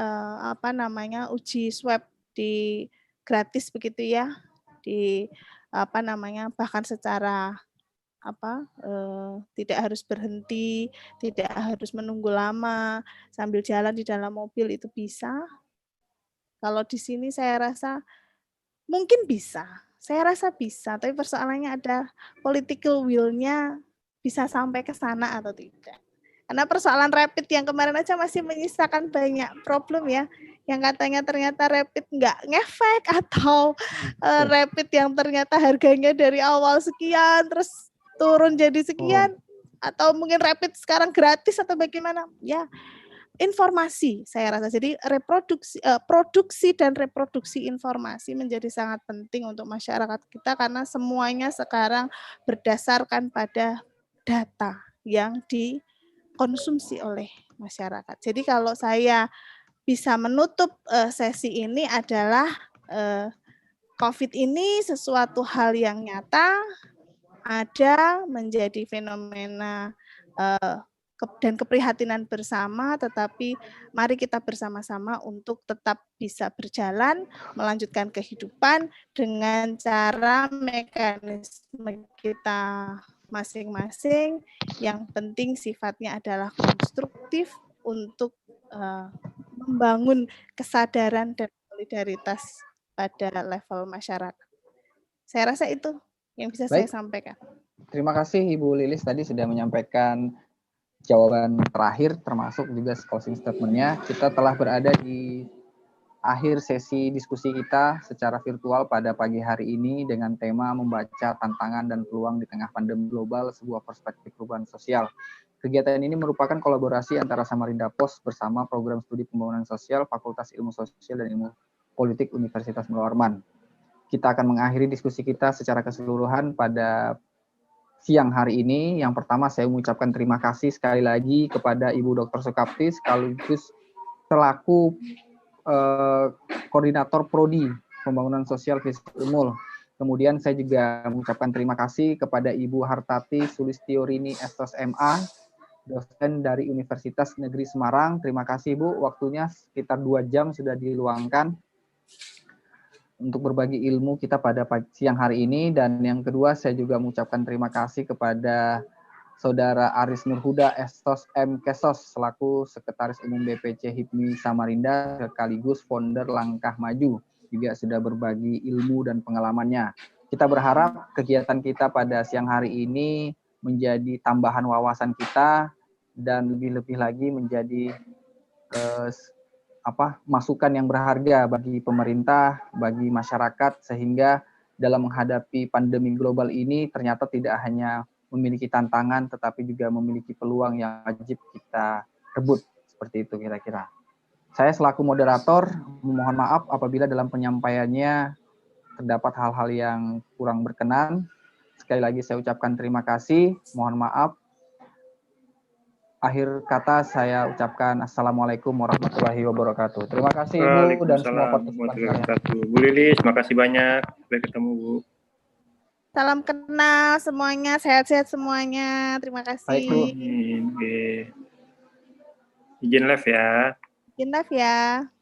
uji swab di gratis begitu ya, di bahkan secara tidak harus berhenti, tidak harus menunggu lama, sambil jalan di dalam mobil itu bisa. Kalau di sini saya rasa mungkin bisa. Saya rasa bisa, tapi persoalannya ada political will-nya bisa sampai ke sana atau tidak. Karena persoalan rapid yang kemarin aja masih menyisakan banyak problem ya. Yang katanya ternyata rapid nggak ngefek, atau rapid yang ternyata harganya dari awal sekian, terus turun jadi sekian, atau mungkin rapid sekarang gratis atau bagaimana. Ya, informasi saya rasa. Jadi produksi dan reproduksi informasi menjadi sangat penting untuk masyarakat kita, karena semuanya sekarang berdasarkan pada data yang dikonsumsi oleh masyarakat. Jadi kalau saya bisa menutup sesi ini adalah COVID ini sesuatu hal yang nyata, ada, menjadi fenomena dan keprihatinan bersama, tetapi mari kita bersama-sama untuk tetap bisa berjalan, melanjutkan kehidupan dengan cara mekanisme kita masing-masing. Yang penting sifatnya adalah konstruktif untuk membangun kesadaran dan solidaritas pada level masyarakat. Saya rasa itu yang bisa saya sampaikan. Terima kasih Ibu Lilis tadi sudah menyampaikan jawaban terakhir, termasuk juga closing statement-nya. Kita telah berada di akhir sesi diskusi kita secara virtual pada pagi hari ini dengan tema membaca tantangan dan peluang di tengah pandemi global, sebuah perspektif perubahan sosial. Kegiatan ini merupakan kolaborasi antara Samarinda Pos bersama Program Studi Pembangunan Sosial Fakultas Ilmu Sosial dan Ilmu Politik Universitas Muhammad Warman. Kita akan mengakhiri diskusi kita secara keseluruhan pada siang hari ini. Yang pertama saya mengucapkan terima kasih sekali lagi kepada Ibu Dr. Sukapti sekaligus selaku koordinator Prodi Pembangunan Sosial Visip Unmul. Kemudian saya juga mengucapkan terima kasih kepada Ibu Hartati Sulistiorini SSMA dosen dari Universitas Negeri Semarang. Terima kasih Bu, waktunya sekitar 2 jam sudah diluangkan untuk berbagi ilmu kita pada siang hari ini. Dan yang kedua, saya juga mengucapkan terima kasih kepada Saudara Aris Nurhuda Estos M. Kesos selaku Sekretaris Umum BPC HIPMI Samarinda sekaligus founder Langkah Maju, juga sudah berbagi ilmu dan pengalamannya. Kita berharap kegiatan kita pada siang hari ini menjadi tambahan wawasan kita dan lebih-lebih lagi menjadi masukan yang berharga bagi pemerintah, bagi masyarakat, sehingga dalam menghadapi pandemi global ini ternyata tidak hanya memiliki tantangan tetapi juga memiliki peluang yang wajib kita rebut, seperti itu kira-kira. Saya selaku moderator memohon maaf apabila dalam penyampaiannya terdapat hal-hal yang kurang berkenan. Sekali lagi saya ucapkan terima kasih, mohon maaf. Akhir kata saya ucapkan Assalamualaikum warahmatullahi wabarakatuh. Terima kasih Ibu dan semua partisipan. Bu Lilis, terima kasih banyak. Sampai ketemu Bu. Salam kenal semuanya, sehat-sehat semuanya. Terima kasih. Baik, Bu. Izin live ya. Izin live ya.